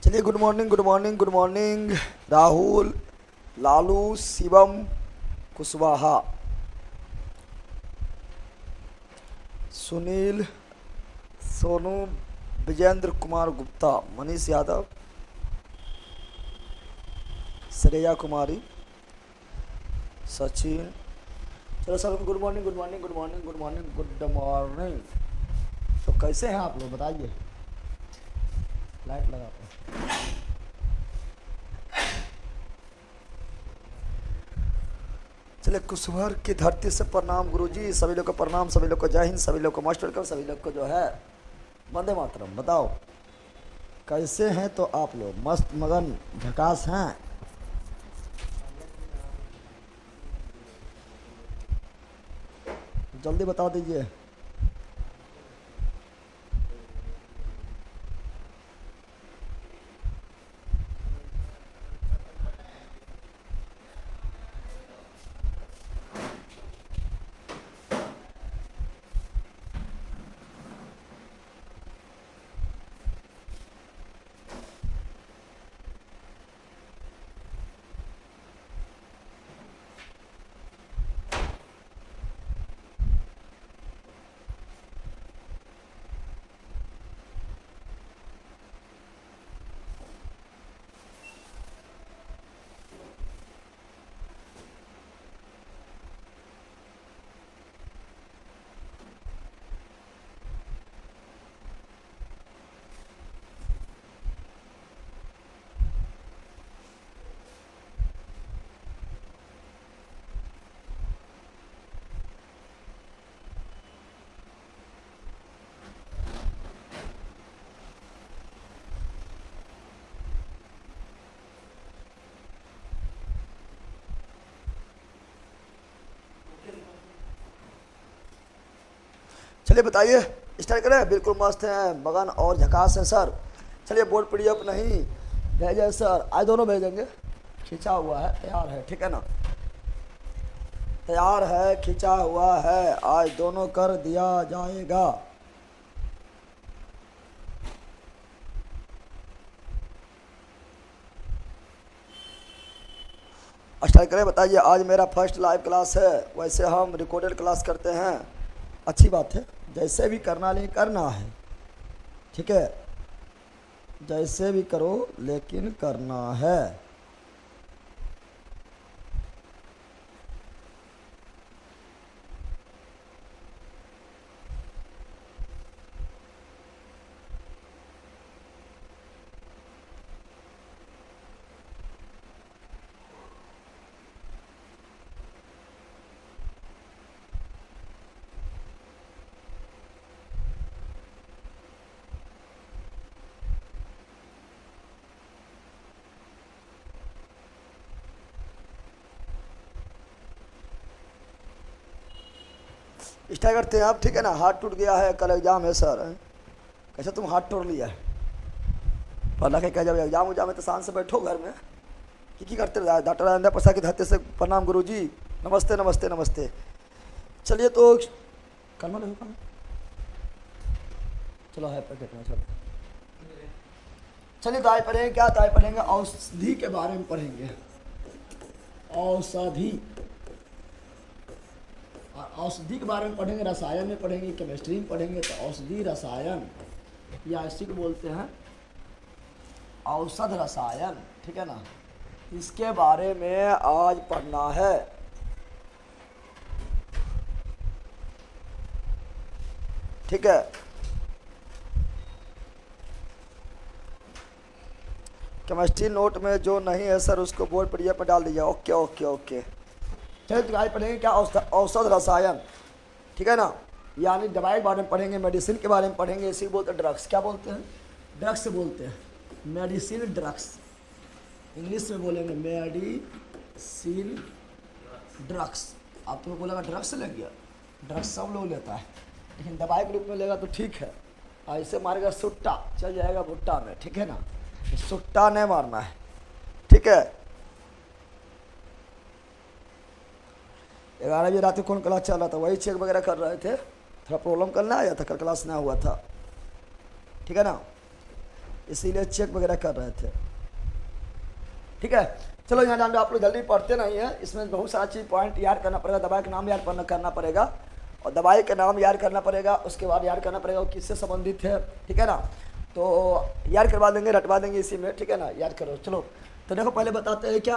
चलिए, good morning good morning good morning. Rahul, Lalu, Shivam, Kushwaha, Sunil, Sonu, Vijendra Kumar Gupta, Manish Yadav, Shreya Kumari, Sachin. चलो sir, good morning good morning good morning good morning good morning. तो कैसे हैं आप लोग, बताइए। लाइट लगाते हैं। चलिए, कुशवर की धरती से प्रणाम गुरुजी, सभी लोग को प्रणाम, सभी लोग को जय हिंद, सभी लोग को मोस्ट वेलकम, सभी लोग को जो है वंदे मातरम। बताओ कैसे हैं तो आप लोग, मस्त मगन झकास हैं। जल्दी बता दीजिए। चलिए बताइए, स्टार्ट करें। बिल्कुल मस्त हैं, मगन और झकास हैं सर। चलिए, बोर्ड पीडीएफ नहीं भेजे सर, आज दोनों भेजेंगे। खींचा हुआ है, तैयार है, ठीक है ना। तैयार है, खींचा हुआ है, आज दोनों कर दिया जाएगा। स्टार्ट करें। बताइए, आज मेरा फर्स्ट लाइव क्लास है। वैसे हम रिकॉर्डेड क्लास करते हैं, अच्छी बात है। जैसे भी करना नहीं करना है, ठीक है। जैसे भी करो लेकिन करना है। स्टार्ट करते हैं आप, ठीक है ना। हाथ टूट गया है, कल एग्जाम है सर। कैसे तुम हाथ तोड़ लिया है? पढ़ा के क्या, जब एग्जाम उजाम है तो शांत से बैठो घर में। की करते रहे? डॉक्टर राजेंद्र प्रसाद की धरती से प्रणाम गुरुजी, नमस्ते नमस्ते नमस्ते। चलिए तो करना नहीं करना। चलो है पैकेट में, चलो। चलिए तो आज पढ़ेंगे क्या? तो आज पढ़ेंगे औषधि के बारे में पढ़ेंगे। औषधि, और औषधि के बारे में पढ़ेंगे, रसायन में पढ़ेंगे, केमिस्ट्री में पढ़ेंगे। तो औषधि रसायन या इसी को बोलते हैं औषध रसायन, ठीक है ना। इसके बारे में आज पढ़ना है, ठीक है। केमिस्ट्री नोट में जो नहीं है सर, उसको बोर्ड पर पर डाल दीजिए। Okay okay okay. चलिए तो आज पढ़ेंगे क्या? औषध रसायन, ठीक है ना। यानी दवाई के बारे में पढ़ेंगे, मेडिसिन के बारे में पढ़ेंगे। इसी को बोलते हैं ड्रग्स। क्या बोलते हैं? ड्रग्स बोलते हैं, मेडिसिन ड्रग्स। इंग्लिश में बोलेंगे मेडिसिन ड्रग्स। आप तो बोलेगा ड्रग्स लग गया, ड्रग्स सब लोग लेता है, लेकिन दवाई के रूप में लेगा तो ठीक है। ऐसे मारेगा सुट्टा, चल जाएगा भुट्टा में, ठीक है ना। सुट्टा नहीं मारना है, ठीक है। 11 बजे रात को कौन क्लास चल रहा था, वही चेक वगैरह कर रहे थे। थोड़ा प्रॉब्लम कल ना आया था, कल क्लास ना हुआ था, ठीक है ना। इसीलिए चेक वगैरह कर रहे थे। ठीक है, चलो यहाँ जान आप लोग जल्दी पढ़ते नहीं है, इसमें बहुत सारा चीज़ पॉइंट याद करना पड़ेगा, दवाई का नाम याद करना पड़ेगा और दवाई का नाम याद करना पड़ेगा, उसके बाद याद करना पड़ेगा वो किससे संबंधित है। ठीक है ना, तो याद करवा देंगे, रटवा देंगे इसी में। ठीक है ना, याद करो। चलो तो देखो पहले बताते हैं क्या,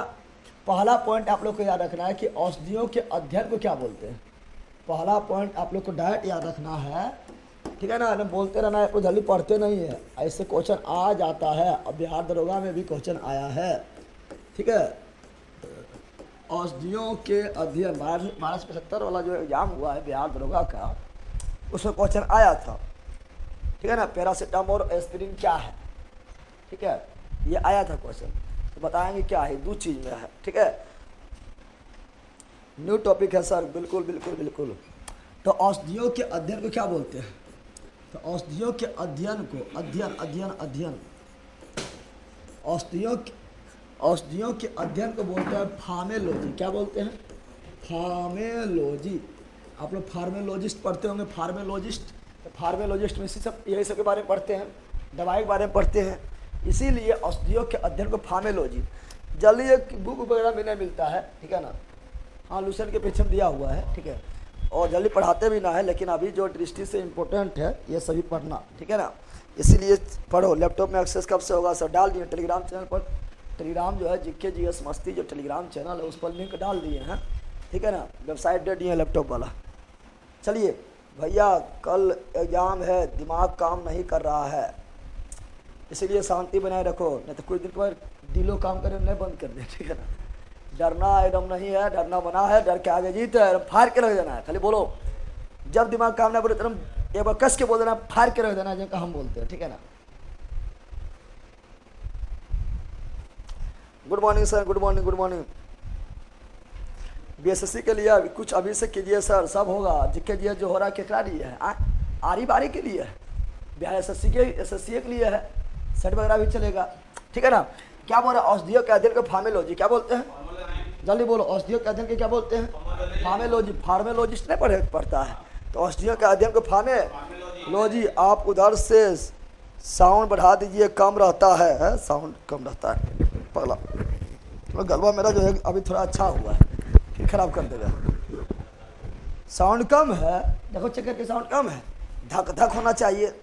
पहला पॉइंट आप लोग को याद रखना है कि औषधियों के अध्ययन को क्या बोलते हैं। पहला पॉइंट आप लोग को डायरेक्ट याद रखना है। ठीक है ना, बोलते रहना है, आप लोग जल्दी पढ़ते नहीं है, ऐसे क्वेश्चन आ जाता है। अब बिहार दरोगा में भी क्वेश्चन आया है। ठीक है, औषधियों के अध्ययन 1275 वाला जो एग्जाम हुआ है बिहार दरोगा का, उसमें क्वेश्चन आया था। ठीक है ना, पैरासीटामोल और एस्पिरिन क्या है। ठीक है, ये आया था क्वेश्चन, तो बताएंगे क्या है, दो चीज़ में है। ठीक है, न्यू टॉपिक है सर, बिल्कुल बिल्कुल बिल्कुल। तो औषधियों के अध्ययन को क्या बोलते हैं, तो औषधियों के अध्ययन को अध्ययन अध्ययन अध्ययन औषधियों के अध्ययन को बोलते हैं फार्मेलॉजी। क्या बोलते हैं, फार्मेलॉजी। आप लोग फार्मेलॉजिस्ट पढ़ते होंगे, फार्मेलॉजिस्ट, तो फार्मेलॉजिस्ट में यही सब के बारे में पढ़ते हैं, दवाई के बारे में पढ़ते हैं, इसीलिए औषधियों के अध्ययन को फार्मेलॉजी। जल्दी एक बुक वगैरह भी नहीं मिलता है। ठीक है ना, हाँ लूसेंट के पीछे में दिया हुआ है। ठीक है, और जल्दी पढ़ाते भी ना है, लेकिन अभी जो दृष्टि से इम्पोर्टेंट है ये सभी पढ़ना। ठीक है ना, इसीलिए पढ़ो। लैपटॉप में एक्सेस कब से होगा सर, डाल दिए टेलीग्राम चैनल पर। टेलीग्राम जो है जीके जीएस मस्ती जो टेलीग्राम चैनल है उस पर लिंक डाल दिए हैं। ठीक है ना, वेबसाइट दे दिए लैपटॉप वाला। चलिए भैया, कल एग्जाम है, दिमाग काम नहीं कर रहा है, इसीलिए शांति बनाए रखो, नहीं तो कुछ दिन के बाद दिलो काम करे नहीं बंद कर दे। ठीक है ना, डरना एकदम नहीं है, डरना बना है, डर के आगे जीत है, फाड़ के रख देना है। खाली बोलो, जब दिमाग काम ना करे तुम एक बार कस के बोल देना, फाड़ के रख देना, जिनका हम बोलते हैं। ठीक है ना, good morning sir, good morning good morning. BSSC के लिए कुछ अभी से कीजिए सर, सब होगा। जिसके लिए जो हो रहा है केकरा लिए है, आरी बारी के लिए है, बिहार एसएससी के लिए है, सेट वगैरह भी चलेगा। ठीक है ना, क्या बोल रहे हैं, औषधियों के अध्ययन को फार्मेलॉजी क्या बोलते हैं, जल्दी बोलो, औषधियों के अध्ययन के क्या बोलते हैं, फार्मेलॉजी। फार्मेलॉजिस्ट नहीं पढ़ता है, तो औषधियों के अध्ययन को फार्मेलॉजी। आप उधर से साउंड बढ़ा दीजिए, कम रहता है साउंड कम रहता है पगला। तो गलबा मेरा जो है अभी थोड़ा अच्छा हुआ है, फिर खराब कर देगा। साउंड कम है, देखो चेक करके, साउंड कम है, धक धक होना चाहिए।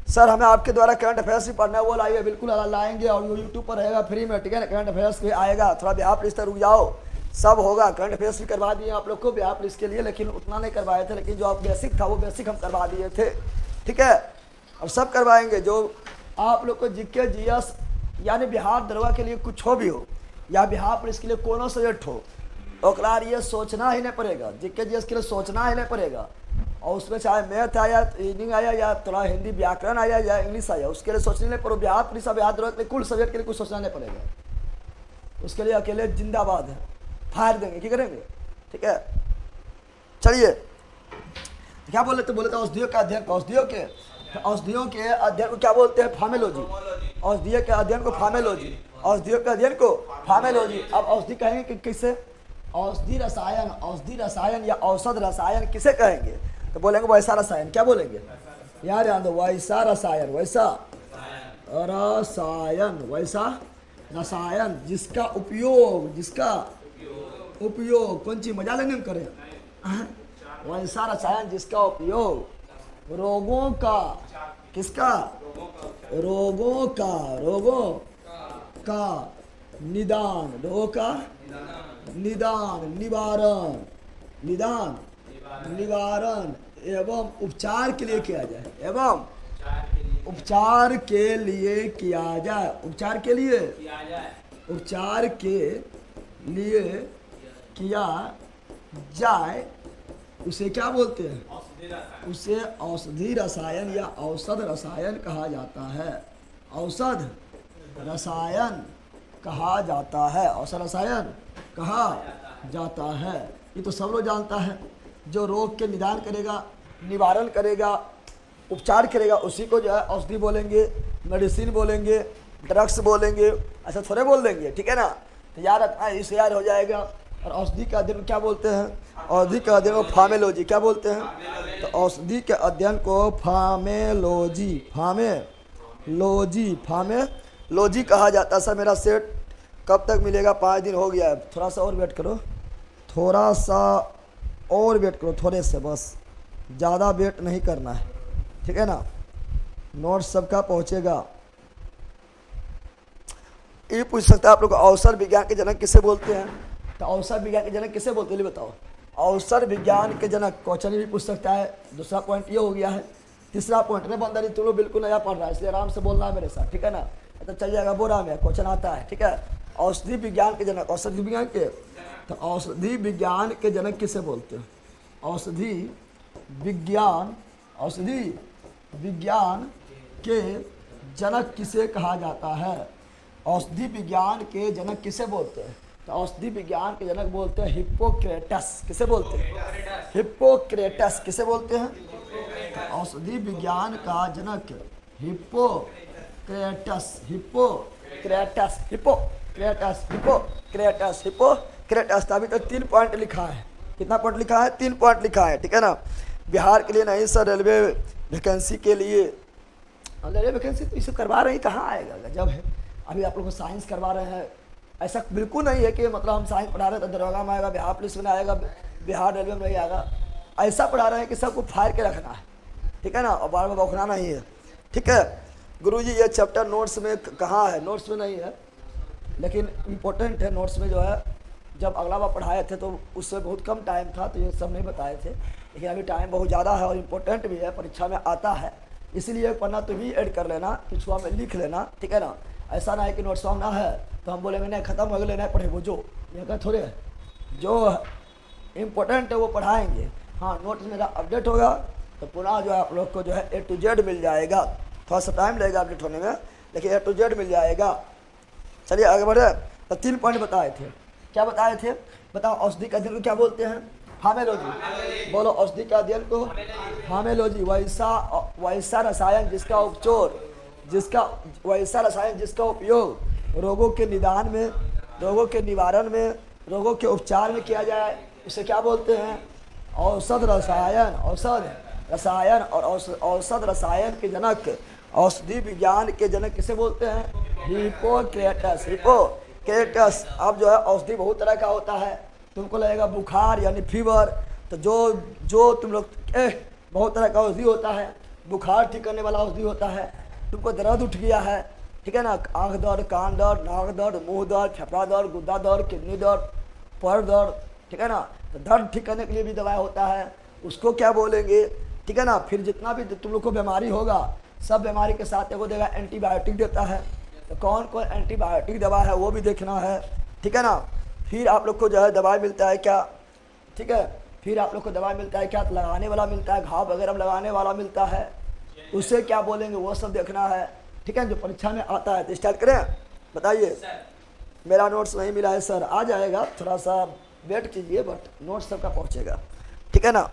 सर हमें आपके द्वारा करंट अफेयर्स भी पढ़ना है, वो लाइए, बिल्कुल लाएंगे, और वो यूट्यूब पर रहेगा फ्री में। ठीक है ना, करंट अफेयर्स भी आएगा, थोड़ा बिहार पुलिस तक रुक जाओ, सब होगा। करंट अफेयर्स भी करवा दिए आप लोग को बिहार पुलिस के लिए, लेकिन उतना नहीं करवाए थे, लेकिन जो आप बेसिक था वो बेसिक हम करवा दिए थे। ठीक है, अब सब करवाएंगे। जो आप लोग को जीके जीएस यानी बिहार दरोगा के लिए कुछ हो भी हो, या बिहार पुलिस के लिए कोनो सब्जेक्ट हो, ओकरा ये सोचना ही नहीं पड़ेगा, जीके जीएस के लिए सोचना ही नहीं पड़ेगा। और उसमें चाहे मैथ आया, रीजनिंग आया, या थोड़ा हिंदी व्याकरण आया, या इंग्लिश आया, उसके लिए सोचने नहीं पड़ो। बिहार पुलिस बिहार दरोगा के लिए कुल सब्जेक्ट के लिए कुछ सोचना नहीं पड़ेगा, उसके लिए अकेले जिंदाबाद है, फायर देंगे, क्या करेंगे। ठीक है, चलिए क्या बोले, तो बोले तो औषधियों का अध्ययन, औषधियों के अध्ययन को क्या बोलते हैं, फार्मेलॉजी। औषधियों के अध्ययन को फार्मेलॉजी, औषधियों के अध्ययन को फार्मेलॉजी। अब औषधि कहेंगे कि किससे, औषधि रसायन या औषध रसायन किसे कहेंगे, तो बोलेंगे वैसा रसायन। क्या बोलेंगे यार, ध्यान दो, वैसा रसायन, वैसा रसायन जिसका उपयोग कौन चीज मजा लेने में करें, वैसा रसायन जिसका उपयोग रोगों का, किसका, रोगों का निदान, रोगों का निवारण एवं उपचार के लिए किया जाए, किया जाए, उसे क्या बोलते हैं, उसे औषधि रसायन या औषध रसायन कहा जाता है। औषध रसायन कहा जाता है, औषध रसायन कहा जाता है। ये तो सब लोग जानता है, जो रोग के निदान करेगा, निवारण करेगा, उपचार करेगा, उसी को जो है औषधि बोलेंगे, मेडिसिन बोलेंगे, ड्रग्स बोलेंगे, ऐसा थोड़े बोल देंगे। ठीक है ना, तो याद रखना, इससे याद हो जाएगा। और औषधि के अध्ययन को क्या बोलते हैं? औषधि के अध्ययन को फार्मेलॉजी क्या बोलते हैं? तो औषधि के अध्ययन को फार्मेलॉजी फार्मेलॉजी कहा जाता है। सर मेरा सेट कब तक मिलेगा? 5 दिन हो गया है, थोड़ा सा और वेट करो, थोड़ा सा और वेट करो, थोड़े से, बस ज़्यादा वेट नहीं करना है, ठीक है ना। नोट्स सबका पहुँचेगा। ये पूछ सकता है आप लोग, अवसर विज्ञान के जनक किसे बोलते हैं? तो अवसर विज्ञान के जनक किसे बोलते हैं बताओ? अवसर विज्ञान के जनक क्वेश्चन भी पूछ सकता है। दूसरा पॉइंट ये हो गया है। तीसरा पॉइंट में बंदरी तुम लोग बिल्कुल नया पढ़ रहा है, इसलिए आराम से बोलना है मेरे साथ, ठीक है ना। तो चल जाएगा, बोरा में क्वेश्चन आता है, ठीक है। औषधि विज्ञान के जनक, औषधि विज्ञान के, तो औषधि विज्ञान के जनक किसे बोलते हैं? औषधि विज्ञान के जनक किसे कहा जाता है? औषधि विज्ञान के जनक किसे बोलते हैं? तो औषधि विज्ञान के जनक बोलते हैं हिप्पोक्रेटस। किसे बोलते हैं? हिप्पोक्रेटस। किसे बोलते हैं? औषधि विज्ञान का जनक हिप्पोक्रेटस। अभी तक 3 पॉइंट लिखा है। कितना पॉइंट लिखा है? 3 पॉइंट लिखा है, ठीक है ना। बिहार के लिए नहीं सर, रेलवे वैकेंसी के लिए। रेलवे वैकेंसी तो इसे करवा रहे हैं, कहाँ आएगा, गजब है। अभी आप लोग को साइंस करवा रहे हैं, ऐसा बिल्कुल नहीं है कि मतलब हम साइंस पढ़ा रहे हैं तो दरोगा में आएगा, बिहार पुलिस में आएगा, बिहार रेलवे में नहीं आएगा। ऐसा पढ़ा रहे हैं कि सबको फाड़ के रखना है, ठीक है ना, और बार बार बौखना नहीं है, ठीक है। गुरुजी ये चैप्टर नोट्स में कहाँ है? नोट्स में नहीं है, लेकिन इम्पोर्टेंट है। नोट्स में जो है, जब अगला बार पढ़ाए थे तो उससे बहुत कम टाइम था, तो ये सब नहीं बताए थे, लेकिन अभी टाइम बहुत ज़्यादा है और इम्पोर्टेंट भी है, परीक्षा में आता है, इसलिए पढ़ना तो भी ऐड कर लेना, पिछुआ में लिख लेना, ठीक है ना। ऐसा ना है कि नोट्स ना है तो हम बोलेंगे नहीं खत्म हो गए, नहीं पढ़े वो, जो ये क्या थोड़े है, जो इम्पोर्टेंट है वो पढ़ाएंगे। हाँ, नोट्स मेरा अपडेट होगा तो पुनः जो है आप लोग को जो है A to Z मिल जाएगा। थोड़ा सा टाइम लगेगा अपडेट होने में, लेकिन A to Z मिल जाएगा। चलिए आगे बढ़े। तो 3 पॉइंट बताए थे। क्या बताए थे? बताओ, औषधि का अध्ययन को क्या बोलते हैं? फार्मेलॉजी। बोलो, औषधि का अध्ययन को फार्मेलॉजी। वैसा रसायन जिसका उपयोग रोगों के निदान में, रोगों के निवारण में, रोगों के उपचार में किया जाए, उसे क्या बोलते हैं? औषध रसायन। और औषध रसायन के जनक, औषधि विज्ञान के जनक किसे बोलते हैं? हिप्पोक्रेटस। अब जो है औषधि बहुत तरह का होता है। तुमको लगेगा बुखार यानी फीवर, तो जो तुम लोग बहुत तरह का औषधि होता है। बुखार ठीक करने वाला औषधि होता है। तुमको दर्द उठ गया है, ठीक है ना, आँख दर्द, कान दर्द, नाक दर्द, मुंह दर्द, फेफड़ा दर्द, गुद्दा दर्द, किडनी दर्द, पैर दर्द, ठीक है ना, तो दर्द ठीक करने के लिए भी दवा होता है, उसको क्या बोलेंगे, ठीक है ना। फिर जितना भी तुम लोग को बीमारी होगा, सब बीमारी के साथ एगो देगा एंटीबायोटिक देता है, तो कौन कौन एंटीबायोटिक दवा है वो भी देखना है, ठीक है ना। फिर आप लोग को जो है दवाई मिलता है क्या, ठीक है, फिर आप लोग को दवाई मिलता है क्या, तो लगाने वाला मिलता है, घाव वगैरह में लगाने वाला मिलता है, उसे क्या बोलेंगे वो सब देखना है, ठीक है, जो परीक्षा में आता है। तो स्टार्ट करें, बताइए। मेरा नोट्स नहीं मिला है सर, आ जाएगा, थोड़ा सा वेट कीजिए, बट नोट्स सबका पहुँचेगा, ठीक है ना।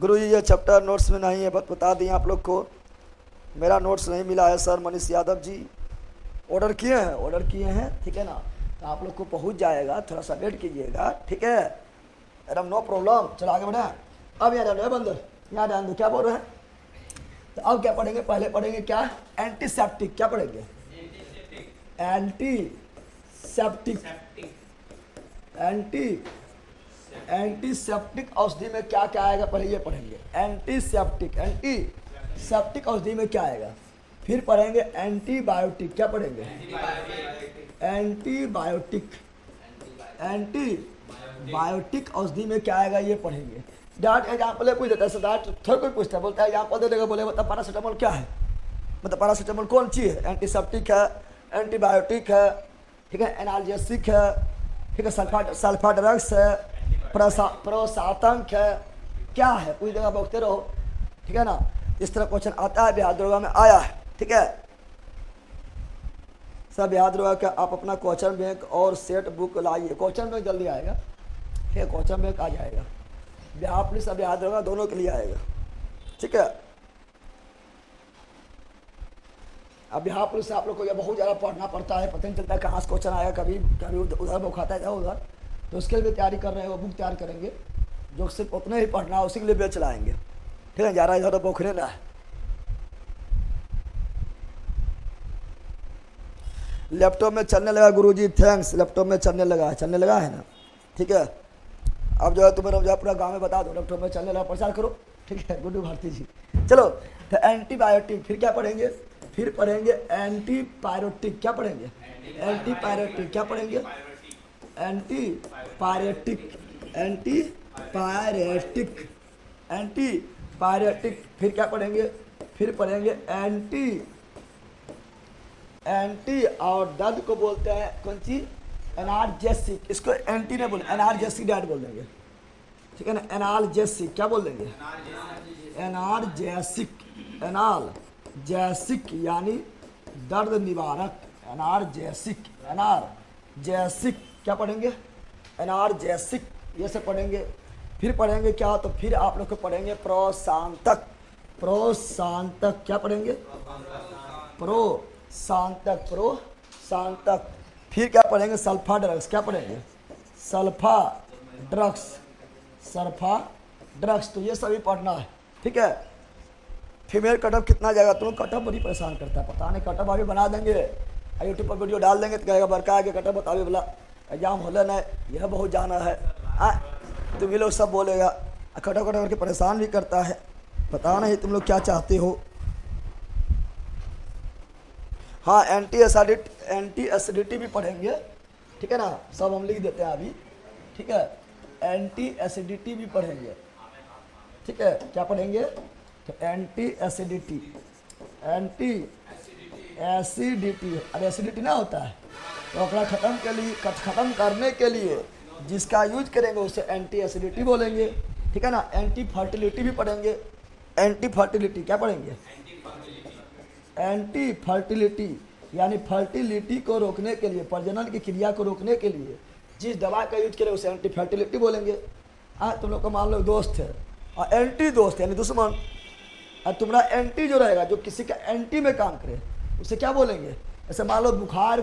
गुरु जी ये चैप्टर नोट्स में नहीं है, बस बता दिए आप लोग को, मेरा नोट्स नहीं मिला है सर। मनीष यादव जी ऑर्डर किए हैं, ठीक है ना, तो आप लोग को पहुंच जाएगा, थोड़ा सा वेट कीजिएगा, ठीक है, एकदम नो प्रॉब्लम। चलो आगे बढ़े। अब यहाँ जान दो बंदर, यहाँ जान दो, क्या बोल रहे हैं। तो अब क्या पढ़ेंगे? पहले पढ़ेंगे क्या? एंटीसेप्टिक। क्या पढ़ेंगे? एंटीसेप्टिक औषधि में क्या क्या आएगा, पहले ये पढ़ेंगे। एंटीसेप्टिक औषधि में क्या आएगा, फिर पढ़ेंगे एंटीबायोटिक। क्या पढ़ेंगे? एंटीबायोटिक औषधि में क्या आएगा ये पढ़ेंगे। डाट एग्जाम्पल पूछ देता है, डाट थोड़ा कोई पूछता है, बोलता है एग्जाम्पल दे देगा, बोले बता पैरासीटामोल क्या है, मतलब पैरासीटामोल कौन चीज़ है? एंटीसेप्टिक है, एंटीबायोटिक है, ठीक है, एनाल्जेसिक है, ठीक है, सल्फा ड्रग्स है, प्रोसातंक है, क्या है, पूछ देगा, बोलते रहो, ठीक है ना। इस तरह क्वेश्चन आता है, बिहार दरोगा में आया है, ठीक है। सब बिहार दरोगा का आप अपना क्वेश्चन बैंक और सेट बुक लाइए। क्वेश्चन बैंक जल्दी आएगा, ठीक है, क्वेश्चन बैंक आ जाएगा, बिहार पुलिस और बिहार दरोगा दोनों के लिए आएगा, ठीक है। अब बिहार पुलिस से आप लोग को यह बहुत ज़्यादा पढ़ना पड़ता है, पता नहीं चलता है कहाँ से क्वेश्चन आएगा, कभी उधर बौखाता है उधर, तो उसके लिए तैयारी कर रहे हैं, वो बुक तैयार करेंगे जो सिर्फ उतना ही पढ़ना है, उसी के लिए बेच चलाएंगे। ठीक है, ज़्यादा ज़्यादा बौखने ना है। लैपटॉप में चलने लगा गुरुजी, थैंक्स। लैपटॉप में चलने लगा है ना। ठीक है, अब जो है तुम्हें जो है पूरा गाँव में बता दो, लैपटॉप में चलने लगा, प्रचार करो। ठीक है गुड्डू भारती जी। चलो, तो एंटीबायोटिक, फिर क्या पढ़ेंगे? फिर पढ़ेंगे एंटीपायरेटिक। क्या पढ़ेंगे? एंटीपायरेटिक। क्या पढ़ेंगे? एंटीपायरेटिक। Antipyretic, antipyretic. फिर क्या पढ़ेंगे? फिर पढ़ेंगे एंटी और दर्द को बोलते हैं कौन सी? एनाल्जेसिक। इसको एंटी नहीं बोले, एनाल्जेसिक डाइट बोल देंगे। ठीक है ना, एनाल्जेसिक। क्या बोल देंगे? एनाल्जेसिक। एनाल्जेसिक यानी दर्द निवारक। Analgesic, analgesic. क्या पढ़ेंगे? एनाल्जेसिक, ये सब पढ़ेंगे। फिर पढ़ेंगे क्या? तो फिर आप लोग को पढ़ेंगे प्रोशांतक। प्रोशांतक। क्या पढ़ेंगे? प्रोशांतक, प्रोशांतक। फिर क्या पढ़ेंगे? Sulfa drugs. क्या पढ़ेंगे? Sulfa drugs, sulfa drugs. तो ये सभी पढ़ना है। ठीक है, फीमेल कटअप कितना जाएगा? तुम कटअप बड़ी परेशान करता है, पता नहीं। कटअप अभी बना देंगे, यूट्यूब पर वीडियो डाल देंगे तो कहेगा बड़का आगे कटअप बतावे बोला एग्जाम होले ना, यह बहुत जाना है। तुम ही लोग सब बोलेगा, कटअप कटअप करके परेशान भी करता है। पता नहीं तुम लोग क्या चाहते हो। हाँ, एंटी एसिडिटी भी पढ़ेंगे। ठीक है ना, सब हम लिख देते हैं अभी। ठीक है, एंटी एसिडिटी भी पढ़ेंगे। ठीक है, क्या पढ़ेंगे? तो एंटी एसिडिटी, एंटी एसिडिटी। अरे एसिडिटी ना होता है तो अपना खत्म करने के लिए जिसका यूज करेंगे उसे एंटी एसिडिटी बोलेंगे। ठीक है ना, एंटी फर्टिलिटी भी पढ़ेंगे। एंटी फर्टिलिटी क्या पढ़ेंगे? एंटी फर्टिलिटी यानी फर्टिलिटी को रोकने के लिए, प्रजनन की क्रिया को रोकने के लिए जिस दवा का यूज करें उसे एंटी फर्टिलिटी बोलेंगे। तुम लोग का मान लो दोस्त है और एंटी दोस्त यानी दुश्मन, और तुम्हारा एंटी जो रहेगा, जो किसी का एंटी में काम करे, उसे क्या बोलेंगे? ऐसे मान लो बुखार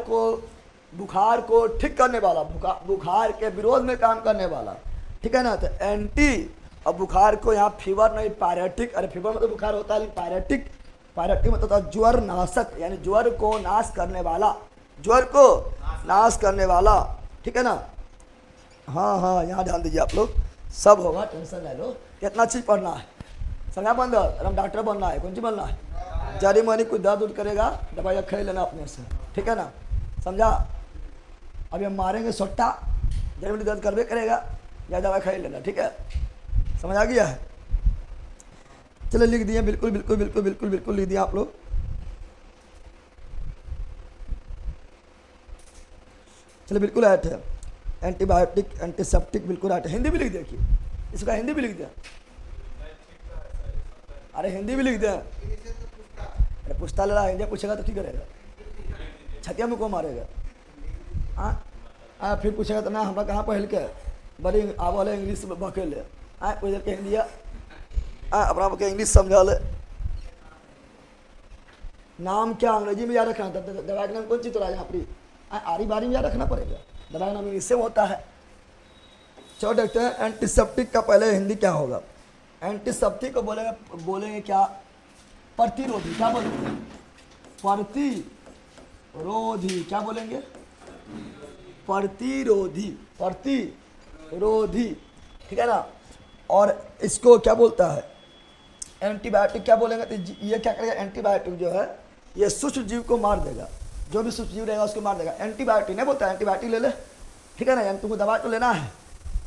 को ठीक करने वाला, बुखार के विरोध में काम करने वाला। ठीक है ना, तो एंटी। और बुखार को यहाँ फीवर नहीं, पायरेटिक। अरे फीवर मतलब बुखार होता है, लेकिन पायरेटिक, पायरेटिक मतलब होता है ज्वर नाशक, यानी ज्वर को नाश करने वाला, ज्वर को नाश करने वाला। ठीक है ना। हाँ हाँ, यहाँ ध्यान दीजिए आप लोग, सब होगा, टेंशन ले लो। कितना चीज़ पढ़ना है? समझा बंद? हम डॉक्टर बनना है, कौन सी बनना है? जड़ी मनी कुछ दर्द उर्द करेगा, दवाई खरीद लेना अपने से। ठीक है ना, समझा? अभी हम मारेंगे सोट्टा, जड़ी मनी दर्द करवे करेगा, या दवाई खरीद लेना। ठीक है, समझ आ गया है? चलो लिख दिए, बिल्कुल बिल्कुल बिल्कुल बिल्कुल बिल्कुल लिख दिया आप लोग। चलो बिल्कुल आया है, एंटीबायोटिक, एंटीसेप्टिक बिल्कुल आया है। हिंदी भी लिख देखिए, इसका हिंदी भी लिख दिया। अरे हिंदी भी लिख दे। अरे पूछता ले रहा, हिंदी पूछेगा तो क्या करेगा? छतिया में को मारेगा? फिर पूछेगा तो ना हमारा कहाँ पहल के बड़ी आब वाले इंग्लिश में बके ले। कोई देर के हिंदी अपना के इंग्लिश समझा ले। नाम क्या अंग्रेजी में याद रखना था? दवाई का नाम कौन सी तो राजा अपनी आरी बारी में याद रखना पड़ेगा। दवाई का नाम इंग्लिश से होता है। चलो देखते हैं एंटीसेप्टिक का पहले हिंदी क्या होगा। एंटीसेप्टिक को बोलेंगे क्या? प्रतिरोधी। क्या बोलेंगे? प्रतिरोधी। क्या बोलेंगे? प्रतिरोधी, प्रतिरोधी। ठीक है ना। और इसको क्या बोलता है? एंटीबायोटिक क्या बोलेंगे? तो ये क्या करेगा? एंटीबायोटिक जो है ये सूक्ष्म जीव को मार देगा, जो भी सूक्ष्म जीव रहेगा उसको मार देगा। एंटीबायोटिक नहीं बोलता, एंटीबायोटिक ले ले। ठीक है ना, यानी तुमको दवा तो लेना है।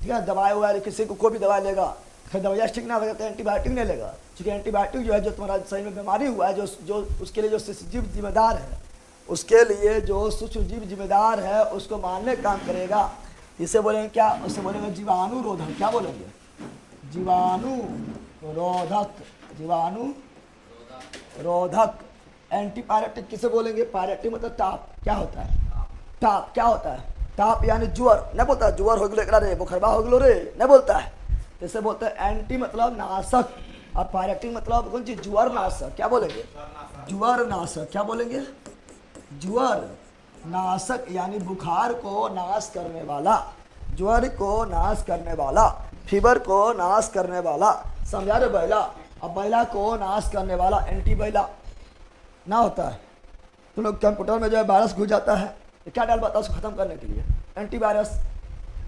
ठीक है, दवाई वगैरह किसी को कोई भी दवाई लेगा, फिर दवाइयाँ ठीक ना लगेगा तो एंटीबायोटिक नहीं लेगा। क्योंकि एंटीबायोटिक जो है, जो तुम्हारा शरीर में बीमारी हुआ है, जो उसके लिए जो सूक्ष्म जीव जिम्मेदार है, उसके लिए जो सूक्ष्म जीव जिम्मेदार है उसको मारने का काम करेगा। इसे बोलेंगे क्या? उसे बोलेंगे जीवाणुरोधक। क्या बोलेंगे? जीवाणुरोधक, जीवाणुरोधक। एंटीपायरेटिक किसे बोलेंगे? पायरेटिक मतलब ताप। क्या होता है? ताप। क्या होता है? ताप यानी ज्वर नहीं बोलता, ज्वर हो गलो रे, बुखारबा हो गलो रे नहीं बोलता है। जैसे बोलते हैं एंटी मतलब नाशक, और पायरेटिक मतलब कौन चीज? ज्वर नाशक। क्या बोलेंगे? ज्वर नाशक। क्या बोलेंगे? ज्वर नाशक यानी बुखार को नाश करने वाला, ज्वर को नाश करने वाला, फीवर को नाश करने वाला, समझा रहे बैला। अब बैला को नाश करने वाला एंटी बैला ना होता है। तुम लोग कंप्यूटर में जो है वायरस घुस जाता है तो क्या डाल पाता है उसको खत्म करने के लिए? एंटीवायरस।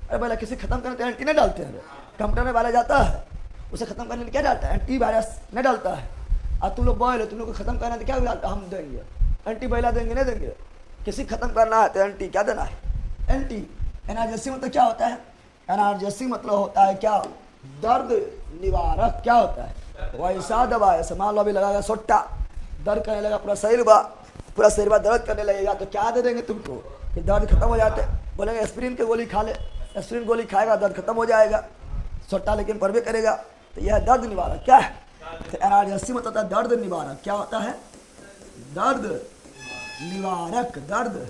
अरे बैला किसी खत्म करने तो एंटी नहीं डालते हैं। कंप्यूटर में वायरस जाता है उसे खत्म करने के लिए क्या डालता है? एंटीवायरस नहीं डालता है। और तुम लोग बॉयल हो, तुम लोग को खत्म करना है तो क्या डालता? हम देंगे एंटी बैला, देंगे नहीं देंगे? किसी खत्म करना है तो एंटी क्या देना है? एंटी। एनाल्जेसिक मतलब क्या होता है? एनाल्जेसिक मतलब होता है क्या? दर्द निवारक। क्या होता है? वैसा दवा है, मान लो अभी लगाएगा सोट्टा, दर्द करने लगा पूरा शरीर बा दर्द करने लगेगा तो क्या दे देंगे तुमको कि दर्द खत्म हो जाते? बोलेंगे एस्प्रिन की गोली खा ले, एस्प्रिन गोली खाएगा दर्द खत्म हो जाएगा। सोट्टा लेकिन पर भी करेगा। तो यह दर्द निवारक क्या है? तो एनाल्जेसिक मतलब होता है दर्द निवारक। क्या होता है? दर्द निवारक। दर्द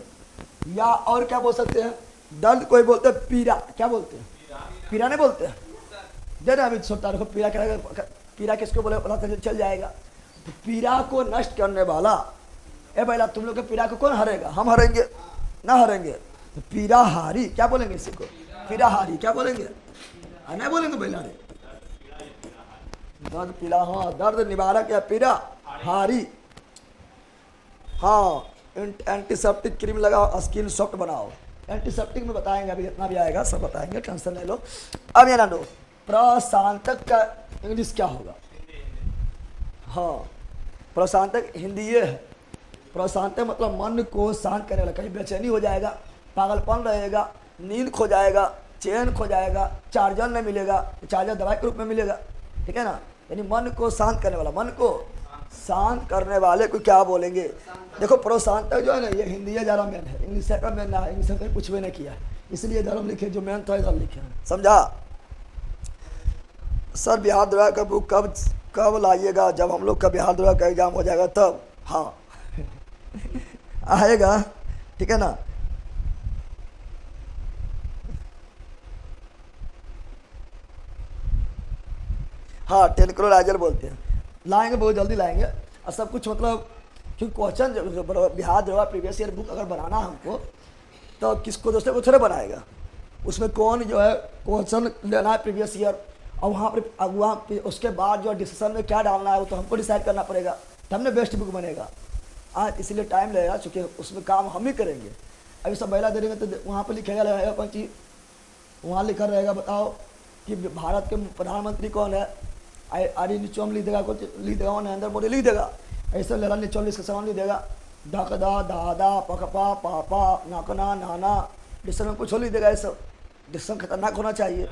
या और क्या बोल सकते हैं? दर्द कोई बोलते हैं पीड़ा। क्या बोलते हैं? पीड़ा नहीं बोलते हैं। दे रहे अभी सोटा रखो, पीड़ा क्या? पीड़ा किसको बोले पता चल जाएगा। तो पीड़ा को नष्ट करने वाला। ए भैया तुम लोग के पीड़ा को कौन हरेगा? हम हरेंगे ना? हरेंगे तो पीड़ा हारी। क्या बोलेंगे इसी को? पीड़ा हारी। क्या बोलेंगे? नहीं बोलेंगे भैया रे? दर्द पीड़ा, हाँ दर्द निवारक या पीड़ा हारी। हाँ एंटीसेप्टिक क्रीम लगाओ, स्किन सॉफ्ट बनाओ। एंटीसेप्टिक में बताएंगे, अभी जितना भी आएगा सब बताएंगे, टेंशन ले लो। अब ये ना लो, प्रशांतक का इंग्लिश क्या होगा? हाँ प्रशांतक हिंदी ये है। प्रशांतक मतलब मन को शांत करने वाला। कहीं बेचैनी हो जाएगा, पागलपन रहेगा, नींद खो जाएगा, चैन खो जाएगा, चार्जर नहीं मिलेगा, चार्जर दवाई के रूप में मिलेगा, ठीक है ना? यानी मन को शांत करने वाला। मन को शांत करने वाले को क्या बोलेंगे? देखो प्रशांतक जो है ना, ये हिंदी ज़्यादा मेन है, इंग्लिश का मेन ना है। इंग्लिश में कुछ भी नहीं किया है, इसलिए धर्म लिखे, जो मेन था इधर लिखे हैं। समझा? सर बिहार दरोगा का बुक कब लाइएगा? जब हम लोग का बिहार दरोगा का एग्जाम हो जाएगा तब। हाँ आएगा, ठीक है ना? हाँ टेनक्लोराइजर बोलते हैं, लाएंगे बहुत जल्दी लाएंगे। और सब कुछ मतलब क्योंकि क्वेश्चन बिहार दरोगा प्रीवियस ईयर बुक अगर बनाना हमको तो किसको दूसरे को थोड़े बनाएगा। उसमें कौन जो है क्वेश्चन लेना है प्रीवियस ईयर, और वहाँ पे उसके बाद जो डिसीजन में क्या डालना है वो तो हमको डिसाइड करना पड़ेगा, तब ना बेस्ट बुक बनेगा। आज इसलिए टाइम लगेगा, चूँकि उसमें काम हम ही करेंगे। अभी सब महिला दे देंगे तो वहाँ पर लिखेगा रहेगा कौन चीज़, वहाँ लिखा रहेगा बताओ कि भारत के प्रधानमंत्री कौन है, आरी निचोम लिख देगा, कुछ लिख देगा, नरेंद्र मोदी लिख देगा, ऐसे लड़ा निचोम इसका सवाल लिख देगा, ढकदा दादा पकपा पापा नाकना नाना, डिस्सन में कुछ लिख देगा। ये सब डिस्सन खतरनाक होना चाहिए।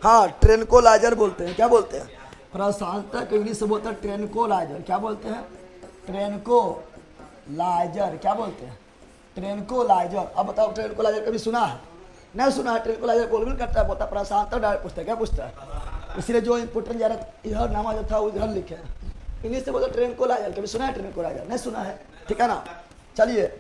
हाँ ट्रेनकोलाइजर बोलते हैं। क्या बोलते हैं? प्रशांतक इंग्लिश से बोलते हैं ट्रेनकोलाइजर। क्या बोलते हैं? ट्रेनकोलाइजर। क्या बोलते हैं? ट्रेनकोलाइजर। अब बताओ ट्रेनकोलाइजर कभी सुना है? नहीं सुना है। ट्रेनकोलाइजर बोल भी करता है, बोलता प्रशांतक डायरेक्ट पूछता है। क्या पूछता है? इसलिए जो इंपोर्टेंट ज़्यादा इधर नामा जो था वो इधर लिखे हैं। इंग्लिश से बोलते ट्रेनकोलाइजर। कभी सुना है ट्रेनकोलाइजर? नहीं सुना है, ठीक है ना? चलिए,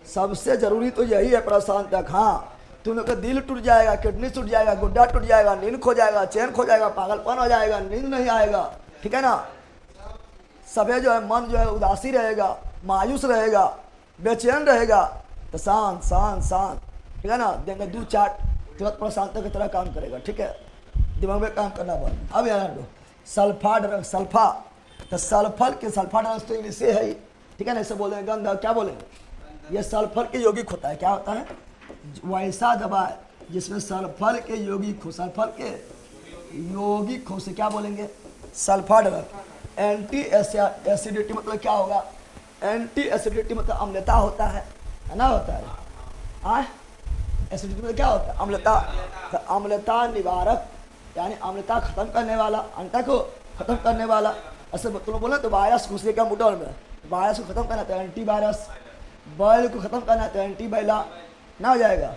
सबसे जरूरी तो यही है प्रशांतक। हाँ तुम लोग का दिल टूट जाएगा, किडनी टूट जाएगा, गुड्डा टूट जाएगा, नींद खो जाएगा, चैन खो जाएगा, पागलपन हो जाएगा, नींद नहीं आएगा, ठीक है ना? सभी जो है मन जो है उदासी रहेगा, मायूस रहेगा, बेचैन रहेगा, तो शांत शांत शांत, ठीक है ना? देंगे 2 चाट, तुरंत प्रशांतक की तरह काम करेगा, ठीक है? दिमाग में काम करना बंद। अब यार लो सल्फा ड्रग, सल्फा, तो सल्फर के सल्फा ड्रग्स तो इंग्लिश से है ही, ठीक है ना? इसे बोलेंगे गंधा। क्या बोलेंगे? ये सल्फर के यौगिक होता है। क्या होता है? वैसा दवा जिसमें सल्फर के यौगिक हो, सल्फर के यौगिक हो से क्या बोलेंगे? Sulpha drug. एंटी एसिडिटी मतलब क्या होगा? एंटी एसिडिटी मतलब अम्लता होता है ना? होता है एसिडिटी मतलब क्या होता है? अम्लता। तो अम्लता निवारक यानी अम्लता खत्म करने वाला, अंता को खत्म करने वाला। ऐसे तुम बोले तो वायरस घुस गया कंप्यूटर में, वायरस को खत्म करना तो एंटीवायरस, बैल को खत्म करना तो एंटी बैला ना हो जाएगा।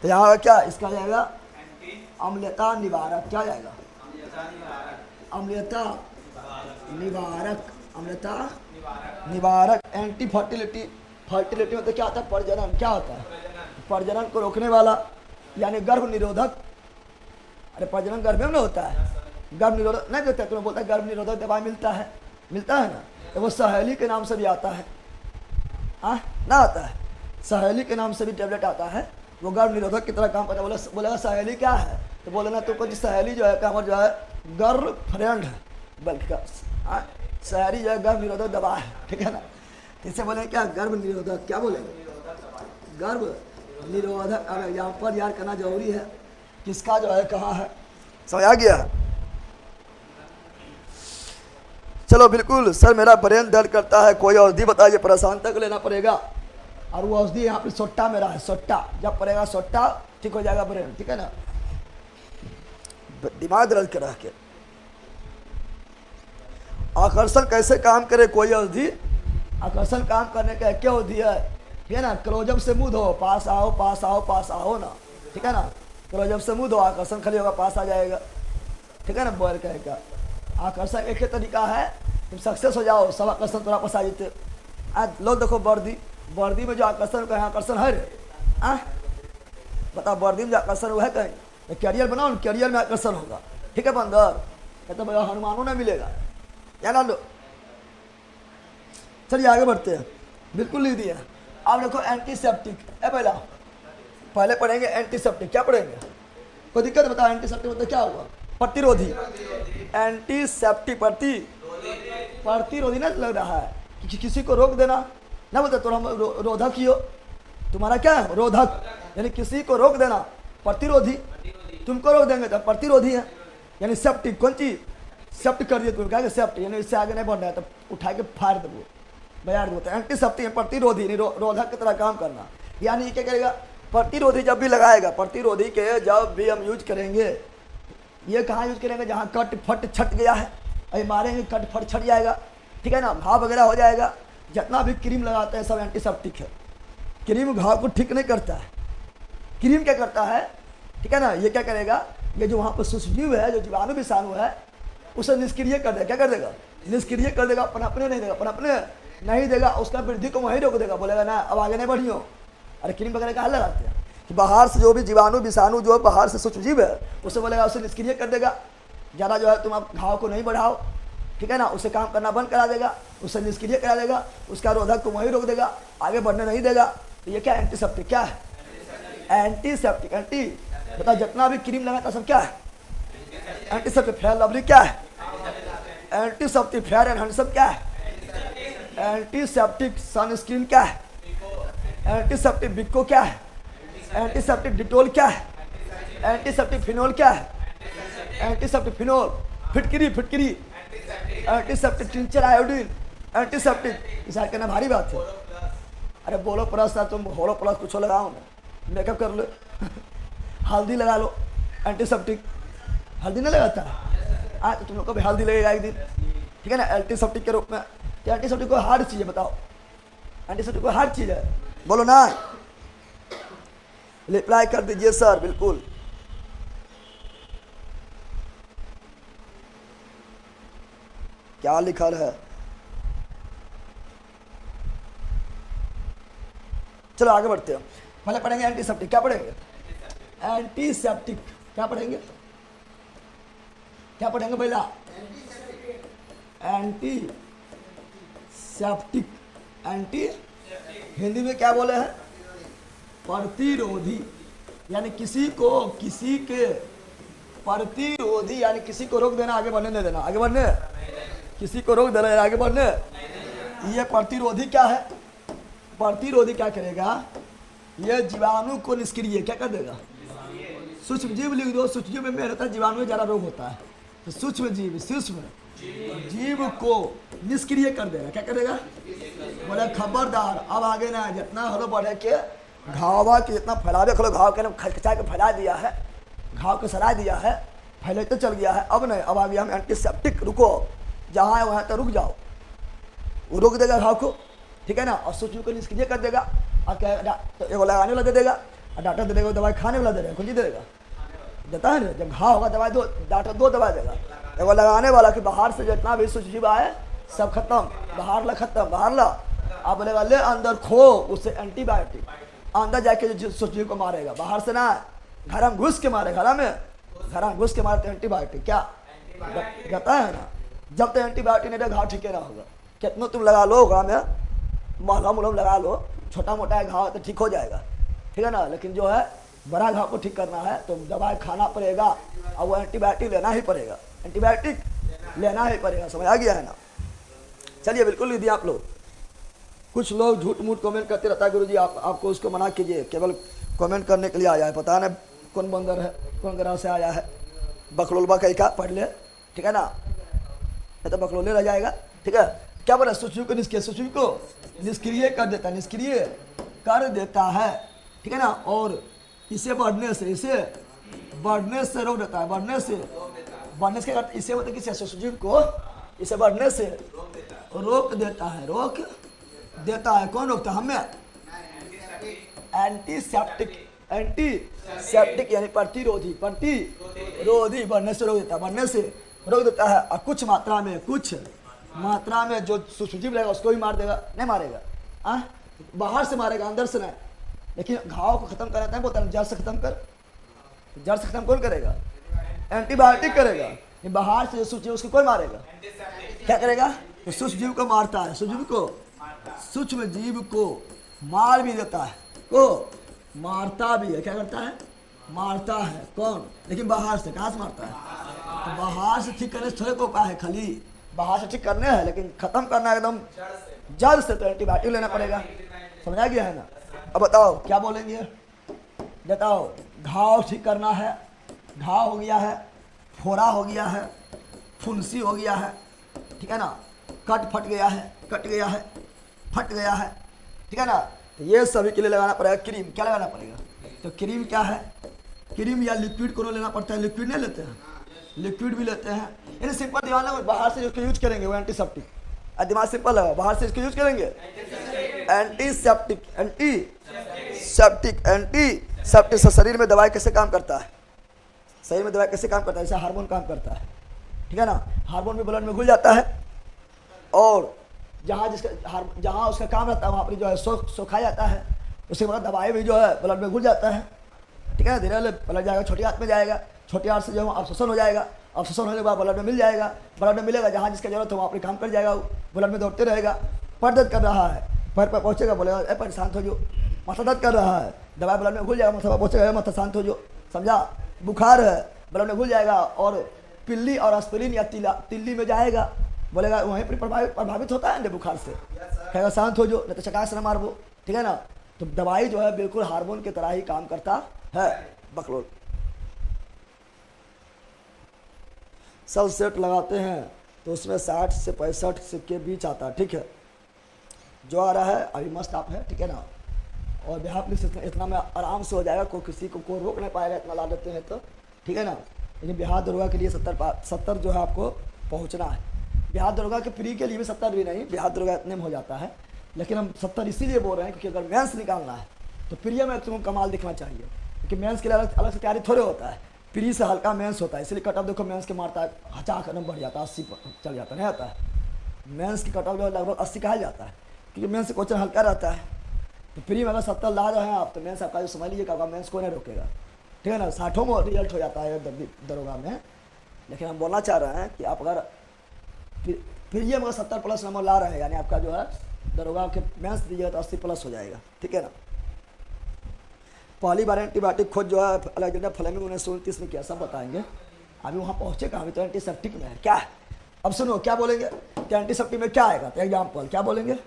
तो यहाँ क्या इसका जाएगा? अम्लता निवारक। क्या जाएगा? अम्लता निवारक। अम्लता निवारक। Anti fertility. फर्टिलिटी मतलब क्या होता है? प्रजनन। क्या होता है? प्रजनन को रोकने वाला यानी गर्भ निरोधक। अरे प्रजनन गर्भ में ना होता है, गर्भ निरोधक नहीं देता है। तुम्हें बोलता है गर्भ निरोधक दवा मिलता है ना? तो वो सहेली के नाम से भी आता है। ना आता है। सहेली के नाम से भी टेबलेट आता है, वो गर्भ निरोधक की तरह काम करता है। बोलेगा सहेली क्या है, तो बोले ना तुमको सहेली जो है काम जो है गर्भ फ्रेंड है, बल्कि सहेली जो है गर्भ निरोधक दवा है, ठीक है ना। इसे बोले क्या गर्भ निरोधक, क्या बोले गर्भ निरोधक। अब यहाँ पर याद करना जरूरी है किसका जो है कहाँ है, समझ आ गया। चलो बिल्कुल सर मेरा ब्रेन दर्द करता है, कोई औषधि बताइए, परेशान तक लेना पड़ेगा। और वो औषधि यहाँ पे सोट्टा मेरा है, सोट्टा जब पड़ेगा सोट्टा ठीक हो जाएगा ब्रेन, ठीक है ना। दिमाग दर्द करा के आकर्षण कैसे काम करे, कोई औषधि आकर्षण काम करने का क्या औषधि है, ठीक है ना। क्लोजअप से मुंह धो, पास आओ पास आओ पास आओ ना, ठीक है ना। क्लोजअप से मुंह धो, आकर्षण खाली होगा, पास आ जाएगा, ठीक है ना। बोल कहेगा आकर्षण एक ही तरीका है, तुम सक्सेस हो जाओ, सब आकर्षण थोड़ा पास आ जाते। आज लोग देखो वर्दी में जो आकर्षण कहीं आकर्षण है रे, बताओ वर्दी में जो आकर्षण वो है कहीं, कैरियर बनाओ, कैरियर में आकर्षण होगा, ठीक है बंदर, कहते भैया हनुमानों नहीं मिलेगा, क्या ना लो। चलिए आगे बढ़ते हैं, बिल्कुल लिख दिया। अब देखो एंटीसेप्टिक है, पहले पढ़ेंगे एंटीसेप्टिक, क्या पढ़ेंगे, कोई दिक्कत बताओ। एंटीसेप्टिक मतलब क्या हुआ, प्रतिरोधी, एंटीसेप्टिक प्रतिरोधी ना लग रहा है कि किसी को रोक देना ना, बोलते तो हम रोधक ही हो, तुम्हारा क्या है रोधक, यानी किसी को रोक देना, प्रतिरोधी, तुमको रोक देंगे तो प्रतिरोधी है, यानी सेप्टिक, कौन चीज सेप्ट कर दिया तुमने, क्या सेप्ट यानी इससे आगे नहीं बढ़ना है, तो उठा के फाड़ दो बयार बोलते हैं। एंटीसेप्टिक प्रतिरोधी, यानी रोधक की तरह काम करना, यानी क्या करेगा, प्रतिरोधी जब भी लगाएगा, प्रतिरोधी के जब भी हम यूज करेंगे, ये कहाँ यूज करेंगे, जहाँ कट फट छट गया है, अभी मारेंगे कट फट छट जाएगा, ठीक है ना, घाव वगैरह हो जाएगा। जितना भी क्रीम लगाते हैं सब एंटीसेप्टिक है। क्रीम घाव को ठीक नहीं करता है, क्रीम क्या करता है, ठीक है ना, ये क्या करेगा, ये जो वहाँ पर सूक्ष्मजीव है, जो जीवाणु विषाणु है, उसे निष्क्रिय कर देगा, क्या कर देगा, निष्क्रिय कर देगा, पनपने नहीं देगा, पनपने नहीं देगा, उसका वृद्धि को वहीं रोक देगा, बोलेगा ना अब आगे नहीं बढ़ियो। अरे क्रीम वगैरह कहाँ लगाते हैं कि बाहर से जो भी जीवाणु विषाणु जो बाहर से सूक्ष्मजीव है, उसे बोलेगा, उसे निष्क्रिय कर देगा, ज़्यादा जो है तुम आप घाव को नहीं बढ़ाओ, ठीक है ना, उसे काम करना बंद करा देगा, उसे निष्क्रिय करा देगा, उसका रोधक को वहीं रोक देगा, आगे बढ़ने नहीं देगा। तो ये क्या एंटीसेप्टिक, क्या है एंटीसेप्टिक, एंटी बताओ जितना भी क्रीम लगाता सब क्या है एंटीसेप्टिक। फेयर लवली क्या है एंटीसेप्टिक, फेयर एंड हैंडसम क्या है एंटीसेप्टिक, सनस्क्रीन क्या है एंटीसेप्टिक, बिको क्या है एंटीसेप्टिक, डिटोल क्या है एंटीसेप्टिक, फिनोल क्या है एंटीसेप्टिक, फिनोल, फिटकरी एंटीसेप्टिक, टिंचर आयोडीन एंटीसेप्टिक। इस करना भारी बात है। अरे बोलो प्लस था, तुम होलो प्लस कुछ लगाओ ना, मेकअप कर लो हल्दी लगा लो, एंटीसेप्टिक, हल्दी नहीं लगाता तो तुम लोग को भी हल्दी लगेगा एक दिन, ठीक है ना, एंटीसेप्टिक के रूप में। तो एंटीसेप्टिक को हार्ड चीज़ है, बताओ एंटीसेप्टिक को हार्ड चीज़ है, बोलो ना, रिप्लाई कर दीजिए सर, बिल्कुल। क्या लिखा है, चलो आगे बढ़ते हैं। पहले पढ़ेंगे एंटीसेप्टिक, क्या पढ़ेंगे एंटीसेप्टिक, क्या पढ़ेंगे पहला एंटीसेप्टिक, एंटी हिंदी में क्या बोले हैं प्रतिरोधी, यानी किसी के प्रतिरोधी, यानी किसी को रोक देना, आगे बढ़ने नहीं देना, आगे बढ़ने, किसी को रोक देना आगे बढ़ने। ये प्रतिरोधी क्या है, प्रतिरोधी क्या करेगा, ये जीवाणु को निष्क्रिय क्या कर देगा, सूक्ष्म जीव लिख दो, सूक्ष्म जीव में रहता है जीवाणु में ज़्यादा रोग होता है, तो सूक्ष्म जीव को निष्क्रिय कर देगा, क्या करेगा, बोले खबरदार अब आगे ना, जितना हलो बढ़े के घावा के जितना फैलावे खलो, घाव के खचखचा के फैला दिया है, घाव के सरा दिया है, फैलते चल गया है, अब नहीं, अब आ गया हम एंटीसेप्टिक, रुको जहाँ है वहाँ तक रुक जाओ, वो रोक देगा घाव को, ठीक है ना, और सूक्ष्म को निष्क्रिय कर देगा, और क्या तो एगो लगाने वाला दे देगा, और डॉक्टर दे देगा, दवाई खाने वाला दे देगा, कौन चीज दे देगा, देता है ना, जब घाव होगा दवाई दो, डॉक्टर दो दवाई देगा, एगो लगाने वाला कि बाहर से जितना भी सूक्ष्मजीव आए सब खत्म, बाहर ला खत्म, बाहर ला, आप बोलेगा ले अंदर खो, उससे एंटीबायोटिक, अंदर जाके जो सूक्ष्मजीव को मारेगा, बाहर से ना, घर में घुस के मारे, घर में घुस के मारते एंटीबायोटिक, क्या जाता है ना, जब तक एंटीबायोटिक नहीं घाव ठीक ना होगा, कितना तुम लगा लो घाव में, मलहम उलहम लगा लो, छोटा मोटा घाव तो ठीक हो जाएगा, ठीक है ना। लेकिन जो है बड़ा घाव को ठीक करना है तो दवाई खाना पड़ेगा और वो एंटीबायोटिक लेना ही पड़ेगा, एंटीबायोटिक लेना ही पड़ेगा, समझ आ गया है ना। चलिए बिल्कुल लिख दिया आप लोग। कुछ लोग झूठ मूठ कमेंट करते रहता है, गुरुजी आपको उसको मना कीजिए, केवल कमेंट करने के लिए आया है, पता नहीं कौन बंदर है, कौन ग्रह से आया है। बकलोलबा कहीं का पढ़ ले, ठीक है ना, नहीं तो बकलोले रह जाएगा, ठीक है। क्या बोला, सूची को निष्क्रिय, सूची को निष्क्रिय कर देता है, निष्क्रिय कर देता है, ठीक है ना। और इसे बढ़ने से, इसे बढ़ने से रोक देता है, बढ़ने से इसे मतलब किसी सूची को इसे बढ़ने से रोक देता है, रोक देता है। कौन रोकता है? हमें एंटीसेप्टिक, एंटीसेप्टिक यानी प्रतिरोधी, प्रतिरोधी बढ़ने से रोक देता है, बढ़ने से रोक देता है। और कुछ मात्रा में जो सुजीव रहेगा उसको भी मार देगा, नहीं मारेगा, बाहर से मारेगा, अंदर से नहीं। लेकिन घाव को खत्म कराता है, बोलता है जड़ से खत्म कर, जड़ से खत्म कौन करेगा? एंटीबायोटिक करेगा। बाहर से जो सूक्ष्म उसको कौन मारेगा? क्या करेगा? तो सूक्ष्म जीव को मारता है, सूक्ष्म जीव को मार भी देता है, को मारता भी है। क्या करता है? मारता है। कौन? लेकिन बाहर से, कहाँ से मारता है? तो बाहर से ठीक करने से थोड़े को उपाय है, खाली बाहर से ठीक करने हैं, लेकिन खत्म करना है एकदम जड़ से, तो एंटीबायोटिक लेना पड़ेगा, समझा गया है ना। अब बताओ क्या बोलेंगे, बताओ। घाव ठीक करना है, घाव हो गया है, फोड़ा हो गया है, फुंसी हो गया है, ठीक है ना, कट फट गया है, कट गया है, फट गया है, ठीक है ना। तो ये सभी के लिए लगाना पड़ेगा क्रीम। क्या लगाना पड़ेगा? तो क्रीम क्या है? क्रीम या लिक्विड को लेना पड़ता है, लिक्विड नहीं लेते हैं, लिक्विड भी लेते हैं। यानी सिंपल दिमाग लगा, बाहर से जो यूज करेंगे वो एंटीसेप्टिक, दिमाग सिंपल लगा, बाहर से इसको यूज करेंगे एंटीसेप्टिक, एंटीसेप्टिक से शरीर में दवाई कैसे काम करता है, शरीर में दवाई कैसे काम करता है? जैसे हार्मोन काम करता है, ठीक है ना। हार्मोन भी ब्लड में घुल जाता है और जहाँ उसका काम रहता है वहाँ पर जो है सोखा जाता है, उसके बाद दवाई भी जो है ब्लड में घुल जाता है, ठीक है ना। धीरे धीरे ब्लड जाएगा, छोटी हाथ में जाएगा, छोटी हाथ से जो है अवशोषण हो जाएगा, अवशोषण होने के बाद ब्लड में मिल जाएगा, ब्लड में मिलेगा, जहाँ जिसका जरूरत है वहाँ पर काम कर जाएगा, ब्लड में दौड़ते रहेगा। पैर दर्द कर रहा है, पैर पर पहुँचेगा, बोलेगा ए पैर शांत हो जो। माथा दर्द कर रहा है, दवाई ब्लड में घुल जाएगा, माथा पर पहुँचेगा, माथा शांत हो जो, समझा। बुखार है, ब्लड में घुल जाएगा और पिल्ली और एस्पिरिन या तिल्ली में जाएगा, बोलेगा वहीं पर प्रभावित होता है बुखार से, कहेगा शांत हो जो, नहीं तो चकास न मार वो, ठीक है ना। तो दवाई जो है बिल्कुल हार्मोन की तरह ही काम करता है। बकलोल सब सेट लगाते हैं तो उसमें 60 से 65 के बीच आता है, ठीक है। जो आ रहा है अभी मस्त आप है, ठीक है ना। और बिहार पुलिस इतना में आराम से हो जाएगा, कोई किसी को रोक नहीं पाएगा, इतना ला देते हैं तो, ठीक है ना। लेकिन बिहार दरोगा के लिए 70 जो है आपको पहुंचना है। बिहार दरोगा के प्री के लिए भी 70 भी नहीं, बिहार दरोगा इतने में हो जाता है। लेकिन हम 70 इसीलिए बोल रहे हैं क्योंकि अगर मेंस निकालना है तो प्री में तुमको कमाल दिखना चाहिए, क्योंकि मेंस के लिए अलग से तैयारी थोड़े होता है, प्री से हल्का मेंस होता है। इसलिए कटअप देखो मेंस के मारता है, हचाक एकदम बढ़ जाता है, 80 चल जाता नहीं आता है। मेंस की कटअप जो लगभग 80 कहा जाता है, क्योंकि मेंस क्वेश्चन हल्का रहता है। तो प्री में अगर 70 ला रहे हैं आप तो मेंस आपका जो समझ लीजिएगा, मेंस को नहीं रोकेगा, ठीक है ना। 60 में रिजल्ट हो जाता है दरोगा में। लेकिन हम बोलना चाह रहे हैं कि आप अगर प्री में अगर 70 प्लस नंबर ला रहे हैं, यानी आपका जो है दरोगा के मेंस दीजिएगा तो 80 प्लस हो जाएगा, ठीक है ना। पहली बार एंटीबायोटिक खोज जो है अलेक्जेंडर फ्लेमिंग 1929 में किया, सब बताएंगे। अभी वहाँ पहुँचे कहाँ? अभी तो एंटीसेप्टिक में है। क्या है? अब सुनो क्या बोलेंगे कि एंटीसेप्टिक में क्या आएगा। तो एग्जाम्पल क्या बोलेंगे?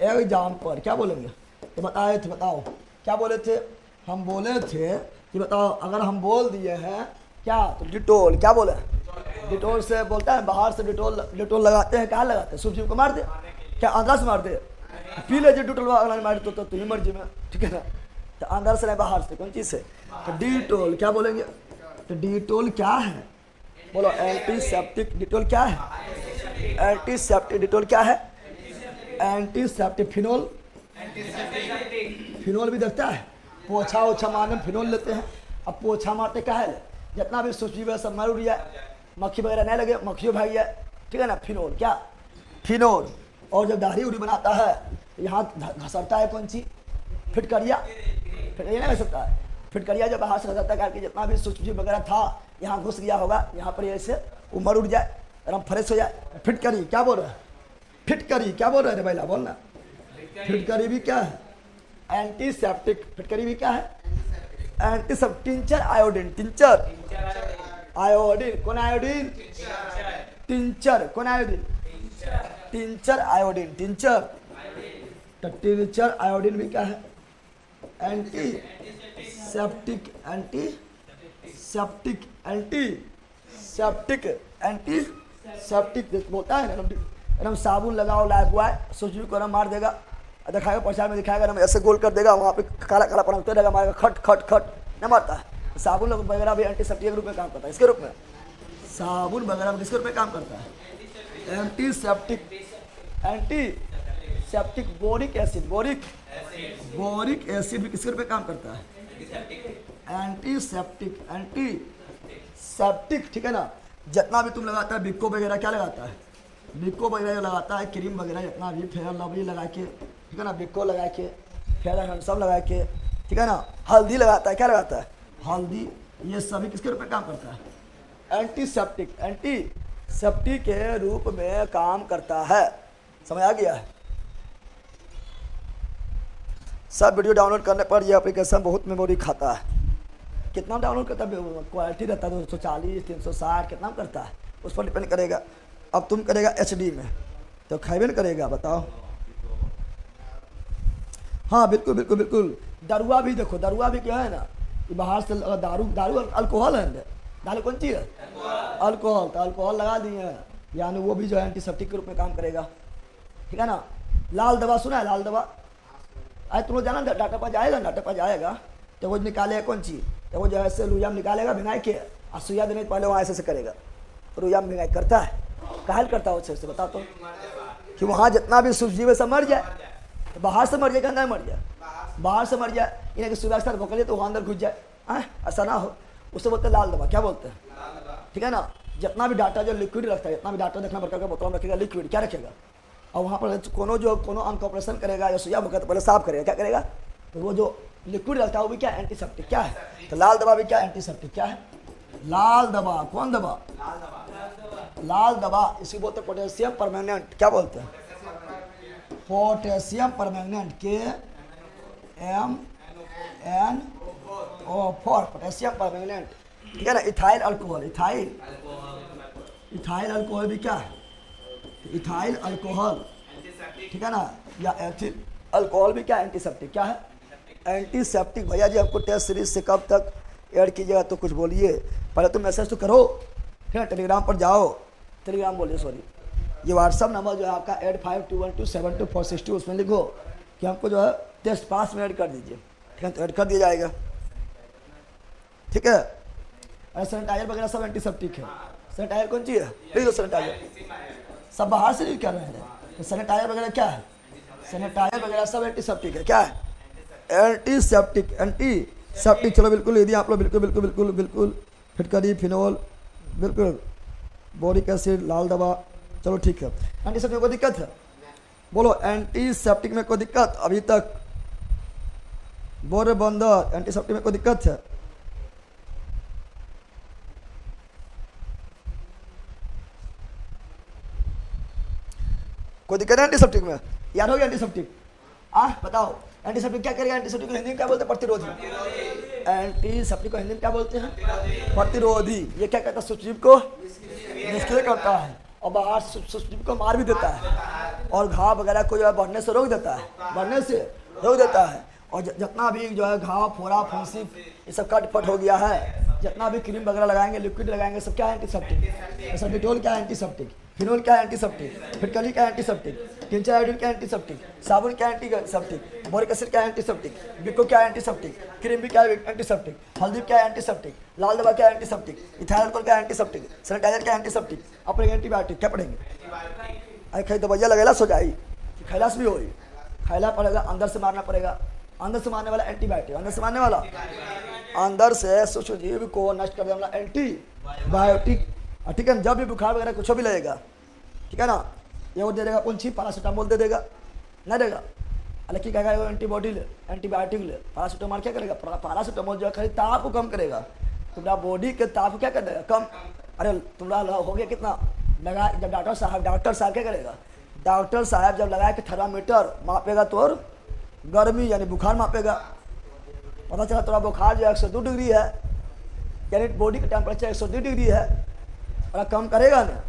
एग्जाम्पल क्या बोलेंगे? तो बताए थे, बताओ क्या बोले थे? हम बोले थे कि बताओ अगर हम बोल दिए हैं क्या, तो डिटोल, क्या बोले? डिटोल से बोलता है, बाहर से डिटोल लगाते हैं, कहाँ लगाते हैं? सूर्य को मार दे, क्या अंदर से मार दे? पी ले डिटोल, अगर मार तो तुम्हें मर्जी में, ठीक है ना। तो अंदर से नहीं बाहर से, कौन चीज़ से? तो डिटोल क्या बोलेंगे? तो डिटोल क्या है? बोलो एंटीसेप्टिक। डिटोल क्या है? एंटीसेप्टिक। डिटोल क्या है? एंटीसेप्टिक। फिनोल, फिनोल भी देखता है, पोछा ओछा मारने में फिनोल लेते हैं। अब पोछा मारते क्या है? जितना भी सूची है सब मर उड़ जाए, मक्खी वगैरह नहीं लगे, मक्खियों भाग जाए, ठीक है ना। फिनोल क्या? फिनोल। और जब दाढ़ी उड़ी बनाता है यहाँ घसरता है कौन चीज? फिटकरिया। फिटकरिया नहीं घसरता है, फिटकरिया जब बाहर से घसरता करके जितना भी सूची वगैरह था यहाँ घुस गया होगा, यहाँ पर ऐसे उमर उड़ जाए, एकदम फ्रेश हो जाए। फिटकरी क्या बोल रहा है? फिटकरी क्या बोल रहे थे भैया? बोलना फिटकरी भी क्या है? एंटीसेप्टिक। फिटकरी भी क्या है? Antiseptic. Tincture iodine. Tincture iodine. कौन आयोडीन? टिंचर। कौन आयोडीन? Tincture iodine. टिंचर। तो टिंचर आयोडीन भी क्या है? Anti septic. Anti septic. Anti septic. Anti septic बोलता है ना, एकदम साबुन लगाओ लाइफ बॉय, सोचिए को मार देगा, दिखाएगा प्रचार में दिखाएगा ना, ऐसे गोल कर देगा, वहाँ पे काला काला पनकते रहेगा, मारेगा खट खट खट, न मारता है। साबुन वगैरह भी एंटीसेप्टिक के रूप में काम करता है। इसके रूप में साबुन वगैरह में किसके रूप में काम करता है? Antiseptic. Antiseptic. Boric acid. Boric acid भी किसके रूप में काम करता है? एंटीसेप्टिक। एंटीसेप्टिक, ठीक है ना। जितना भी तुम लगाता है बिक्को वगैरह, क्या लगाता है? बिक्को वगैरह लगाता है, क्रीम वगैरह जितना भी, फेयर लवली लगा के, ठीक है ना, बिक्को लगा के, फेयर हैंडसम लगा के, ठीक है ना, हल्दी लगाता है, क्या लगाता है? हल्दी। ये सभी किसके रूप में काम करता है? एंटीसेप्टिक। एंटीसेप्टिक के रूप में काम करता है। समझ आ गया है? सब वीडियो डाउनलोड करने पर यह एप्लीकेशन बहुत मेमोरी खाता है। कितना डाउनलोड करता है? क्वालिटी रहता है 240, 360, कितना करता है उस पर डिपेंड करेगा। अब तुम करेगा HD में तो खाइबे करेगा, बताओ। हाँ बिल्कुल बिल्कुल बिल्कुल। दारुआ भी देखो, दारुआ भी क्या है ना, बाहर से दारू अल्कोहल है। दारू कौन चीज़ है? अल्कोहल। तो अल्कोहल लगा दिए हैं, यानी वो भी जो है एंटीसेप्टिक के रूप में काम करेगा, ठीक है ना। लाल दवा सुना है? लाल दवा आज तुम लोग जाना, डॉक्टर पास जाएगा, डॉक्टर पास जाएगा तो वो निकालेगा कौन चीज़, तो वो जो है ऐसे रुइया निकालेगा भिंगाई के, और सुइया देने से पहले वहाँ ऐसे करेगा। रुइया में भिंगाई करता है, काहल करता है उससे बता तो, कि वहाँ जितना भी सूक्ष्म जीव सब मर जाए। तो बाहर से मर जाए, अंदर मर जाए? बाहर से मर जाए, इन्हें कि सुबह स्टार पकड़ लिया तो वहाँ अंदर घुस जाए, ऐसा ना हो। उससे बोलते हैं लाल दवा। क्या बोलते हैं? ठीक है ना। जितना भी डाटा जो लिक्विड रखता है, जितना भी डाटा देखना बड़का बोतल में रखेगा लिक्विड, क्या रखेगा, और वहाँ पर कोनो अंक ऑपरेशन करेगा या सुइया भगा तो पहले साफ करेगा, क्या करेगा, तो वो जो लिक्विड रहता है वो भी क्या? एंटीसेप्टिक। क्या है? तो लाल दवा भी क्या? एंटीसेप्टिक। क्या है? लाल दवा। कौन दवा? लाल दवा। इसी बोलते हैं पोटेशियम परमैंगनेट। क्या बोलते हैं? Potassium permanganate. KMnO4 potassium permanganate, ठीक है ना। Ethyl alcohol. इथाइल अल्कोहल भी क्या है? इथाइल अल्कोहल, ठीक है ना, या एथिल अल्कोहल भी क्या? एंटीसेप्टिक। क्या है? एंटीसेप्टिक। भैया जी हमको टेस्ट सीरीज से कब तक ऐड कीजिएगा, तो कुछ बोलिए, पहले तो मैसेज तो करो, ठीक है। टेलीग्राम पर जाओ, टेलीग्राम बोलिए सॉरी, ये व्हाट्सअप नंबर जो है आपका 8521272462, उसमें लिखो कि हमको जो है टेस्ट पास में ऐड कर दीजिए, ठीक है, तो ऐड कर दिया जाएगा, ठीक है। और सैनिटाइजर वगैरह सब एंटीसेप्टिक है। सैनिटाइजर कौन चीज़ है? प्लीज सैनिटाइजर सब बाहर से यूज कर रहे हैं, तो सैनिटाइजर वगैरह क्या है? सैनिटाइजर वगैरह सब एंटीसेप्टिक है। क्या है? एंटीसेप्टिक। एंटीसेप्टिक। चलो बिल्कुल यदि आप लोग बिल्कुल बिल्कुल बिल्कुल बिल्कुल फिटकरी, फिनोल, बिल्कुल बोरिक एसिड, लाल दवा, चलो ठीक है। एंटीसेप्टिक में कोई दिक्कत है? बोलो एंटीसेप्टिक में कोई दिक्कत अभी तक? बोरे बंदर, एंटीसेप्टिक में कोई दिक्कत है? कोई दिक्कत है एंटीसेप्टिक में? याद हो गया एंटीसेप्टिक? बताओ एंटीसेप्टिक क्या करेगा? एंटीसेप्टिक को हिंदी में क्या बोलते हैं? प्रतिरोधी। एंटीसेप्टिक को हिंदी में क्या बोलते हैं? प्रतिरोधी। ये क्या करता है? सूक्ष्म जीव को निष्क्रिय करता है, और बाहर सूक्ष्म जीव को मार भी देता है, और घाव वगैरह को जो है बढ़ने से रोक देता है, और जितना भी जो है घाव, फोड़ा, फुंसी, ये सब कट फट हो गया है, जितना भी क्रीम वगैरह लगाएंगे, लिक्विड लगाएंगे, सब क्या है? एंटीसेप्टिक। जैसे डिटोल क्या है? एंटीसेप्टिक। फिनोल क्या है? एंटीसेप्टिक। फिटकरी क्या है? एंटीसेप्टिक। टिंचर आयोडीन क्या है? एंटीसेप्टिक। साबुन क्या है? एंटीसेप्टिक। बोरिक एसिड क्या है? एंटीसेप्टिक। बिको क्या है? एंटीसेप्टिक। क्रीम भी क्या है? एंटीसेप्टिक। हल्दी क्या है? एंटीसेप्टिक। लाल दवा क्या है? एंटीसेप्टिक। इथाइल अल्कोहल क्या है? एंटीसेप्टिक। सैनिटाइजर क्या है? एंटीसेप्टिक। अपने एंटीबायोटिक क्या पढ़ेंगे? अरे खाई दवाइयाँ लगेला सो जाई, खैलास भी होई, खैला पड़ेगा, अंदर से मारना पड़ेगा। अंदर से मारने वाला एंटीबायोटिक, अंदर से मारने वाला, अंदर से सूक्ष्म जीव को नष्ट कर देने वाला एंटीबायोटिक, ठीक है। जब भी बुखार वगैरह कुछ भी लगेगा, ठीक है ना, ये वो दे देगा कौन सी? पैरासीटामोल दे देगा, नहीं देगा? अरे क्या कहेगा? एंटीबॉडी ले, एंटीबायोटिक ले। पैरासीटामोल क्या करेगा? पैरासीटामोल जो है खाली ताप को कम करेगा, तुम्हारा बॉडी के ताप क्या कर देगा? कम। अरे तुम्हारा हो गया कितना लगा, जब डॉक्टर साहब क्या करेगा? डॉक्टर साहब जब लगाया कि थर्मामीटर मापेगा तो और गर्मी यानी बुखार मापेगा, पता चला थोड़ा बुखार जो 102 डिग्री है, यानी बॉडी का टेम्परेचर 102 डिग्री है, और कम करेगा ना,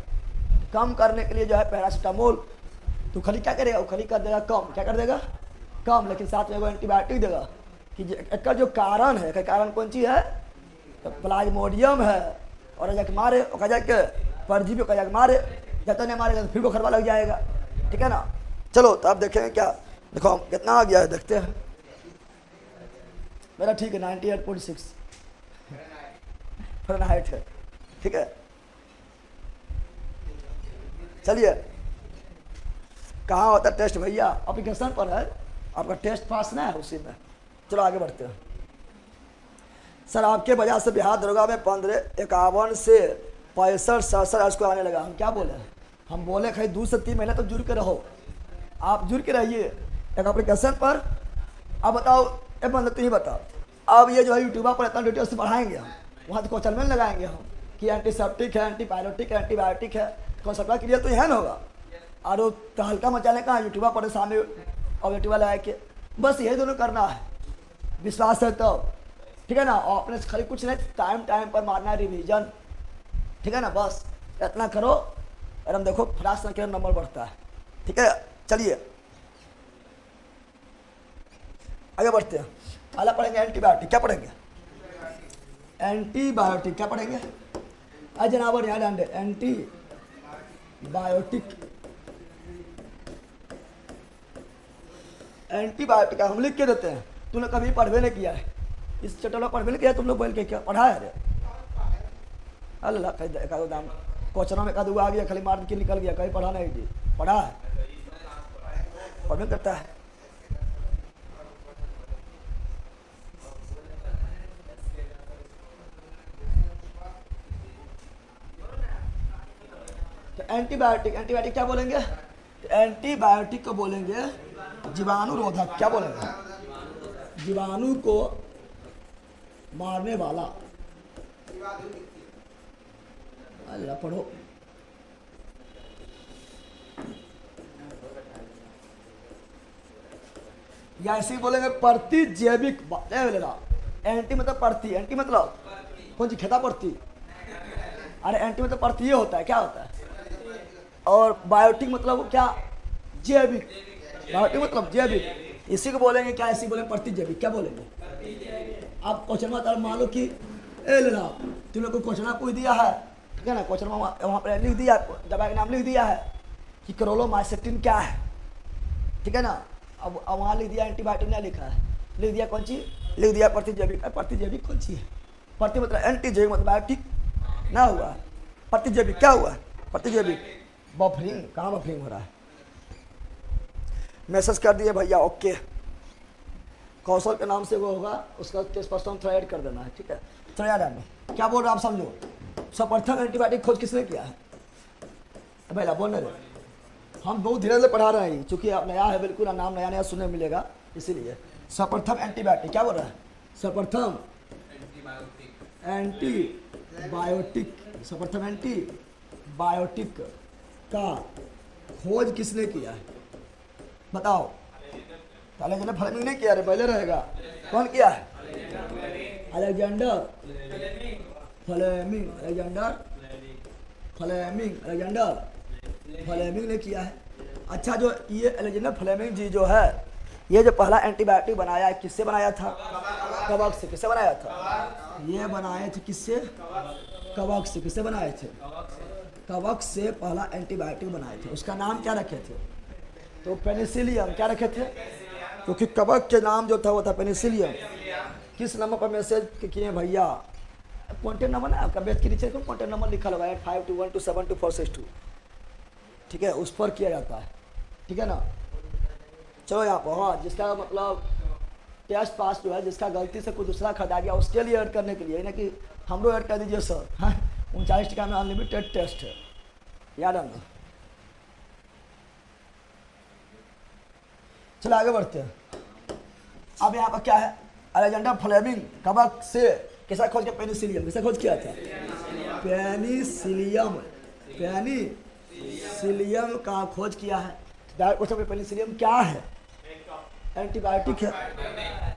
कम करने के लिए जो है पैरासीटामोल, तो खाली क्या करेगा, वो खाली कर देगा कम, क्या कर देगा कम, लेकिन साथ में वो एंटीबायोटिक देगा कि इसका जो कारण है, कारण कौन सी है, तो प्लाज्मोडियम है, और जाके मारे कह जाके परजीवी कह जाके मारे, जब तक नहीं मारेगा तो फिर वो खरबा लग जाएगा, ठीक है ना। चलो तो आप देखेंगे क्या, देखो हम कितना आ गया है देखते हैं, मेरा ठीक है 98.6 फ़ारेनहाइट है, ठीक है। चलिए कहाँ होता है टेस्ट भैया, एप्लीकेशन पर है, आपका टेस्ट पास ना है उसी में। चलो आगे बढ़ते हैं। सर आपके वजह से बिहार दरोगा में 1551 से 65-67 को आने लगा। हम क्या बोले, हम बोले खाली 2 से 3 महीने तो जुड़ के रहो, आप जुड़ के रहिए एक एप्लीकेशन पर। अब बताओ एक बंद तुम ही बताओ, अब ये जो है यूट्यूबर पर इतना डिटेल्स बढ़ाएंगे हम, वहाँ तो क्वेश्चन में लगाएंगे हम कि एंटीसेप्टिक है, एंटीबायोटिक है, एंटीबायोटिक है, कौन सा क्लियर तो यह ना होगा। और वो तहलका मचाने का यूट्यूबर पर सामने और यूट्यूबर लगा के, बस यही दोनों करना है, विश्वास है तो ठीक है ना। और अपने खाली कुछ नहीं, टाइम टाइम पर मारना है रिवीजन, ठीक है ना, बस इतना करो और हम देखो फटाक से नंबर बढ़ता है, ठीक है। चलिए आगे बढ़ते हैं। पहला पढ़ेंगे एंटीबायोटिक, क्या पढ़ेंगे, एंटीबायोटिक क्या पढ़ेंगे, आज जनाबर यहाँ डांडे एंटीबायोटिक। एंटीबायोटिक हम लिख के देते हैं, तुमने कभी पढ़वे नहीं किया है, इस चैप्टर में पढ़वे नहीं किया तुम लोग, बोल के क्या पढ़ा है रे, अल्लाह एक दाम क्वेश्चन में एक आ गया, खाली मार के निकल गया, कहीं पढ़ा नहीं जी, पढ़ा है, पढ़ने करता है। तो एंटीबायोटिक, एंटीबायोटिक क्या बोलेंगे, एंटीबायोटिक को बोलेंगे जीवाणुरोधक, क्या बोलेंगे, जीवाणु को मारने वाला। अल्लाह पढ़ो, या ऐसे ही बोलेंगे प्रतिजैविक, एंटी मतलब प्रति, एंटी मतलब कौन सी खेता प्रति, अरे एंटी मतलब प्रति ये होता है, क्या होता है, और बायोटिक मतलब क्या, जैविक, बायोटिक मतलब जैविक, इसी को बोलेंगे क्या, इसी बोलेंगे प्रतिजैविक, क्या बोलेंगे। आप क्वेश्चन में मान लो कि ए लेना तुम लोग को क्वेश्चन पूछ दिया है, ठीक है ना, क्वेश्चन में वहाँ पर लिख दिया, दवा का नाम लिख दिया है कि क्लोरोमाइसिटिन क्या है, ठीक है ना। अब वहाँ लिख दिया एंटीबायोटिक नहीं लिखा है, लिख दिया कौन सी, लिख दिया प्रतिजैविक। प्रतिजैविक कौन सी है, प्रति मतलब एंटीजैविक मतलब बायोटिक ना हुआ, प्रतिजैविक क्या हुआ, प्रतिजैविक। बफरिंग, कहाँ बफरिंग हो रहा है, मैसेज कर दिए भैया, ओके। कौशल के नाम से वो होगा, उसका टेस्ट पर्सन थोड़ा ऐड कर देना है, ठीक है। चलो याद आना क्या बोल रहा आप समझो। सर्वप्रथम एंटीबायोटिक खोज किसने किया है, भैया बोल रहे, हम बहुत धीरे से पढ़ा रहे हैं चूँकि आप नया है बिल्कुल, नाम नया नया सुनने मिलेगा, इसीलिए। सर्वप्रथम एंटीबायोटिक क्या बोल रहा है, सर्वप्रथम एंटीबायोटिक, सर्वप्रथम एंटीबायोटिक का खोज किसने किया है, बताओ। पहले जो फ्लेमिंग नहीं किया, पहले रहेगा, कौन किया है, अलेक्जेंडर फ्लेमिंग, फ्लेमिंग ने किया है। अच्छा, जो ये अलेक्जेंडर फ्लेमिंग जी जो है, ये जो पहला एंटीबायोटिक बनाया है, किससे बनाया था, कवक से। किससे बनाया था, ये बनाए थे किससे, कवक से। किससे बनाए थे, कवक से पहला एंटीबायोटिक बनाए थे। उसका नाम क्या रखे थे, तो पेनिसिलियम। क्या रखे थे, क्योंकि कवक के नाम जो था वो था पेनिसिलियम। किस नंबर पर मैसेज किए भैया, कॉन्टेक्ट नंबर ना आपका बेच के नीचे कॉन्टेक्ट नंबर लिखा लगा है 5212722462, ठीक है, उस पर किया जाता है, ठीक है ना। चलो यहाँ पर, हाँ, जिसका मतलब टेस्ट पास जो है, जिसका गलती से कोई दूसरा खरीदा गया उसके लिए ऐड करने के लिए, ना कि हम लोग ऐड कर दीजिए सर, हाँ 39 टका में अनलिमिटेड टेस्ट है, याद आना। चलो आगे बढ़ते हैं। अब यहाँ पर क्या है, अलेक्जेंडर फ्लेमिंग कवक से कैसा खोज किया, पेनिसिलियम। कैसा खोज किया था, पेनिसिलियम का खोज किया है। डायरेक्ट क्वेश्चन, पेनिसिलियम क्या है? एंटीबायोटिक है।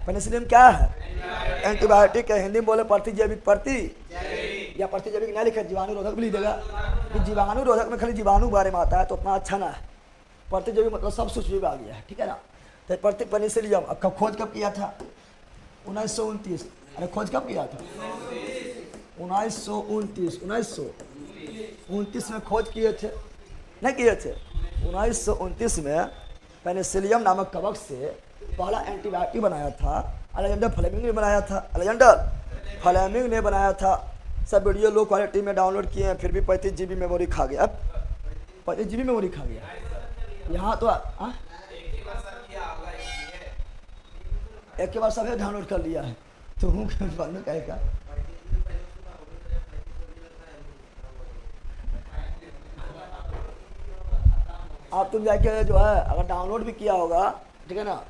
पेनिसिलियम क्या है? एंटीबायोटिक है। हिंदी में बोले प्रतिजैविक, या प्रतिजैविक ना लिखे, जीवाणु रोधक भी लिखेगा कि जीवाणु रोधक में खाली जीवाणु बारे में आता है तो उतना अच्छा ना है। प्रतिजैविक मतलब सब सूक्ष्म आ गया है, ठीक है ना। तो पेनिसिलियम अब खोज कब किया था? 1929। अरे खोज कब किया था? 1929 में खोज किए थे, नहीं किए थे? 1929 में पेनिसिलियम नामक कवक से पहला एंटीबायोटिक बनाया था। अलेक्जेंडर फ्लेमिंग ने बनाया था, अलेक्जेंडर फ्लेमिंग ने बनाया था। सब वीडियो लो क्वालिटी में डाउनलोड किए हैं, फिर भी 35 GB मेमोरी खा गया। 35 GB मेमोरी खा गया यहाँ तो। एक के बाद सब डाउनलोड कर लिया है तो हूँ कहेगा। आप तुम जाके जो है अगर डाउनलोड भी किया होगा, ठीक है ना,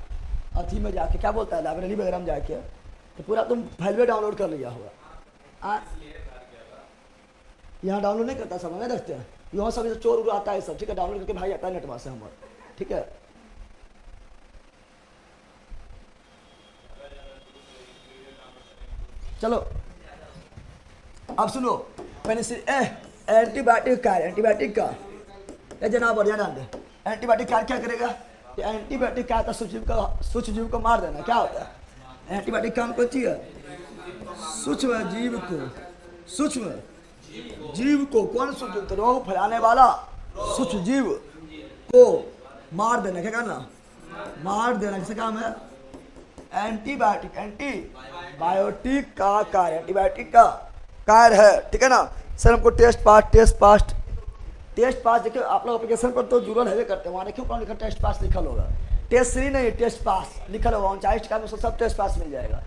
अथी में जाके क्या बोलता है लाइब्रेरी वगैरह में जाके, तो पूरा तुम फाइल डाउनलोड कर लिया होगा। यहाँ डाउनलोड नहीं करता, सब नहीं रखते हैं यहाँ, सब चोर आता है सब, ठीक है, डाउनलोड करके भाई आता है नेटवा से हमारे, ठीक है। चलो अब सुनो, एंटीबायोटिक का, एंटीबायोटिक का जनाब बढ़िया डाल दे। एंटीबायोटिक क्या करेगा? एंटीबायोटिक क्या होता है? सूक्ष्म जीव को मार देना। क्या होता है एंटीबायोटिक? काम कौन चीज है? सूक्ष्म जीव को कौन सूक्ष्म जीव? रोग फैलाने वाला सूक्ष्म जीव को मार देना। क्या करना? मार देना। किसका काम है? एंटीबायोटिक का कार्य, एंटीबायोटिक का कार्य है, ठीक है ना। सर हमको टेस्ट पास देखिए आप लोग एप्लीकेशन पर तो जुड़ल है करते हैं, वहाँ क्यों कौन लिखा टेस्ट पास लिखल होगा? टेस्ट 3 नहीं, टेस्ट पास लिखल होगा। 49 का में सब टेस्ट पास मिल जाएगा,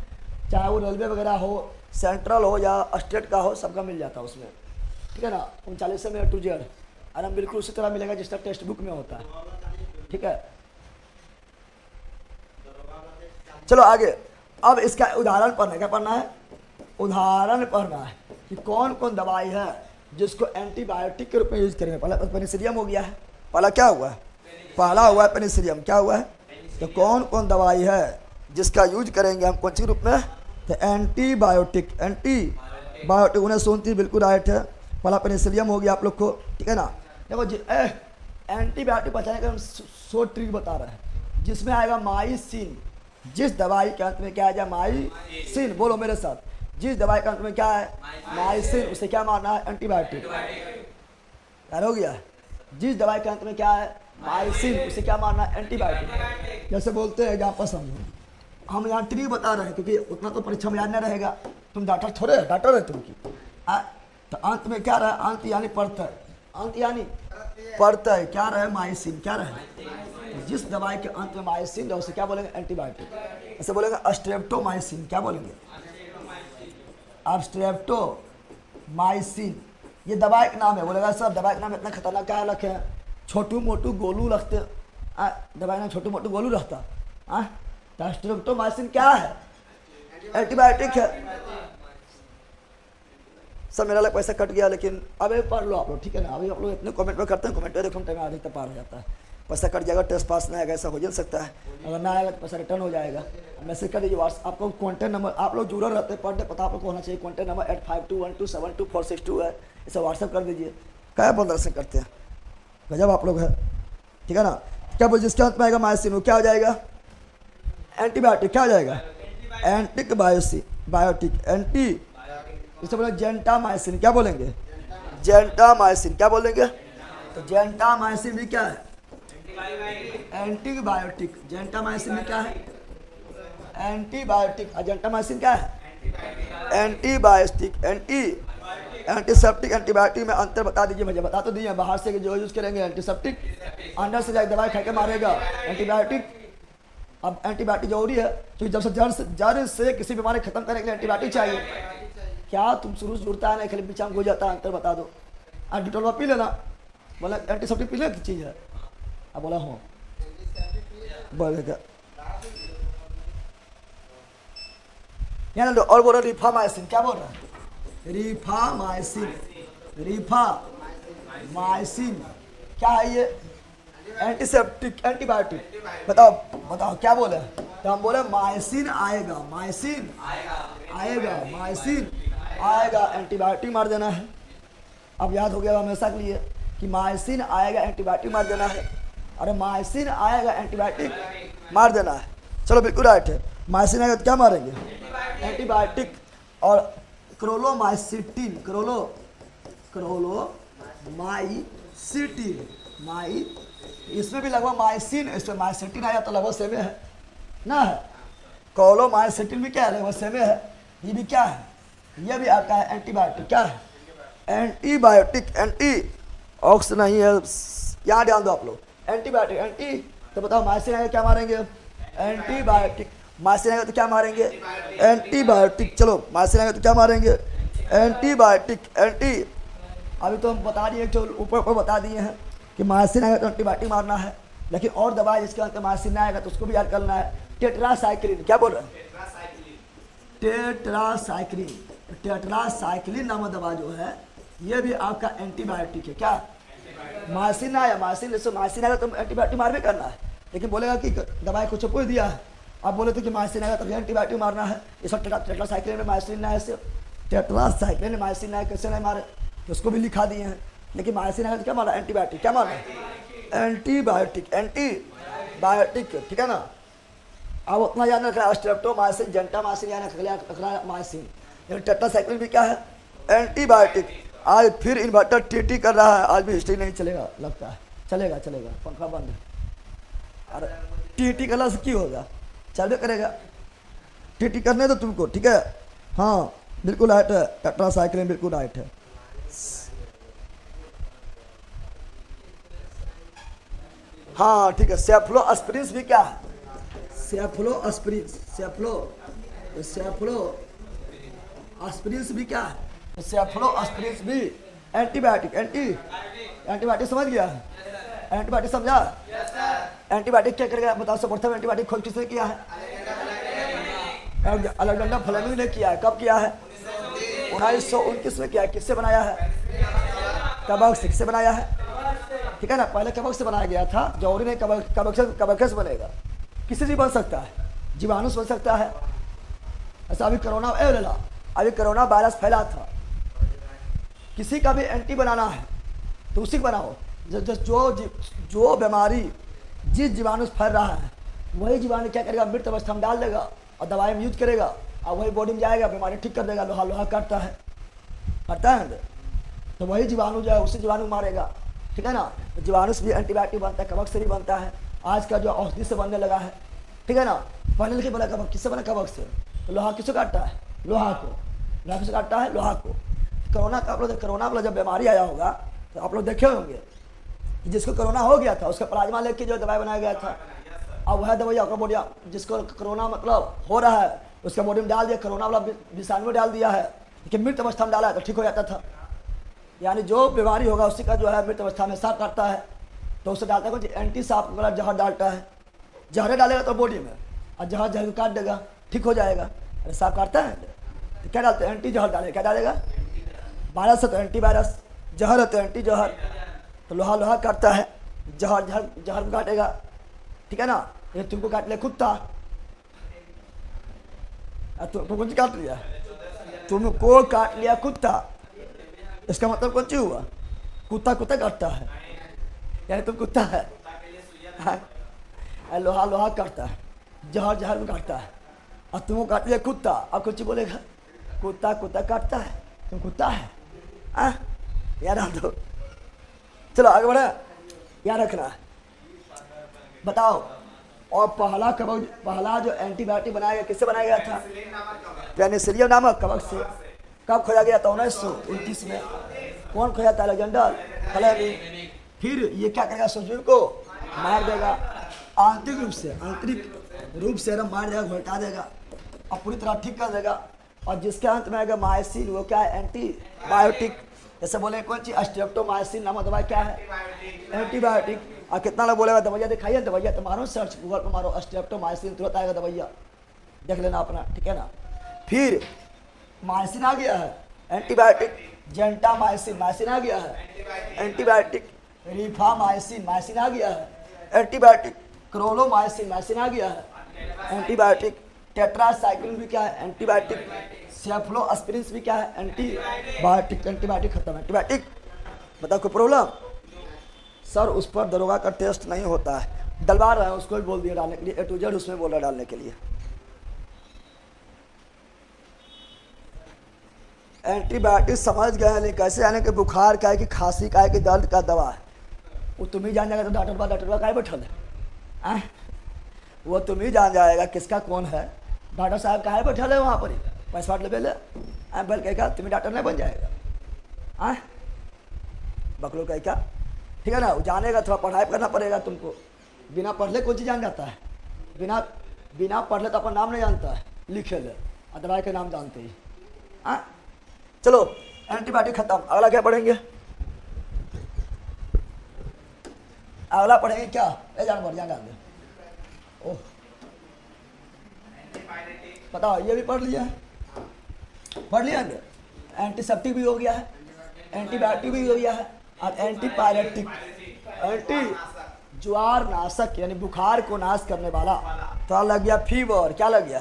चाहे वो रेलवे वगैरह हो, सेंट्रल हो या स्टेट का हो, सबका मिल जाता है उसमें, ठीक है ना। 39 में A to Z आराम बिल्कुल उसी तरह मिलेगा जिस तरह टेक्स्ट बुक में होता है, ठीक है। चलो आगे, अब इसका उदाहरण पढ़ना है। क्या पढ़ना है? उदाहरण पढ़ना है कि कौन कौन दवाई है जिसको एंटीबायोटिक के रूप में यूज करेंगे। पहला पेनिसिलियम हो गया है, पहला क्या हुआ है? पहला हुआ है पेनिसिलियम। क्या हुआ है? तो कौन कौन दवाई है जिसका यूज करेंगे हम कौन सी रूप में? तो एंटीबायोटिक 1929 बिल्कुल राइट है। पहला पेनिसिलियम हो गया आप लोग को, ठीक है ना। देखो एंटीबायोटिक बचाने का हम 100 ट्रिक बता रहे हैं, जिसमें आएगा माइसिन। जिस दवाई के अंत में क्या आ जाए? माइसिन। बोलो मेरे साथ, जिस दवाई के अंत में क्या है? माइसिन, उसे क्या मानना है? एंटीबायोटिक। यार हो गया। जिस दवाई के अंत में क्या है? माइसिन, उसे क्या मानना है? एंटीबायोटिक। जैसे बोलते हैं आपस हम यहाँ ट्रिक बता रहे हैं क्योंकि उतना तो परीक्षा में याद नहीं रहेगा। तुम डॉक्टर थोड़े है, डॉक्टर है तुमकी। तो अंत में क्या रहे? अंत यानी प्रत्यय, अंत यानी प्रत्यय क्या रहे? माइसिन। क्या रहे? जिस दवाई के अंत में माइसिन है उसे क्या बोलेंगे? एंटीबायोटिक। ऐसे बोलेंगे स्ट्रेप्टोमाइसिन। क्या बोलेंगे? स्ट्रेप्टोमाइसिन। ये दवाई का नाम है। बोलेगा सर दवाई का नाम इतना खतरनाक क्या रखे हैं? छोटू मोटू गोलू रखते हैं, दवाई में छोटू मोटू गोलू रहता है। तो स्ट्रेप्टोमाइसिन क्या है? एंटीबायोटिक है। सर मेरा लग पैसा कट गया, लेकिन अब पढ़ लो आप लोग, ठीक है ना। अभी आप लोग इतने कमेंट में करते हैं, कमेंट में देखो टाइम आधे तक पार हो जाता है। पैसा कट जाएगा, टेस्ट पास नहीं आएगा, ऐसा हो जा सकता है। अगर ना आएगा तो पैसा रिटर्न हो जाएगा। मैसेज कर दीजिए व्हाट्सएप। आपको कॉन्टैक्ट नंबर, आप लोग जुड़े रहते हैं, पर डे पता आप लोग को होना चाहिए। कॉन्टैक्ट नंबर 8521272462 है, इसे व्हाट्सएप कर दीजिए। क्या 15 से करते हैं, गजब आप लोग है, ठीक है ना। क्या बोल, जिसके अंत में आएगा माइसिन, वो क्या हो जाएगा? एंटीबायोटिक। क्या हो जाएगा? Biotic anti. इसे बोले जेंटामाइसिन। क्या बोलेंगे? जेंटामाइसिन। क्या बोलेंगे? तो जेंटामाइसिन भी क्या है? एंटीबायोटिक। जेंटामाइसिन में क्या है? एंटीबायोटिक। जेंटामाइसिन क्या है? एंटीबायोटिक। एंटीसेप्टिक एंटीबायोटिक में अंतर बता दीजिए मुझे। बता तो दिए, बाहर से जो यूज करेंगे एंटीसेप्टिक, अंदर से जाके दवाई खा के मारेगा एंटीबायोटिक। अब एंटीबायोटिक जरूरी है क्योंकि जब से जड़ से किसी बीमारी खत्म करने के लिए एंटीबायोटिक चाहिए। क्या तुम शुरू से जुड़ता है ना, खाली पीछा में हो जाता है, अंतर बता दो। डिटोल पी लेना, बोला एंटीसेप्टिक पी लेना, चीज़ है। अब बोला हूँ बोलेगा और बोल रहा रिफामाइसिन। क्या बोल रहा है? रिफामाइसिन। रिफामाइसिन क्या है? ये एंटीसेप्टिक, एंटीबायोटिक। बताओ बताओ क्या बोले? तो हम बोले माइसिन आएगा, माइसिन आएगा, माइसिन आएगा, एंटीबायोटिक मार देना है। अब याद हो गया हमेशा के लिए कि माइसिन आएगा, एंटीबायोटिक मार देना है। अरे माइसिन आएगा, एंटीबायोटिक मार देना है। चलो बिल्कुल राइट है। माइसिन आएगा तो क्या मारेंगे? एंटीबायोटिक। और क्रोलोमाइसिटिन, क्रोलोमाइसिटिन, माई, इसमें भी लगभग माइसिन, इसमें माइसिटिन आया तो लगभग सेम है ना है। क्रोलोमाइसिटिन भी क्या है? लगभग सेम है। ये भी क्या है? ये भी आपका है एंटीबायोटिक। क्या है? एंटीबायोटिक। एंटी ऑक्स नहीं है, यहाँ ध्यान दो आप लोग। एंटीबायोटिक, एंटी, तो बताओ माइसिन आएगा क्या मारेंगे? एंटीबायोटिक। माइसिन आएगा तो क्या मारेंगे? एंटीबायोटिक। चलो माइसिन आएगा तो क्या मारेंगे? Antibiotic, anti. अभी तो हम बता दिए, जो ऊपर ऊपर बता दिए हैं कि माइसिन आएगा तो एंटीबायोटिक मारना है। लेकिन और दवा जिसके अंदर माइसिन आएगा तो उसको भी याद करना है। टेट्रासाइक्लिन, क्या बोल रहे हैं? टेट्रासाइक्लिन। टेट्रासाइक्लिन नामक दवा जो है ये भी आपका एंटीबायोटिक है। क्या? माइसिन आया, माइसिन, जैसे माइसिन आएगा तो एंटीबायोटिक मार भी करना है। लेकिन बोलेगा कि दवाई कुछ पूछ दिया है, आप बोले थे कि माइसिन आएगा तो एंटीबायोटिक मारना है। इस वक्त टेट्रासाइक्लिन में माइसिन ना है, टेट्रासाइक्लिन में माइसिन ना है, कैसे नहीं मारे तो उसको भी लिखा दिए हैं। लेकिन माइसिन आएगा तो क्या मारा? एंटीबायोटिक। क्या मारना? एंटीबायोटिक, एंटीबायोटिक, ठीक है ना। अब उतना याद रखना, स्ट्रेप्टोमाइसिन, जेंटामाइसिन यानी क्लेमाइसिन। टेट्रासाइक्लिन भी क्या है? एंटीबायोटिक। आज फिर इन्वर्टर टीटी कर रहा है, आज भी हिस्ट्री नहीं चलेगा लगता है। चलेगा चलेगा, पंखा बंद है। अरे टीटी करने से क्यों होगा? चलबे करेगा। टीटी करने दो तुमको, ठीक है। हाँ बिल्कुल राइट है, टेट्रासाइक्लिन बिल्कुल राइट है। हाँ ठीक है। सेफ्लोस्पिरिन भी क्या है? सेफ्लोस्पिरिन, सेफ्लोस्पिरिन भी क्या है? सेफ्लोस्पिरिन भी एंटीबायोटिक। एंटीबायोटिक समझ गया? एंटीबायोटिक समझा? एंटीबायोटिक क्या करेगा बताओ? सब प्रथम एंटीबायोटिक खोज किसने किया है? अलेक्जेंडर फ्लेमिंग ने किया है। कब किया है? 1929 में किया है। किससे बनाया है? कबक से। किससे बनाया है? ठीक है ना। पहले कबक से बनाया गया था, जरूरी नहीं कबक से बनेगा। किसी से बन सकता है, जीवाणु से बन सकता है। ऐसा अभी कोरोना वायरस फैला था, किसी का भी एंटी बनाना है तो उसी को बनाओ। जो बीमारी जिस जीवाणु से फैल रहा है वही जीवाणु क्या करेगा? मृत अवस्था में डाल देगा और दवाई में यूज करेगा और वही बॉडी में जाएगा, बीमारी ठीक कर देगा। लोहा करता है तो वही जीवाणु जो है उसी जीवाणु मारेगा, ठीक है ना। जीवाणु से भी एंटीबायोटिक बनता है, कवक से भी बनता है। आज का जो औषधि से बनने लगा है, ठीक है ना। पहले लिखे बना कवक, किससे बना? कवक से। तो लोहा किसको काटता है? लोहा को। लोहा किसको काटता है? लोहा को। कोरोना का आप लोग, कोरोना वाला जब बीमारी आया होगा तो आप लोग देखे होंगे कि जिसको कोरोना हो गया था उसका प्लाज्मा लेके जो दवाई बनाया गया था, अब वह दवाइया का बॉडी, जिसको कोरोना मतलब हो रहा है उसका बॉडी में डाल दिया, कोरोना वाला विषाणु में डाल दिया है, लेकिन मृत अवस्था में डाला है तो ठीक हो जाता था। यानी जो बीमारी होगा उसी का जो है मृत अवस्था में साफ करता है। तो उसे डालता है कुछ एंटी साफ वाला जहर डालता है। जहरे डालेगा तो बॉडी में, और जहर काट देगा, ठीक हो जाएगा। अरे साफ काटता है तो क्या डालते हैं? एंटी जहर डालेगा। क्या डालेगा? वायरस है तो एंटी वायरस, जहर है तो एंटी जहर। तो लोहा काटता है, जहर काटेगा, ठीक है ना। ये तुमको काट लिया कुत्ता, तुमको कौन सी काट लिया? तुमको काट लिया कुत्ता, इसका मतलब कौन सी हुआ? कुत्ता काटता है, यानी तुम कुत्ता है। लोहा काटता है, जहर में काटता है, और तुमको काट लिया कुत्ता। अब कुछ बोलेगा कुत्ता काटता है, तुम कुत्ता है। याद दो। चलो आगे बढ़े, याद रखना है। बताओ। और पहला जो एंटीबायोटिक बनाया गया किससे बनाया गया था? पेनिसिलियम नामक कवक से। कब खोजा गया था? 1929 में। कौन खोजा था? Alexander Fleming. फिर ये क्या करेगा? सूर्य को मार देगा, आंतरिक रूप से मार देगा, घोटा देगा और पूरी तरह ठीक कर देगा। और जिसके अंत में आएगा माइसिन, वो क्या है? एंटीबायोटिक। जैसे बोले कौन सी? स्ट्रेप्टोमाइसिन नामक दवाई क्या है? एंटीबायोटिक। और कितना लोग बोलेगा दवाइया दिखाइए, दवाइया तो मारो, सर्च गूगल पर मारो स्ट्रेप्टोमाइसिन, तुरंत आएगा दवाइया, देख लेना अपना, ठीक है ना। फिर माइसिन आ गया है, एंटीबायोटिक। जेंटामाइसिन आ गया है, एंटीबायोटिक। रिफामाइसिन आ गया है, एंटीबायोटिक क्रोलोमाइसिन, माइसिन आ गया है एंटीबायोटिक। टेट्रासाइक्लिन भी क्या है एंटीबायोटिक। सेफ्लोस्पिरिन भी क्या है एंटीबायोटिक। एंटीबायोटिक खत्म, एंटीबायोटिक। बताओ कोई प्रॉब्लम? सर उस पर दरोगा का टेस्ट नहीं होता है, डलवा रहा है, उसको भी बोल दिया डालने के लिए, A to Z उसमें बोला डालने के लिए। एंटीबायोटिक समझ गए नहीं कैसे, यानी कि बुखार का है कि खांसी का है कि दर्द का दवा है, वो तुम ही जान जाएगा। तो डॉक्टर का बैठल है, वो तुम ही जान जाएगा किसका कौन है। डॉक्टर साहब कहाँ बैठल है वहाँ पर ही, पैसा ले ले बल कहेगा तुम्हें डॉक्टर नहीं बन जाएगा। बकलो कह क्या, ठीक है ना, जानेगा थोड़ा पढ़ाई करना पड़ेगा तुमको। बिना पढ़ले कोई चीज़ जान जाता है, बिना पढ़ले तो अपना नाम नहीं जानता है, लिखे ले दवाई के नाम जानते ही। चलो एंटीबायोटिक खत्म, अगला क्या पढ़ेंगे? अगला पढ़ेंगे क्या? जानवर जान डाल दे। ओह बताओ, ये भी पढ़ लिया है, पढ़ लिया है। एंटीसेप्टिक भी हो गया है, एंटीबायोटिक भी हो गया है, और एंटीपायरेटिक, एंटी ज्वार नाशक यानी बुखार को नाश करने वाला। तो लग गया फीवर, क्या लग गया?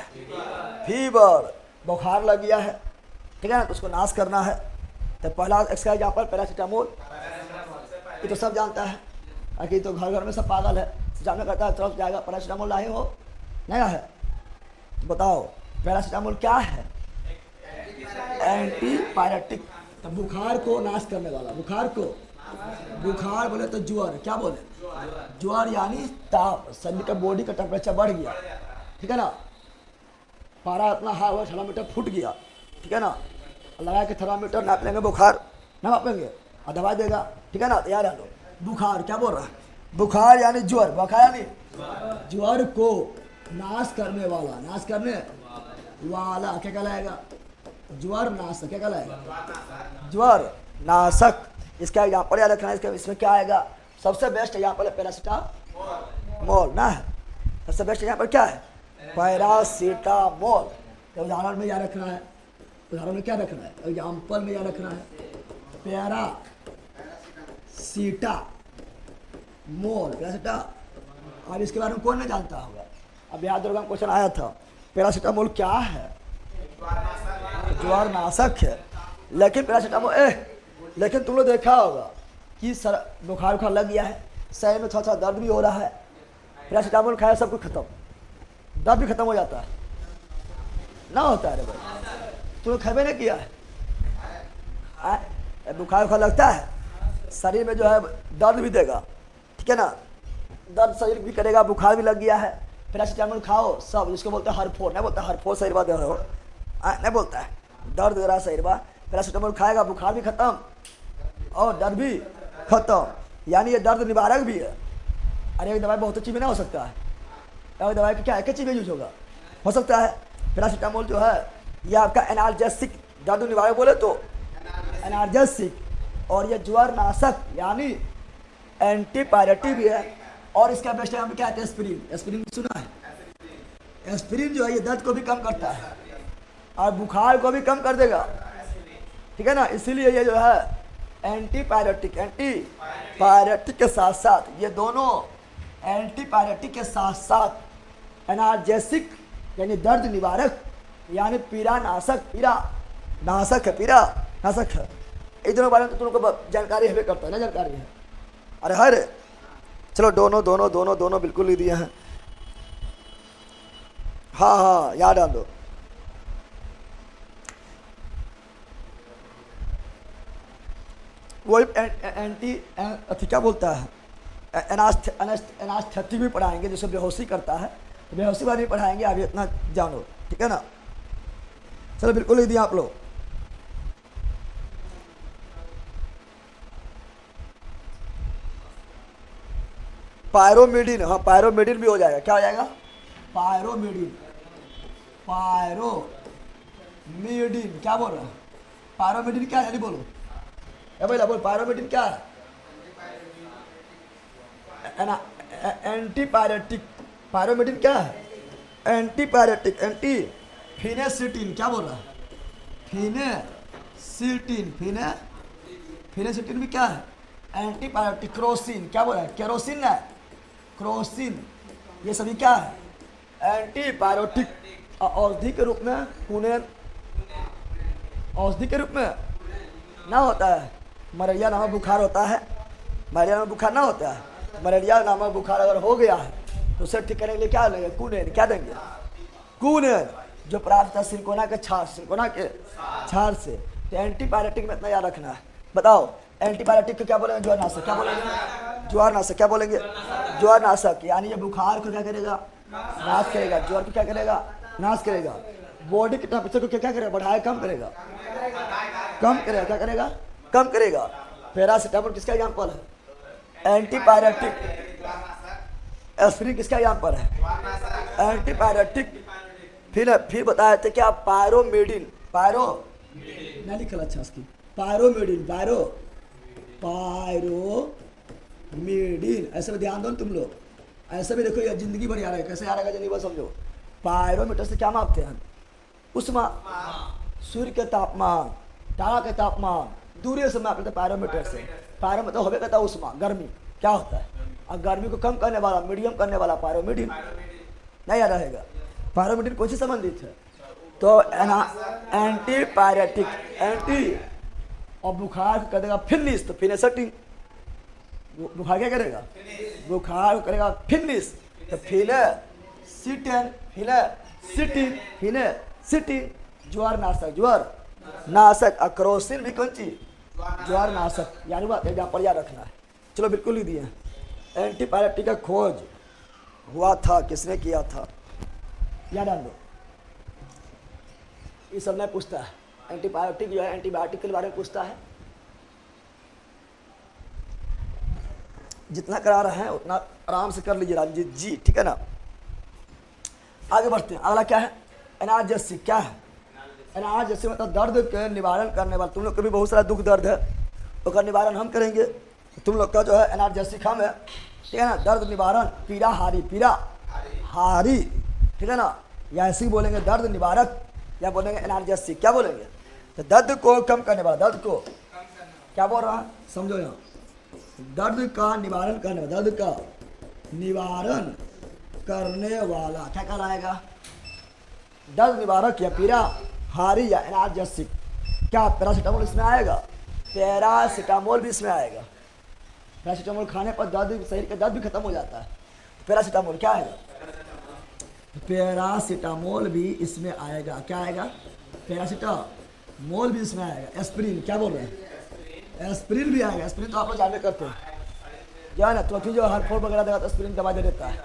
फीवर, बुखार लग गया है, ठीक है ना, तो उसको नाश करना है। तो पहला एक्सरसाइज यहाँ पर पैरासीटामोल, ये तो सब जानता है, कि तो घर घर में सब पागल है, जानना करता है तुरंत जाएगा पैरासीटामोल लाए हो, नया है। बताओ पैरासीटामोल क्या है? एंटीपायरेटिक, तो बुखार को नाश करने वाला। बुखार बोले तो ज्वर, क्या बोले? ज्वर यानी ताप, शरीर का बॉडी का टेम्परेचर बढ़ गया, ठीक है ना, पारा इतना हाई हुआ थर्मामीटर फूट गया, ठीक है ना, लगा के थर्मामीटर नाप लेंगे, बुखार ना नापेंगे और दवा देगा, ठीक है ना। तैयार है लो। बुखार क्या बोल रहा है? बुखार यानी ज्वर, बुखार यानी ज्वर को नाश करने वाला, नाश करने वाला क्या कहलाएगा? ज्वर नाशक, क्या कहलाएगा? ज्वर नाशक। इसका एग्जाम्पल याद रखना है, इसमें क्या आएगा? सबसे बेस्ट एग्जाम्पल है पैरासीटामोल ना है, सबसे बेस्ट एग्जाम्पल क्या है? पैरासीटामोल। तो उदाहरण में याद रखना है, उदाहरण में क्या रखना है? एग्जाम्पल में याद रखना है पैरासीटामोल, पैरासीटा। अब इसके बारे में कौन नहीं जानता होगा? अब याद होगा क्वेश्चन आया था, पैरासीटामोल क्या है? ज्वर नाशक है। लेकिन पैरासीटामोल लेकिन तुम लोग देखा होगा कि सर बुखार उखार लग गया है, शरीर में थोड़ा सा दर्द भी हो रहा है, पैरासीटामोल खाया सब कुछ खत्म, दर्द भी खत्म हो जाता है ना, होता है रे भाई? तुम लोग खाए नहीं किया है? बुखार उखार लगता है, शरीर में जो है दर्द भी देगा, ठीक है ना, दर्द शरीर भी करेगा, बुखार भी लग गया है, पैरासीटामोल खाओ सब, जिसको बोलते हैं हरफोर, नहीं बोलता हरफोर शरीर दे हो, नहीं बोलता है, दर्द दे रहा है शरीर, पैरासीटामोल खाएगा, बुखार भी खत्म और दर्द भी खत्म, यानी ये दर्द निवारक भी है। अरे एक दवाई बहुत अच्छी में ना हो सकता है, एक दवाई का क्या एक चीज़ में यूज होगा, हो सकता है। पैरासीटामोल जो है ये आपका एनाल्जेसिक, दर्द निवारक बोले तो एनाल्जेसिक, और ये ज्वर नाशक यानी एंटीपायरेटिक भी है। और इसका बेस्ट है क्या है? एस्पिरिन। एस्पिरिन सुना है? एस्पिरिन जो है ये दर्द को भी कम करता है और बुखार को भी कम कर देगा, ठीक है ना, इसीलिए ये जो है एंटीपायरेटिक, एंटीपायरेटिक के साथ साथ, ये दोनों एंटीपायरेटिक के साथ साथ एनाल्जेसिक यानी दर्द निवारक यानी पीड़ा नाशक, पीड़ा नाशक है, पीड़ा नाशक है। इन दोनों बारे में तो तुम लोग को जानकारी है करता है ना, जानकारी है? अरे हर चलो दोनों दोनों दोनों दोनों बिल्कुल ही दिए हैं, हाँ हाँ याद आ दो। वही एंटी अथी क्या बोलता है, एनास्थेटिक भी पढ़ाएंगे, जिसे बेहोशी करता है, बेहोशी वाली भी पढ़ाएंगे, अभी इतना जानो, ठीक है ना। चलो बिल्कुल ही दिया आप लोग। पायरोमिडिन, हाँ पायरोमिडिन भी हो जाएगा, क्या हो जाएगा? पायरोमिडिन, पायरोमिडिन क्या बोल रहा है? पायरोमिडिन क्या है? बोलो भैया बोल, पायरोमिडिन क्या है? एंटीपायरेटिक। पायरोमिडिन क्या है? एंटीपायरेटिक। एंटी फिनेसिटिन, क्या बोल रहा है? फिनेसिटिन, फिनेसिटिन भी क्या है? एंटीपायरेटिक। क्रोसिन क्या बोल रहा है? केरोसिन है, क्रोसिन, ये सभी क्या है? एंटीबायोटिक। औषधि के रूप में कुनेन औषधि के रूप में ना होता है। मलेरिया नामक बुखार होता है, मलेरिया नामक बुखार ना होता है। मलेरिया नामक बुखार अगर हो गया है तो उसे ठीक करने के लिए क्या लेंगे? कुनेन। क्या देंगे? कुनेन, जो प्राप्त है सिंकोना के छाछ से। तो एंटीबायोटिक में इतना याद रखना है। बताओ एंटीबायोटिक को क्या बोलेंगे? ज्वारनाशक। क्या बोलेंगे? ज्वारनाशक। क्या बोलेंगे? ज्वारनाशक। यानी ये बुखार को क्या करेगा? नाश करेगा। ज्वर को क्या करेगा? नाश करेगा। बॉडी के टेम्परेचर को क्या करेगा? बढ़ाया, कम करेगा। कम करेगा। क्या करेगा? कम करेगा। पैरासीटामोल किसका एग्जाम्पल है? एंटीबायोटिक। एस्पिरिन किसका एग्जाम्पल है? एंटीबायोटिक। फिर बताए थे क्या? पायरोमेडिन। पायरो नहीं लिखल अच्छा उसकी। पायरोमेडिन। पायरोमेडिन। ऐसे में ध्यान दो तुम लोग। ऐसे भी देखो ये जिंदगी भर याद है। कैसे याद आएगा? जल्दी बस समझो। पायरोमीटर से क्या मापते हैं? उष्मा। सूर्य के तापमान, तारा के तापमान, दूरी से मापते हैं पायरोमीटर से। पायरोमीटर होवे कहता है उष्मा, गर्मी। क्या होता है? और गर्मी को कम करने वाला, मीडियम करने वाला पायरोमीडिन। नहीं याद रहेगा? पायरोमीडिन कौन से संबंधित है? तो एंटीपायरेटिक। एंटी और बुखार को कर देगा फिनिश, तो फिनेसेटिंग। बुखार क्या करेगा? बुखार को करेगा फिनिश, तो फिनेसिटिन। ज्वर नाशक। क्रोसिन भी कौन चीज? ज्वर नाशक। यानी बात एग्जाम्पल याद रखना है। चलो बिल्कुल लिख दिए। एंटीबायोटिक का खोज हुआ था, किसने किया था? याद डाल दो। ये सब नहीं पूछता है। एंटीबायोटिक जो है एंटीबायोटिक के बारे में पूछता है। जितना करा रहे हैं उतना आराम से कर लीजिए रामजीत जी, ठीक है ना। आगे बढ़ते हैं। अगला क्या है? एनाल्जेसिक। क्या है? एनाल्जेसिक मतलब दर्द के निवारण करने वाला। तुम लोग को भी बहुत सारा दुख दर्द है, उसका निवारण हम करेंगे। तुम लोग का जो है एनाल्जेसिक हम है, ठीक है ना। दर्द निवारण, पीड़ा हारी, ठीक है ना। या ऐसे ही बोलेंगे दर्द निवारक, या बोलेंगे एनाल्जेसिक। क्या बोलेंगे? तो दर्द को कम करने वाला। दर्द को क्या बोल रहा है? समझो यहाँ। दर्द का निवारण करने वाला, दर्द का निवारण करने वाला क्या कहलाएगा? दर्द निवारक या पीड़ा हारी या एनाल्जेसिक। क्या पैरासीटामोल इसमें आएगा? पैरासीटामोल भी इसमें आएगा। पैरासीटामोल खाने पर दर्द, शरीर का दर्द भी खत्म हो जाता है। पैरासीटामोल क्या आएगा? पैरासीटामोल भी इसमें आएगा। क्या आएगा? पैरासीटामोल भी इसमें आएगा। एस्पिरिन। क्या बोल रहे हैं? एस्पिरिन भी आएगा। एस्पिरिन तो आप लोग जानते करते हैं, जो है ना। तो फिर जो हर फोन वगैरह देगा तो एस्पिरिन दवा दे देता है,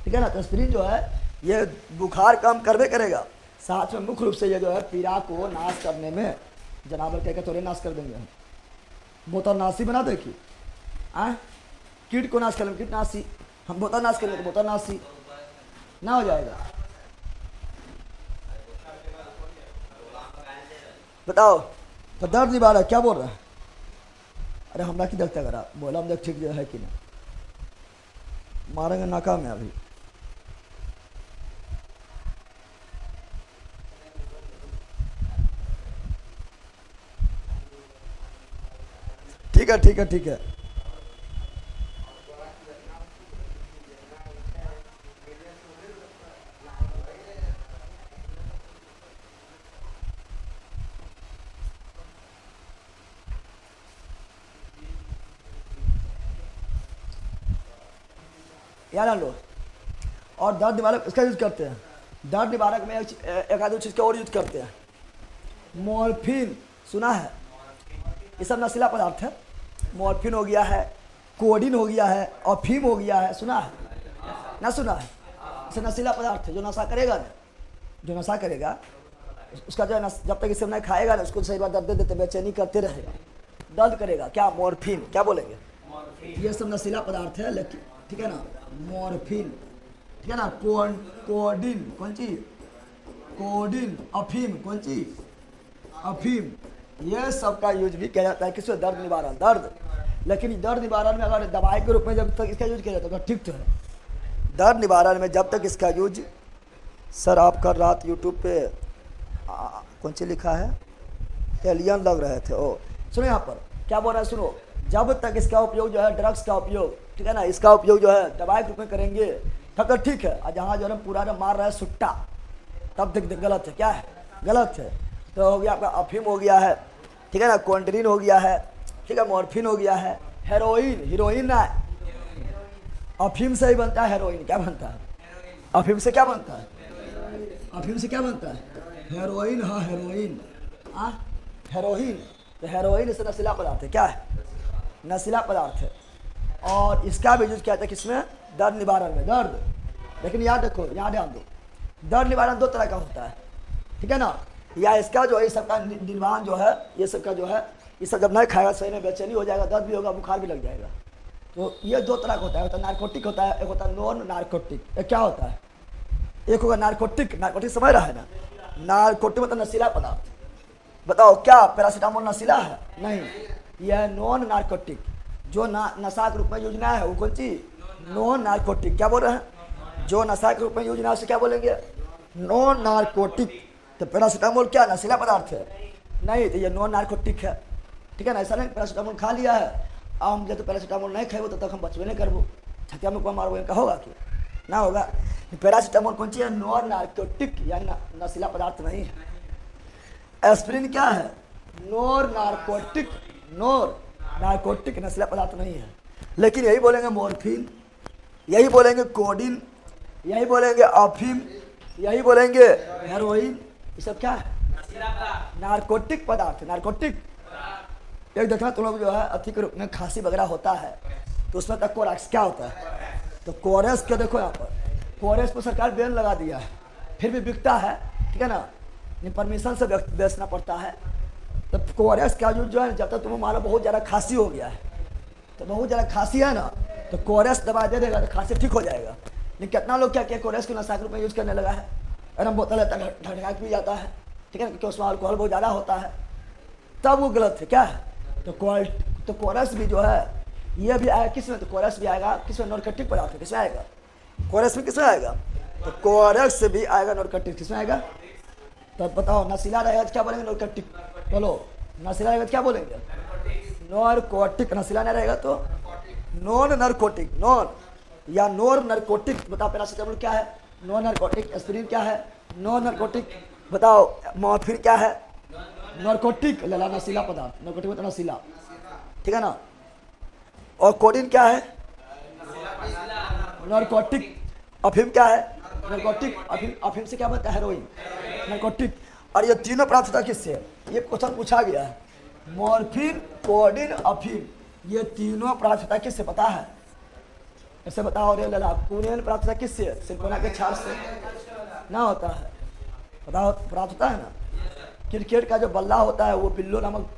ठीक है ना। तो एस्पिरिन जो है ये बुखार कम करवे करेगा, साथ में मुख्य रूप से ये जो है पीड़ा को नाश करने में जनावर कहकर थोड़े नाश कर देंगे हम। बोतलनाशी बना दे कि कीट को नाश कर लेंगे, कीटनाशी। हम बोतल नाश करेंगे तो बोतलनाशी ना हो जाएगा। बताओ। तो दर्द निवारक क्या बोल रहा है? अरे हमरा की देखते करा बोला, हम देख ठीक है कि नहीं। मारेंगे नाकाम है अभी। ठीक है। याद लो। और दर्द निवारक इसका यूज करते हैं। दर्द निवारक में एक आध चीज़ का और यूज करते हैं। मॉर्फिन सुना है? ये सब नशीला पदार्थ है। मॉर्फिन हो गया है, कोडिन हो गया है, अफीम हो गया है। सुना है? ना सुना है? इसे नशीला पदार्थ है। जो नशा करेगा ना, जो नशा करेगा उसका जो है जब तक इसे नहीं खाएगा ना, उसको सही बात दर्द देते बेचैनी करते रहेगा, दर्द करेगा। क्या? मॉर्फिन। क्या बोलेंगे? ये सब नशीला पदार्थ है, लेकिन ठीक है ना। मॉर्फिन, ठीक है ना। कोडिन कौन चीज? कोडिन। अफीम कौन चीज? अफीम। ये सब का यूज भी किया जाता है किसमें? दर्द निवारण। दर्द, लेकिन दर्द निवारण में अगर दवाई के रूप में जब तक इसका यूज किया जाता है तो ठीक तो है। दर्द निवारण में जब तक इसका यूज, सर आप कल रात यूट्यूब पे कौन सी लिखा है? एलियन लग रहे थे। ओ सुनो यहाँ पर क्या बोल रहा है, सुनो। जब तक इसका उपयोग जो है ड्रग्स का उपयोग, ठीक है ना, इसका उपयोग जो है दवाई के रूप में करेंगे तब तक ठीक है। और जहाँ जो है पूरा जो मार रहा है सुट्टा, तब तक गलत है। क्या है? गलत है। तो हो गया आपका अफीम हो गया है, ठीक है ना, कोंड्रीन हो गया है, ठीक है, मॉर्फिन हो गया है, हेरोइन, हीरोइन ना, अफीम से ही बनता है हेरोइन। क्या बनता है? अफीम से क्या बनता है? अफीम से क्या बनता है? हेरोइन। हाँ हेरोइन, हाँ हेरोइन। तो हेरोइन इसे नशीला पदार्थ है। क्या है? नशीला पदार्थ है। और इसका भी यूज किया जाता है किसमें? दर्द निवारण में। दर्द, लेकिन याद रखो, याद ध्यान दो, दर्द निवारण दो तरह का होता है, ठीक है ना। या इसका जो है, इस सबका निर्वाण जो है, ये सबका जो है, ये सब जब नहीं खाएगा सही में बेचैनी हो जाएगा, दर्द भी होगा, बुखार भी लग जाएगा। तो ये दो तरह का होता है, नार्कोटिक होता है, एक होता है नॉन नार्कोटिक। एक क्या होता है? एक होगा नार्कोटिक। नार्कोटिक समझ रहा है ना? नार्कोटिक मतलब नशीला पदार्थ। बताओ क्या पैरासीटामोल नशीला है? नहीं, यह नॉन नार्कोटिक, जो नशा के रूप में यूज ना है वो कौन चीज? Non narcotic. क्या बोल रहे हैं? जो नशा के रूप में यूज ना, उसे क्या बोलेंगे? Non narcotic. तो पैरासीटामोल क्या नशीला पदार्थ है? नहीं, तो ये नॉन नार्कोटिक है, ठीक है ना। ऐसा नहीं पैरासीटामोल खा लिया है, अब हम जब तो पैरासीटामोल नहीं खाएबो तब तक हम बचबे नहीं करबो, छतिया में कोई मारबो, इनका होगा कि ना होगा? पैरासीटामोल कौन चीज है? नॉन नार्कोटिक, यानी नशीला पदार्थ नहीं है। एस्पिरिन क्या है? Non narcotic. नॉन नार्कोटिक, नशीला पदार्थ नहीं है। लेकिन यही बोलेंगे मॉर्फिन, यही बोलेंगे कोडीन, यही बोलेंगे अफीम, यही बोलेंगे हेरोइन, ये सब क्या है? नार्कोटिक पदार्थ। नार्कोटिक। एक देखना तुम लोग जो है अति के रूप में खांसी वगैरह होता है तो उसमें तक कोरेक्स क्या होता है? तो कोरेक्स के देखो यहाँ पर, कोरेक्स पर सरकार बैन लगा दिया है, फिर भी बिकता है, ठीक है ना, परमिशन से बेचना पड़ता है। तो कोरेक्स का यूज जो है, जब तक तुम्हें मान लो बहुत ज़्यादा खांसी हो गया है, तो बहुत ज़्यादा खांसी है ना, तो कोरेक्स दवा दे देगा तो खांसी ठीक हो जाएगा। लेकिन कितना लोग क्या किया, कोरेक्स को नशा के रूप में यूज करने लगा है, एकदम बोतल लेता है, ढक भी जाता है, ठीक है ना, क्योंकि उसमें अल्कोहल बहुत ज़्यादा होता है, तब वो गलत है। क्या है? तो कोरस भी जो है ये भी आएगा किस में? तो कोरस भी आएगा किस में? नार्कोटिक पदार्थ। किस में आएगा? कोरस में किस में आएगा? तो कोरस भी आएगा नार्कोटिक। किस में आएगा? तो बताओ, नशीला रहेगा क्या बोलेंगे? नार्कोटिक। बोलो, नशीला रहेगा क्या बोलेंगे? नार्कोटिक। नशीला नहीं रहेगा तो नॉन नार्कोटिक। नॉन या नॉन नार्कोटिक। बताओ पैरासीटामोल क्या है? Non narcotic. एस्पिरिन क्या है? Non narcotic. बताओ मॉर्फिन क्या है? नार्कोटिक, लला नशीला पदार्थ। नार्कोटिक मतलब नशीला, ठीक है ना। और कोडीन क्या है? नार्कोटिक। अफीम क्या है? नार्कोटिक। अफीम से क्या बनता है? हेरोइन। नार्कोटिक। और ये तीनों प्राप्त होता किससे? ये क्वेश्चन पूछा गया है। मॉर्फिन, कोडीन, अफीम, ये तीनों प्राप्त होता किससे पता है? ऐसे बताओ रे लला, पुण्य प्राप्त होता किससे? सिलिकोना के छाल से ना होता है? बताओ, प्राप्त होता है ना। क्रिकेट का जो बल्ला होता है वो बिल्लो नामक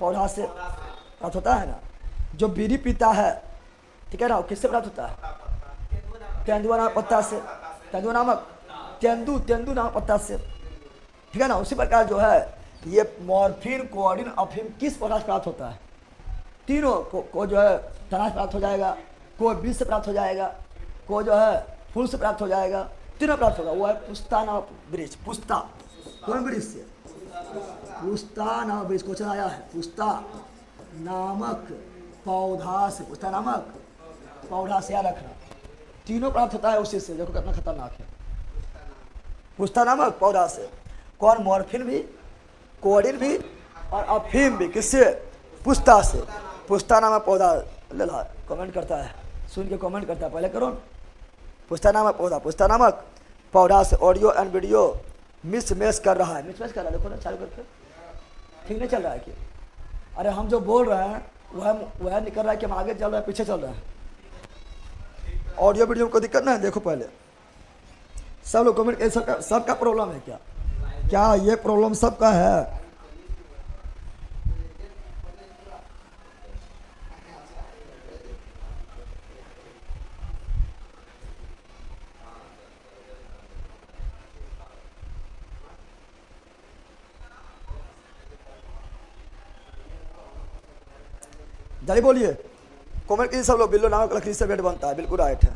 पौधा से प्राप्त होता है ना। जो बीड़ी पीता है, ठीक है ना, वो किससे प्राप्त होता है? तेंदुआ नामक पत्ता से। तेंदुआ नामक तेंदू नामक पत्ता से, ठीक है ना। उसी प्रकार जो है ये मॉर्फिन, कोडीन, अफीम किस पौधा से प्राप्त होता है? तीनों को जो है तना से प्राप्त हो जाएगा, कोई बीज से प्राप्त हो जाएगा, कोई जो है फूल से प्राप्त हो जाएगा, तीनों प्राप्त होगा। वो है पुस्ता नामक वृक्ष। पुस्ता कौन वृक्ष से? पुस्ता नामक वृक्ष। क्वेश्चन आया है, पुस्ता नामक पौधा से। पुस्ता नामक पौधा से याद रखना, तीनों प्राप्त होता है उसी से। देखो कितना खतरनाक है। पुस्ता नामक पौधा से। कौन? मॉर्फिन भी, कोडीन भी और अफीम भी। किससे? पुस्ता से। पुस्ता नामक पौधा। लला कमेंट करता है, सुन के कमेंट करता है, पहले करो। पुस्ता नामक पौधा, पुस्ता नामक पौधा से ऑडियो एंड वीडियो मिस कर रहा है। मिस कर रहा है, देखो ना चालू करके, ठीक नहीं चल रहा है कि? अरे हम जो बोल रहे हैं वह निकल रहा है कि हम आगे चल रहे हैं पीछे चल रहे हैं? ऑडियो वीडियो को दिक्कत नहीं है? देखो पहले सब लोग कमेंट, सबका प्रॉब्लम है क्या? क्या ये प्रॉब्लम सबका है? जल्दी बोलिए, कमेंट कीजिए सब लोग। बिल्लो नामक लकड़ी से बेड बनता है, बिल्कुल राइट है।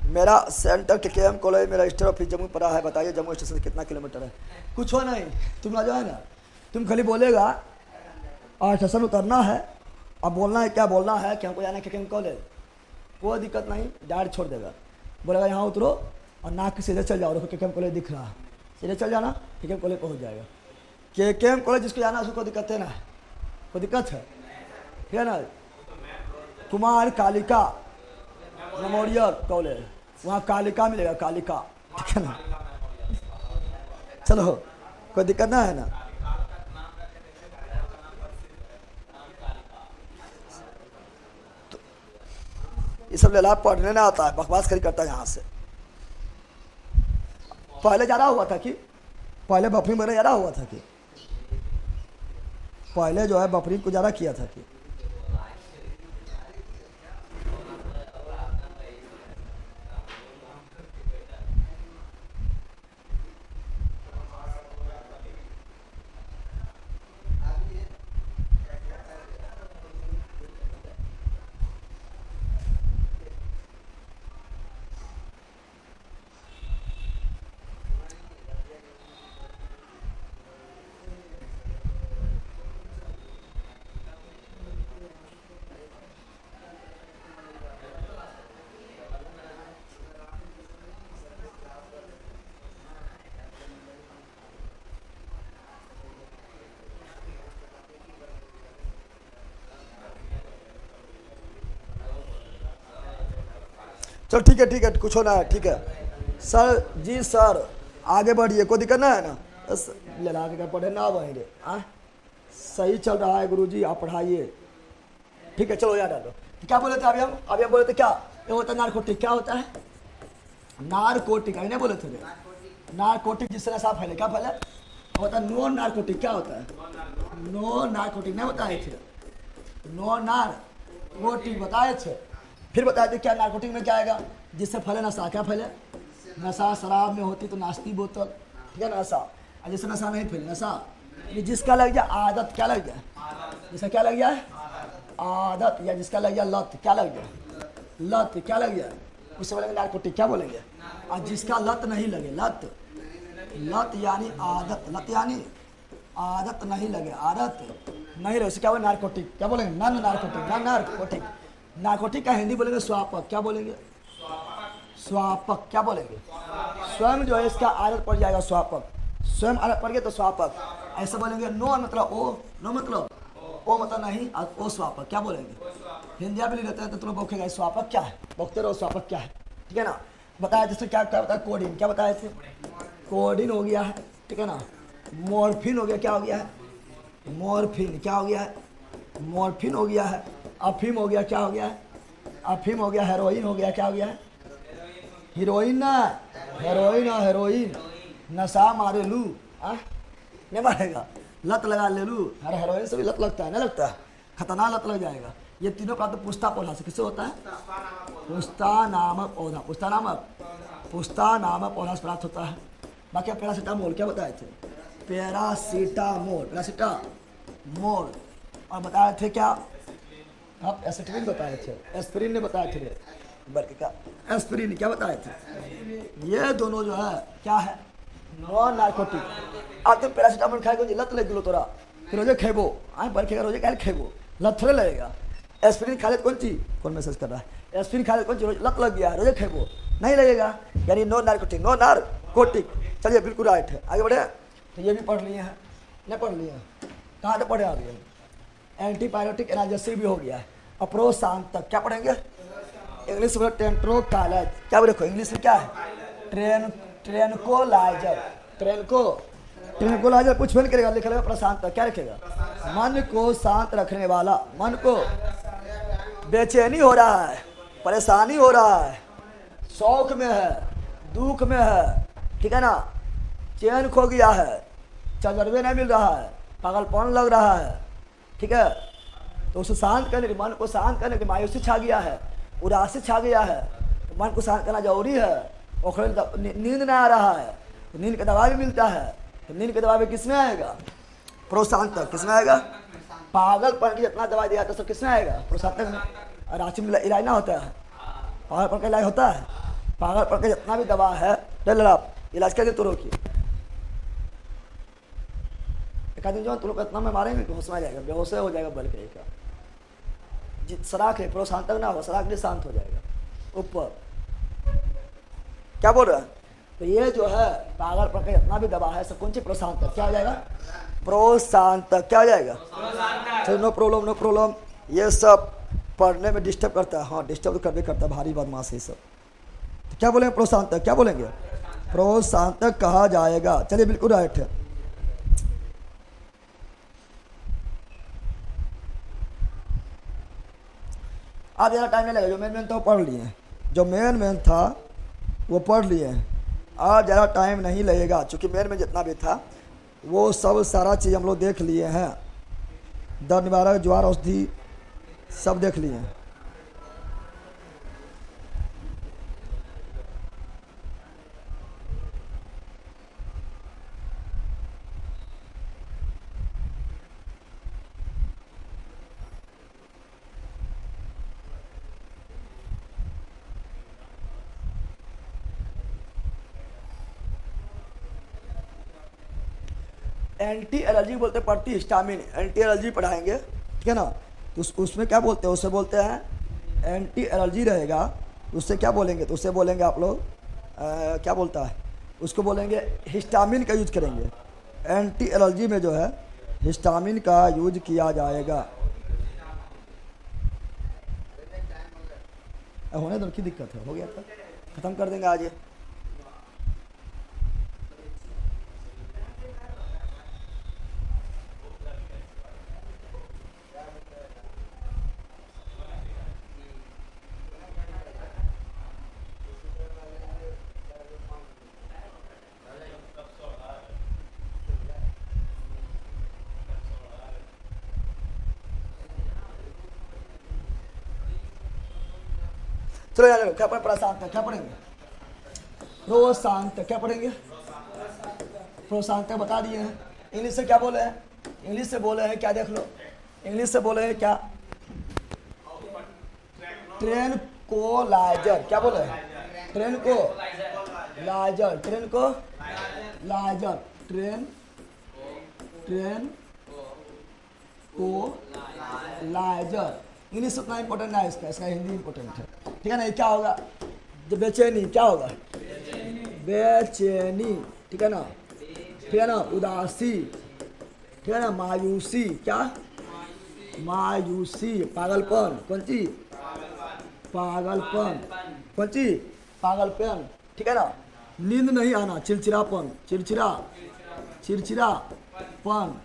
मेरा सेंटर KKM कॉलेज में रजिस्टर ऑफिस जम्मू पड़ा है, बताइए जम्मू स्टेशन से कितना किलोमीटर है? कुछ हो नहीं, तुम ना जो है ना, तुम खाली बोलेगा और स्टेशन उतरना है अब बोलना है क्या, बोलना है कि हमको जाना है KKM कॉलेज, कोई दिक्कत नहीं, डायरेक्ट छोड़ देगा, बोलेगा यहाँ उतरो और नाक के सीधे चल जाओ, देखो KKM कॉलेज दिख रहा है, सीधे चल जाना, KKM कॉलेज पहुँच जाएगा। KKM कॉलेज जिसको जाना है उसको कोई दिक्कत है ना, कोई दिक्कत है, ठीक है ना। कुमार कालिका मेमोरियल कॉलेज, वहाँ कालिका मिलेगा, कालिका, ठीक है ना। चलो कोई दिक्कत ना है ना। तो ये सब लेला पढ़ने ना आता है, बकवास खरी करता है यहाँ से। पहले ज़्यादा हुआ था कि पहले बफरिंग वगैरह ज़्यादा हुआ था कि पहले जो है बफरिंग को ज़्यादा किया था कि चलो ठीक है कुछ होना है, ठीक है सर जी सर, आगे बढ़िए, कोई दिक्कत ना है ना। बस लड़ा के पढ़े ना बहेंगे, सही चल रहा है गुरुजी, आप पढ़ाइए, ठीक है चलो याद डालो। तो क्या बोले थे अभी हम बोले थे क्या, ये होता है नारकोटिक, क्या होता है नारकोटिक, नहीं बोले थे नारकोटिक, जिस तरह साफ फैले, क्या फैले होता है नो नारकोटिक, क्या होता है नो नारकोटिक, नहीं बताए थे नो नारकोटिक बताए थे। फिर बताए थे क्या नारकोटिक में क्या आएगा, जिससे फैले नशा, क्या फैले नशा, शराब में होती तो नाश्ती बोतल, ठीक है नशा, और जिससे नशा नहीं फैले नशा, ये जिसका लग जाए आदत, क्या लग जाए जिसका क्या लग जाए आदत, या जिसका लग जाए लत, क्या लग जाए लत, क्या लग जाए उससे बोलेंगे नारकोटिक, क्या बोलेंगे। और जिसका लत नहीं लगे, लत लत यानी आदत, लत यानी आदत नहीं लगे, आदत नहीं लगे, उसे क्या बोले नारकोटिक, क्या बोलेंगे non narcotic, non narcotic. Narcotic का हिंदी बोलेंगे स्वापक, क्या बोलेंगे स्वापक, क्या बोलेंगे स्वयं जो है इसका आदत पड़ जाएगा स्वापक, स्वयं आदत पड़ गया तो स्वापक, ऐसे बोलेंगे नो मतलब ओ, नो मतलब ओ मतलब नहीं, और ओ स्वापक, क्या बोलेंगे हिंदी में लिख लेते हैं तो तुम बौखेगा स्वापक क्या है, बौखते रहो स्वापक क्या है, ठीक है ना। बताया जैसे क्या क्या बताया कोडिन, क्या बताया थे कोडिन हो गया है, ठीक है ना। मॉर्फिन हो गया, क्या हो गया है मॉर्फिन, क्या हो गया है मॉर्फिन हो गया है। अफीम हो गया, क्या हो गया है अफीम हो गया। हेरोइन हो गया, क्या हो गया है हीरोइन ना, हेरोइन और हेरोइन, नशा मारे लू, नहीं मारेगा, लत लगा ले लू, अरे हेरोइन से भी लत लगता है, नहीं लगता है, खतरनाक लत लग जाएगा। ये तीनों प्राप्त पुस्ता पौधा से, किससे होता है पुस्ता नामक पौधा, पुस्ता नामक पौधा से प्राप्त होता है। बाकी आप पैरासीटामोल क्या बताए थे, पैरासीटामोल, और बताए थे क्या आप एस्पिरिन बताए थे, एस्पिरिन ने बताए थे बल्कि क्या एस्पिरिन, क्या बताए थे। ये दोनों जो है क्या है नॉन नार्कोटिक। आप तो पैरासीटामोल खाएगा लत लग गलो तोरा, फिर रोजे खेबो बल्कि रोजे क्या खेबो, लत थोड़े लगेगा। एस्पिरिन खा ले कौन चीज, कौन मैसेज कर रहा है, एस्पिरिन खा ले कौन चीज, लत लग गया रोजे खेबो नहीं लगेगा, यानी नो नार्कोटिक, नो नार्कोटिक। चलिए बिल्कुल राइट है, आगे बढ़े। तो ये भी पढ़ लिए हैं, नहीं पढ़ लिए हैं, कहाँ तक पढ़े आगे, एंटीबायोटिक एनाल्जेसिक भी हो गया है, अप्रोच शांत तक क्या पढ़ेंगे, इंग्लिश में टेंट्रोकाइलेज, क्या बोले इंग्लिश में क्या है ट्रेनकोलाइजर, ट्रेनकोलाइजर कुछ भी नहीं करेगा, लिख लेगा प्रशांत तक, क्या रखेगा मन को शांत रखने वाला, मन को बेचैनी हो रहा है, परेशानी हो रहा है, शौक में है, दुख में है, ठीक है ना, चैन खो गया है, तजर्बे नहीं मिल रहा है, पागलपन लग रहा है, ठीक है, तो उसे शांत करने के, मन को शांत करने के, मायूसी छा गया है, उदासी छा गया है, तो मन को शांत करना जरूरी है। और नींद नहीं आ रहा है तो नींद का दवा भी मिलता है, तो नींद का दवा भी किसमें आएगा प्रोशांत तक, किसमें आएगा पागलपन की जितना दवाई दिया था सब किसमें आएगा प्रोशांत तक में। और रांची में इलाज ना होता है, पागलपन का इलाज होता है, पागलपन का जितना भी दवा है ले आप इलाज कर दे तो रोकिए, एक आदमी जो तुम लोग इतना में मारेंगे बेहोश में आ जाएगा, बेहोश हो जाएगा बल का। सराख है, प्रोशांतक ना हो, सराख नहीं शांत हो जाएगा ऊपर। क्या बोल रहा है? तो ये जो है पागल पकड़ इतना भी दबा है सब कौन सी प्रोशांतक, क्या हो जाएगा? प्रोशांतक। क्या हो जाएगा? चलो नो प्रॉब्लम नो प्रॉब्लम। ये सब पढ़ने में डिस्टर्ब करता है, हाँ डिस्टर्ब तो करके करता है, भारी बदमाश है सब। तो क्या बोलेंगे? प्रोशांतक। क्या बोलेंगे? प्रोशांतक कहा जाएगा। चलिए बिल्कुल राइट है। आज ज़्यादा टाइम नहीं लगेगा, जो मेन था वो पढ़ लिए हैं, जो मेन था वो पढ़ लिए हैं। आज ज़्यादा टाइम नहीं लगेगा क्योंकि मेन में जितना भी था वो सब सारा चीज़ हम लोग देख लिए हैं। दर्द निवारक, ज्वार औषधि सब देख लिए हैं। एंटी एलर्जी बोलते हैं, प्रति हिस्टामिन एंटी एलर्जी पढ़ाएंगे, ठीक है ना। तो उसमें क्या बोलते हैं? उससे बोलते हैं एंटी एलर्जी रहेगा, उससे क्या बोलेंगे? तो उससे बोलेंगे आप लोग क्या बोलता है, उसको बोलेंगे हिस्टामिन का यूज करेंगे। एंटी एलर्जी में जो है हिस्टामिन का यूज किया जाएगा। होने दो, की दिक्कत है, हो गया था, खत्म कर देंगे आज ये। चलो यार क्या पढ़े? प्रशांत क्या पढ़ेंगे? प्रोशांत। क्या पढ़ेंगे? प्रोशांत बता दिए हैं। इंग्लिश से क्या बोले हैं? इंग्लिश से बोले हैं क्या? देख लो, इंग्लिश से बोले हैं क्या? ट्रेन को लाइजर। क्या बोले हैं? ट्रेन को लाइजर, ट्रेन को लाइजर, ट्रेन को लाइजर। इंग्लिश उतना इंपॉर्टेंट ना है इसका, इसका हिंदी इंपॉर्टेंट है, ठीक है ना। ये क्या होगा? जो बेचैनी, क्या होगा? बेचैनी, ठीक है ना, ठीक है ना। उदासी, ठीक है ना। मायूसी, क्या? मायूसी। पागलपन, कौन सी? पागलपन, कौन सी? पागलपन, ठीक है ना। नींद नहीं आना, चिड़चिड़ापन, चिड़चिड़ापन,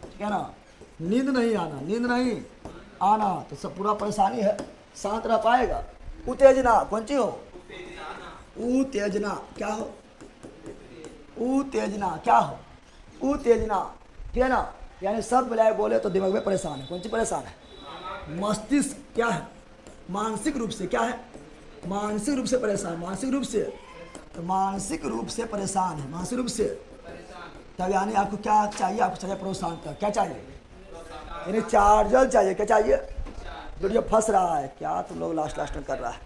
ठीक है ना। नींद नहीं आना, नींद नहीं आना तो सब पूरा परेशानी है, शांत रह पाएगा। उत्तेजना, कौन सी हो? उत्तेजना, क्या हो? उत्तेजना, क्या हो? उत्तेजना, ठीक है ना। यानी सब मिलाए बोले तो दिमाग में परेशान है। कौन सी परेशान है? मस्तिष्क, क्या है? मानसिक रूप से, क्या है? मानसिक रूप से परेशान, मानसिक रूप से, तो मानसिक रूप से परेशान है, मानसिक रूप से। तब यानी आपको क्या चाहिए? आपको चाहिए प्रोशांत। क्या चाहिए? यानी चार्जर चाहिए। क्या चाहिए? वीडियो फंस रहा है क्या? तुम लोग लास्ट में कर रहा है,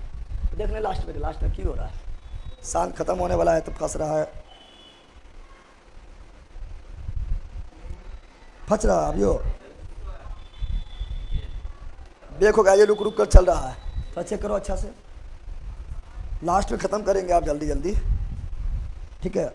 देखने लास्ट में क्यों हो रहा है? शांत खत्म होने वाला है तो फंस रहा है, फंस रहा है। अब यो देखो ये रुक कर चल रहा है, तो चेक करो अच्छा से। लास्ट में ख़त्म करेंगे आप जल्दी जल्दी, ठीक है।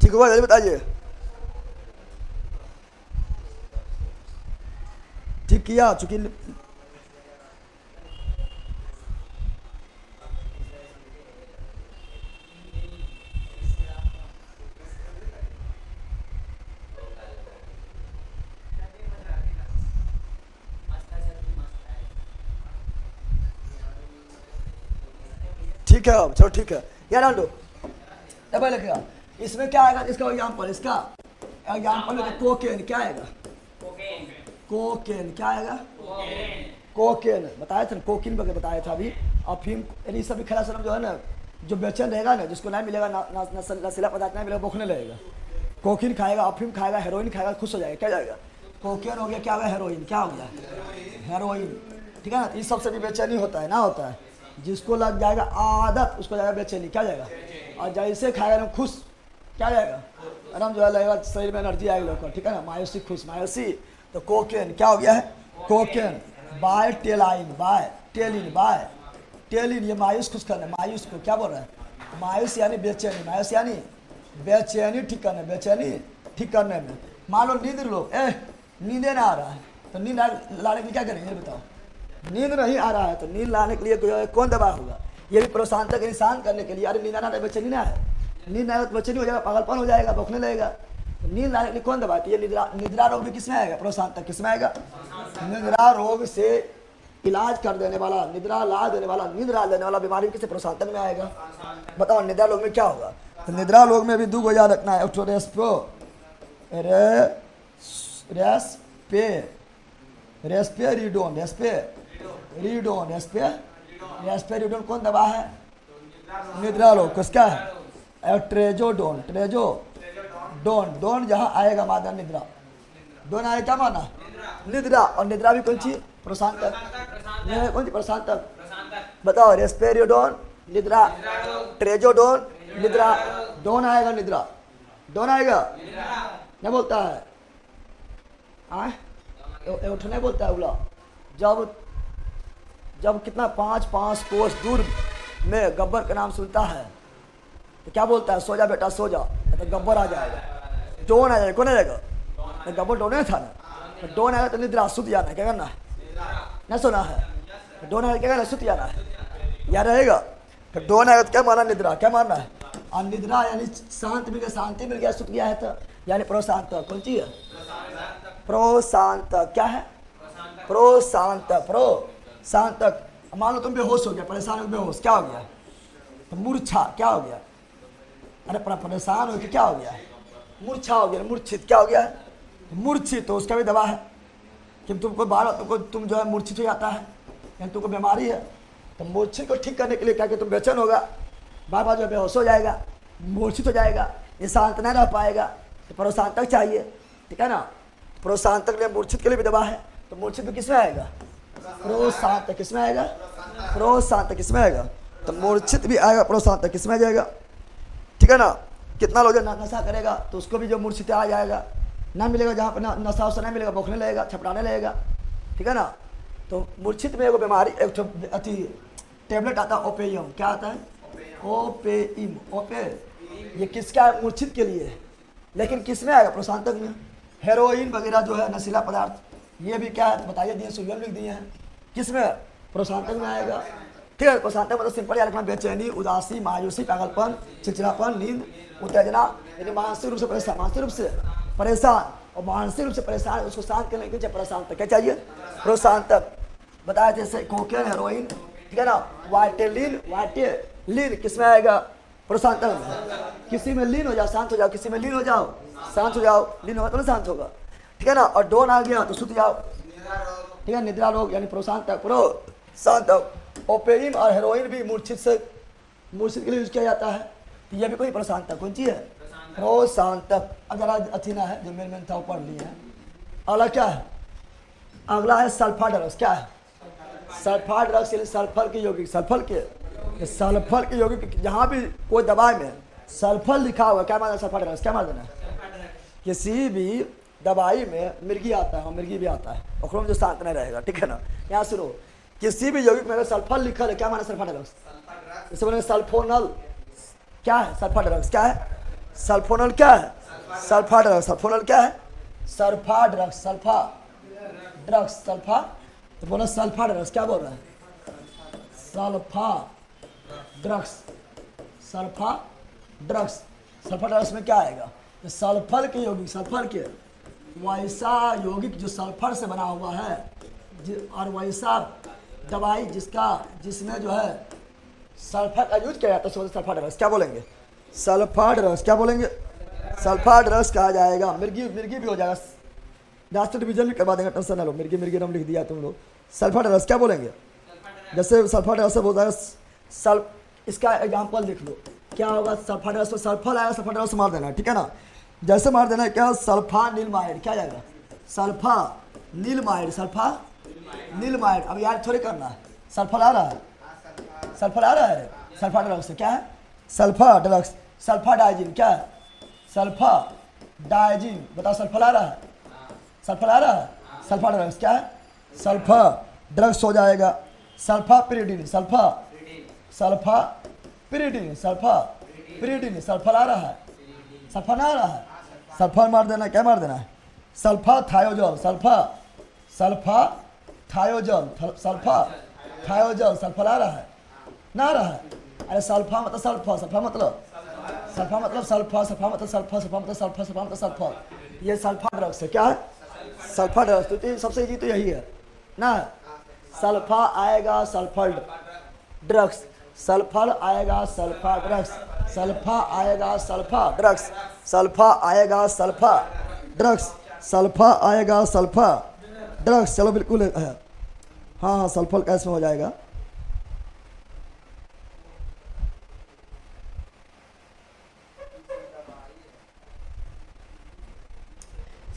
ठीक हुआ? जल्दी बताइए। ठीक किया? चूंकि ठीक है, अब चलो ठीक है। यार डाल दो डबल लिखेगा। इसमें क्या आएगा? इसका एग्जाम्पल, इसका एग्जाम्पल कोकेन। क्या आएगा? कोकेन। क्या आएगा? कोकेन बताया था, कोकिन बगैर बताया था अभी। अफीम, यानी सभी खरा सनम जो है ना, जो बेचैन रहेगा ना, जिसको नहीं मिलेगा नशीला पदार्थ नहीं मिलेगा, भूखने लगेगा। कोकिन खाएगा, अफीम खाएगा, हेरोइन खाएगा, खुश हो जाएगा। क्या जाएगा? कोकेन हो गया, क्या हो गया हेरोइन, क्या हो गया हेरोइन, ठीक है ना। इस सबसे भी बेचैनी होता है ना, होता है जिसको लग जाएगा आदत उसको जाएगा बेचैनी, क्या जाएगा, और जैसे खाएगा ना खुश, क्या जाएगा एकदम जो है लगेगा शरीर में एनर्जी आएगी लोग को, ठीक है ना। मायूसी खुश, मायूसी तो कोकेन क्या हो गया है कोकेन। बाय टेलाइन, बाय टेलिन, बाय टेलिन ये मायूस खुश करना, मायूस को क्या बोल रहा है मायूस यानी बेचैनी, मायूस यानी बेचैनी ठीक करने, बेचैनी ठीक करने में। मान लो नींद लो, नींदे ना आ रहा है तो नींद लाने के लिए क्या करेंगे बताओ, नींद नहीं आ रहा है तो नींद लाने के लिए कौन दवा होगा, ये भी प्रोत्साहन के इंसान करने के लिए। अरे नींद आना बेचैनी ना है, नींद आएगा तो बेचैनी हो जाएगा, पागलपन हो जाएगा, बौखने लगेगा। तो नींद लाने के लिए कौन दवा, ये निद्रा रोग भी किसमें आएगा, प्रोत्साहन किसमें आएगा, निद्रा रोग से इलाज कर देने वाला, निद्रा ला देने वाला, नींद ला देने वाला बीमारी किसे प्रोत्साहन में आएगा बताओ। निद्रा रोग में क्या होगा, तो निद्रा रोग में भी दो याद रखना है, रेस्पेरिडोन, रेस्पेरिडोन कौन दवा है, निद्रा रोग किसका है, ट्रेजोडोन, ट्रेजोडोन, डोन जहाँ आएगा मादा निद्रा, डोन आएगा क्या माना निद्रा, और निद्रा भी कौन सी प्रशांतक, कौन सी प्रशांतक बताओ, रेस्पेरिडोन निद्रा, ट्रेजोडोन निद्रा, डोन आएगा निद्रा, डोन आएगा क्या बोलता है उठने बोलता है बोला। जब कितना 5 कोस दूर में गब्बर का नाम सुनता है तो क्या बोलता है, सो जा बेटा सो जा, तो गब्बर आ जाएगा, डोन आ जाएगा, कौन आ जाएगा, तो गब्बर डोने था ना, तो डोन आएगा तो निद्रा सुत जाना है, क्या करना है ना सोना है, तो डोन आएगा क्या करना सुत जाना है, याद रहेगा। फिर डोन आएगा तो क्या माना निद्रा, क्या मानना है, और निद्रा यानी शांत मिल गया, शांति मिल गया, सुत गया है तो यानी प्रोशांत, कौन चीज है प्रोशांत, क्या है प्रोशांत, प्रोशांत। मान लो तुम बेहोश हो गया, परेशान हो बेहोश, क्या हो गया, तो मूर्छा, क्या हो गया, अरे परेशान हो गया क्या हो गया, मूर्छा हो गया, मूर्छित क्या हो गया, मूर्छित, तो उसका भी दवा है कि तुमको बार तुम जो है मूर्छित हो जाता है, यानी तुमको बीमारी है, तो मूर्छित को ठीक करने के लिए क्या कि तुम बेचैन होगा, बार बार जो बेहोश हो जाएगा, मूर्छित हो जाएगा, ये शांत नहीं रह पाएगा, तो प्रोत्साहन चाहिए, ठीक है ना। प्रोत्साहन के लिए मूर्छित के लिए भी दवा है, तो मूर्छित भी किसमें आएगा, प्रोत्साहन किसमें आएगा, प्रोत्साहन किसमें आएगा, तो मूर्छित भी आएगा, प्रोत्साहन किसमें आ जाएगा, ठीक है ना। कितना लोग नशा करेगा तो उसको भी जो मूर्छित आ जाएगा, ना मिलेगा जहाँ पर नशा उसा नहीं मिलेगा, बौखने लगेगा, छपड़ाने लगेगा, ठीक है ना। तो मूर्छित में एगो बीमारी, एक अति टेबलेट आता है ओपेयम, क्या आता है ओपेइम, ओपे ये किसका है, मूर्छित के लिए, लेकिन किस में आएगा प्रोत्साहन में, हेरोइन वगैरह जो है नशीला पदार्थ, ये भी क्या है बताइए, दिए सुविधा लिख दिए हैं, किस में प्रोत्साहन में आएगा, ठीक है। प्रोत्साहन मतलब सिंपल याद रखना, बेचैनी, उदासी, मायूसी, पागलपन, चिड़चिड़ापन, नींद, उत्तेजना, यानी मानसिक रूप से परेशान, मानसिक रूप से परेशान, और मानसिक रूप से परेशान उसको शांत करने के लिए परेशान तक क्या चाहिए, प्रोत्साहन तक बताया, जैसे कोकेन, हेरोइन, ठीक है ना। वाइटेलिन किस में आएगा, प्रोत्साहन में, किसी में लीन हो जाओ शांत हो जाओ, किसी में लीन हो जाओ शांत हो जाओ, लीन होगा तो ना शांत होगा, ठीक है ना। और डोन आ गया तो सुत जाओ, ठीक है, निद्रा रोग यानी प्रोत्साहन। ओपेइम और हेरोइन भी मूर्छित के लिए यूज किया जाता है, तो यह भी कोई प्रोत्साहन कौन चीज है, प्रोत्साहन। अगर आज अथीना है जो मेन था ऊपर लिए है। अगला क्या है, अगला है सल्फा ड्रग्स, क्या है सल्फा ड्रग्स, यानी सल्फर के यौगिक, सल्फर के यौगिक, जहाँ भी कोई दवाई में सल्फर लिखा हुआ क्या माना, सल्फा ड्रग्स क्या माना है। किसी भी दवाई में मिर्गी आता है, मिर्गी भी आता है, और में जो शांत नहीं रहेगा, ठीक है ना। यहाँ सुनो, किसी भी यौगिक में अगर सल्फर लिखा है क्या माना, सल्फा ड्रग्स, इसे बोलेंगे सल्फोनल, क्या है सल्फा ड्रग्स, क्या है सल्फोनल, क्या है सल्फा ड्रग्स, सल्फोनल क्या है sulfa drugs, sulfa drugs, sulfa, तो बोला सल्फा ड्रग्स, क्या बोल रहा है sulfa drugs, sulfa drugs. Sulphur drugs में क्या आएगा, सल्फर के यौगिक, सल्फर के वैसा यौगिक जो सल्फर से बना हुआ है, और वैसा दवाई जिसमें जो है सल्फर का यूज किया जाता है, सल्फर ड्रग्स क्या बोलेंगे, सल्फर ड्रग्स क्या बोलेंगे, सल्फर ड्रग्स कहा जाएगा। मिर्गी भी हो जाएगा, राष्ट्र डिवीजन भी करवा देंगे, टेंशन ना लो, मिर्गी नाम लिख दिया तुम लोग। सल्फर ड्रग्स क्या बोलेंगे, जैसे सल्फर ड्रग्स से बोलता है, इसका एग्जाम्पल लिख लो, क्या होगा सल्फर ड्रग्स में सल्फर आएगा, सल्फर ड्रग्स मार देना, ठीक है ना। जैसे मार देना क्या, सल्फानिलमाइड क्या जाएगा, सल्फा नीलमाइड, सल्फा नीलमाइड। अब यार थोड़ी करना है, सल्फर आ रहा है, सल्फर आ रहा है, सल्फा ड्रग्स क्या है, सल्फा ड्रग्स, सल्फा डाइजिन क्या है, सल्फा डाइजिन, बताओ सल्फर आ रहा है, सल्फर आ रहा है, सल्फा ड्रग्स क्या है, सल्फा ड्रग्स हो जाएगा। Sulphapyridine, sulpha sulphapyridine, sulphapyridine, sulphur आ रहा है, सल्फर ना आ रहा है, सल्फर मार देना, क्या मार देना है, sulphathiazole, sulpha sulphathiazole, sulphathiazole, sulphur आ रहा है ना आ रहा है। अरे सल्फा मतलब सल्फा, सल्फा मतलब सल्फा मतलब सल्फा, सल्फा मतलब सल्फा, सल्फा मतलब सल्फा, सल्फा मतलब सल्फर। ये सल्फा ड्रग्स है, क्या है, सल्फा ड्रग्स। तो सबसे इजी तो यही है ना, सल्फा आएगा सल्फर ड्रग्स, सल्फर आएगा सल्फा ड्रग्स, सल्फा आएगा सल्फा ड्रग्स, सल्फा आएगा सल्फा ड्रग्स, सल्फा आएगा सल्फा ड्रग्स। चलो बिल्कुल है, हाँ हाँ सल्फर कैसे हो जाएगा।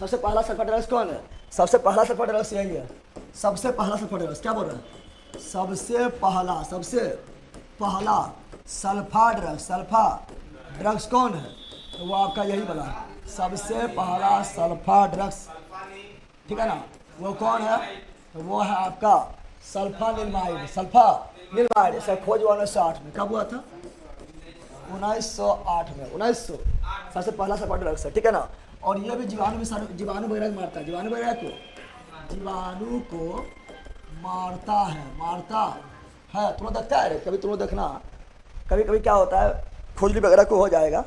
सबसे पहला सल्फर ड्रग्स कौन है, सबसे पहला सल्फर ड्रग्स यही है, सबसे पहला सल्फर ड्रग्स, क्या बोल रहा है, सबसे पहला सल्फा ड्रग्स, सल्फा ड्रग्स कौन है, तो वो आपका यही बोला, सबसे पहला सल्फा ड्रग्स, ठीक है ना, वो कौन है, तो वो है आपका सल्फा निलमाइड, सल्फा निलमाइड। इसका खोज 1908 में, कब हुआ था, 1908 में, 1900 सबसे पहला सल्फा ड्रग्स है, ठीक है ना। और ये भी जीवाणु में, जीवाणु वगैरह मारता है, जीवाणु वगैरह को, जीवाणु को मारता है, तुम्हें देखता है, कभी तुम्हें देखना, कभी कभी क्या होता है, खुजली वगैरह को हो जाएगा,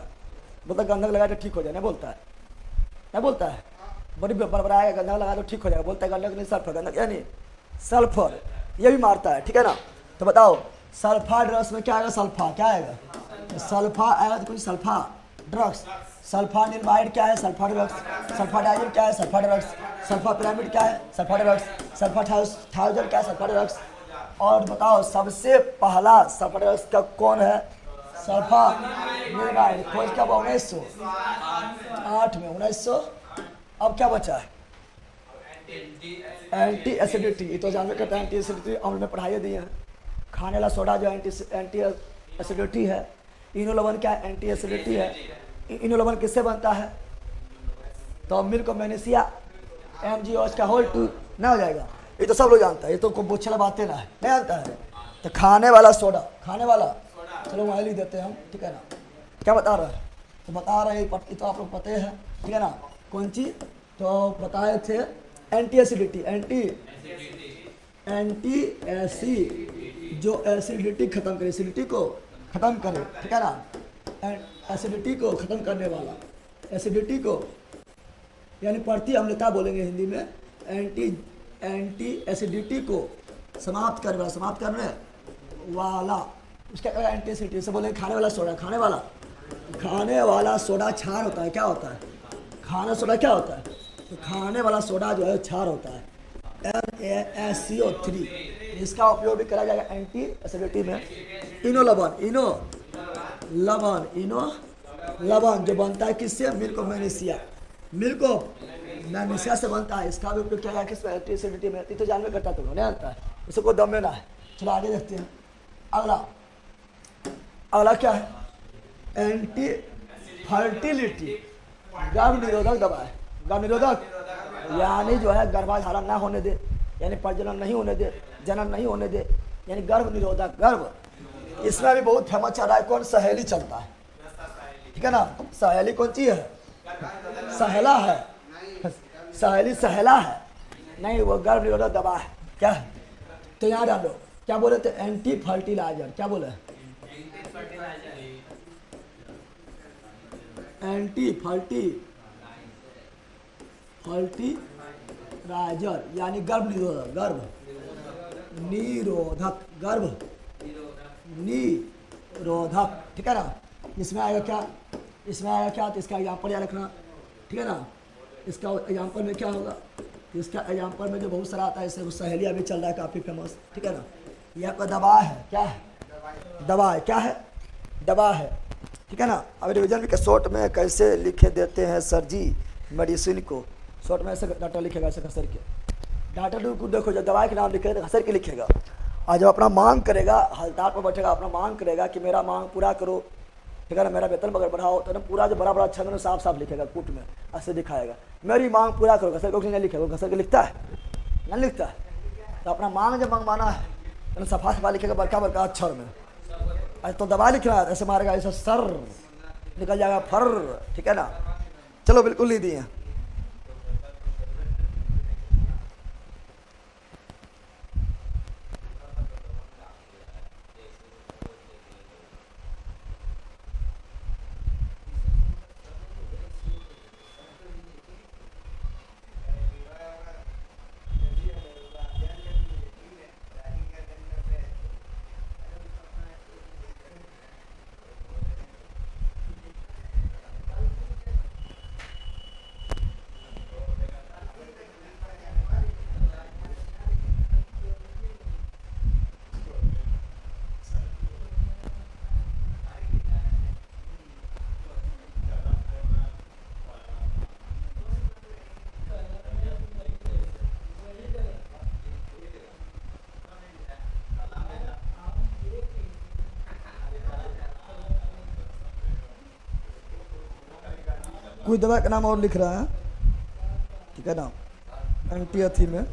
बोलता गंधक लगा तो ठीक हो जाए, नहीं बोलता है, नहीं बोलता है, बड़ी बड़बड़ाएगा, गंधक लगा तो ठीक हो जाएगा, बोलता है गंधक नहीं सल्फर, गंधक यानी सल्फर, ये भी मारता है, ठीक है ना। तो बताओ सल्फा ड्रग्स में क्या आएगा, सल्फा क्या आएगा, तो सल्फा आएगा तो कुछ सल्फा ड्रग्स, सल्फा निलमाइड क्या है, सल्फा ड्रग्स, सल्फा डाइजिन क्या है, सल्फा ड्रग्स, सल्फा पिरामिड क्या है, सल्फा ड्रग्स, सल्फा थायोजल क्या है, सल्फा ड्रग्स। और बताओ सबसे पहला सल्फा ड्रग्स का कौन है, सल्फा निलमाइड, खोज कब, 1908 में, 1900। अब क्या बचा है, एंटी एसिडिटी, ये तो जानते करते हैं, एंटी एसिडिटी अम्ल में पढ़ाई दी है, खाने वाला सोडा जो एंटी एसिडिटी है, इनोलवन क्या है, एंटी एसिडिटी है। इनोलवन किससे बनता है, तो मिल्क मैग्नीशिया MgOH का होल 2 ना हो जाएगा, ये तो सब लोग जानता है, ये तो कोई बुच्छला बातें ना है, नहीं जानता है। तो खाने वाला सोडा, खाने वाला, चलो वहाँ लिख देते हैं हम, ठीक है ना, क्या बता रहा है, तो बता रहे हैं, ये तो आप लोग पते हैं, ठीक है ना, कौन चीज़, तो बताए थे एंटी एसिडिटी, एंटी एसिड, जो एसिडिटी खत्म करे, एसिडिटी को खत्म करे, ठीक है ना, एसिडिटी को खत्म करने वाला, एसिडिटी को यानी प्रति अम्लता बोलेंगे हिंदी में, एंटी एसिडिटी को समाप्त करने वाला, समाप्त करने वाला, उसका क्या एंटी एसिडिटी से बोलेंगे, खाने वाला सोडा, खाने वाला सोडा क्षार होता है, क्या होता है, खाना सोडा क्या होता है, तो खाने वाला सोडा जो है क्षार होता है, NaSCO3, इसका उपयोग भी करा जाएगा एंटी एसिडिटी में। लवण जो बनता है किससे, मिल्क मैग्नीशिया से बनता है, इसका भी उपयोग किया जाएगा किस एंटी एसिडिटी में, तो जानवे करता तुम नहीं आता है, इसको कोई दम में ना है। चलो आगे देखते हैं, अगला क्या है, एंटी फर्टिलिटी, गर्भ निरोधक दवा है, गर्भ निरोधक यानी जो है गर्भाधारण ना होने दे, यानी प्रजनन नहीं होने दे, जनन नहीं होने दे, यानी गर्भ निरोधक, गर्भ। इसमें भी बहुत फेमस चल रहा है, कौन, सहेली चलता है, ठीक है ना, सहेली कौन चीज है, सहेला है, सहेली सहेला है, नहीं वो गर्भ निरोधक दवा है, क्या है, तो यहाँ डालो, क्या बोले थे, एंटी फर्टिलाइजर, क्या बोले, एंटी फर्टिलाइजर यानी गर्भ निरोधक, ठीक है ना। इसमें आएगा क्या, तो इसका एग्जाम्पल याद रखना, ठीक है ना, इसका एग्जाम्पल में क्या होगा, इसका एग्जाम्पल में जो बहुत सारा आता है, इससे सहेलिया भी चल रहा है काफ़ी फेमस, ठीक है ना। यह आपका दवा है, क्या है, दवा है, क्या है, दवा है, ठीक है ना। अब रिविजन के शॉर्ट में कैसे लिखे देते हैं सर जी मेडिसिन को, शॉर्ट में ऐसे डाटा लिखेगा, ऐसे घसर के डाटा को देखो, जब दवाई के नाम लिखेगा तो घसर के लिखेगा। और जब अपना मांग करेगा, हलदार पर बैठेगा, अपना मांग करेगा कि मेरा मांग पूरा करो, ठीक है ना, मेरा वेतन वगैरह बढ़ाओ, तो ना पूरा जो बड़ा बड़ा अक्षर में साफ साफ लिखेगा, कूट में ऐसे दिखाएगा, मेरी मांग पूरा करो। घसर के नहीं लिखेगा, घसर के लिखता है, नहीं लिखता है। तो अपना मांग जब मंगवाना है तो सफा सफा लिखेगा, बड़का बड़का अक्षर में। तो दवा लिख रहा है, ऐसे मारेगा, ऐसे सर निकल जाएगा फर, ठीक है ना। चलो बिल्कुल नहीं दिए। कोई दवा का नाम और लिख रहा है, ठीक है ना, एंटीएथी में।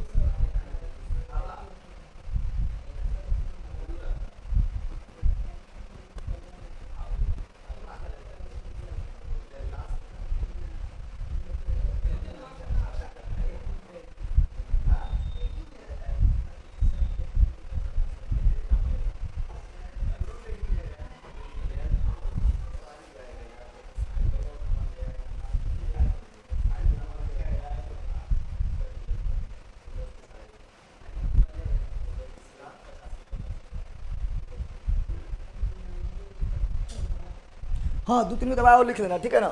हाँ, दो तीन दवाई और लिख लेना, ठीक है ना।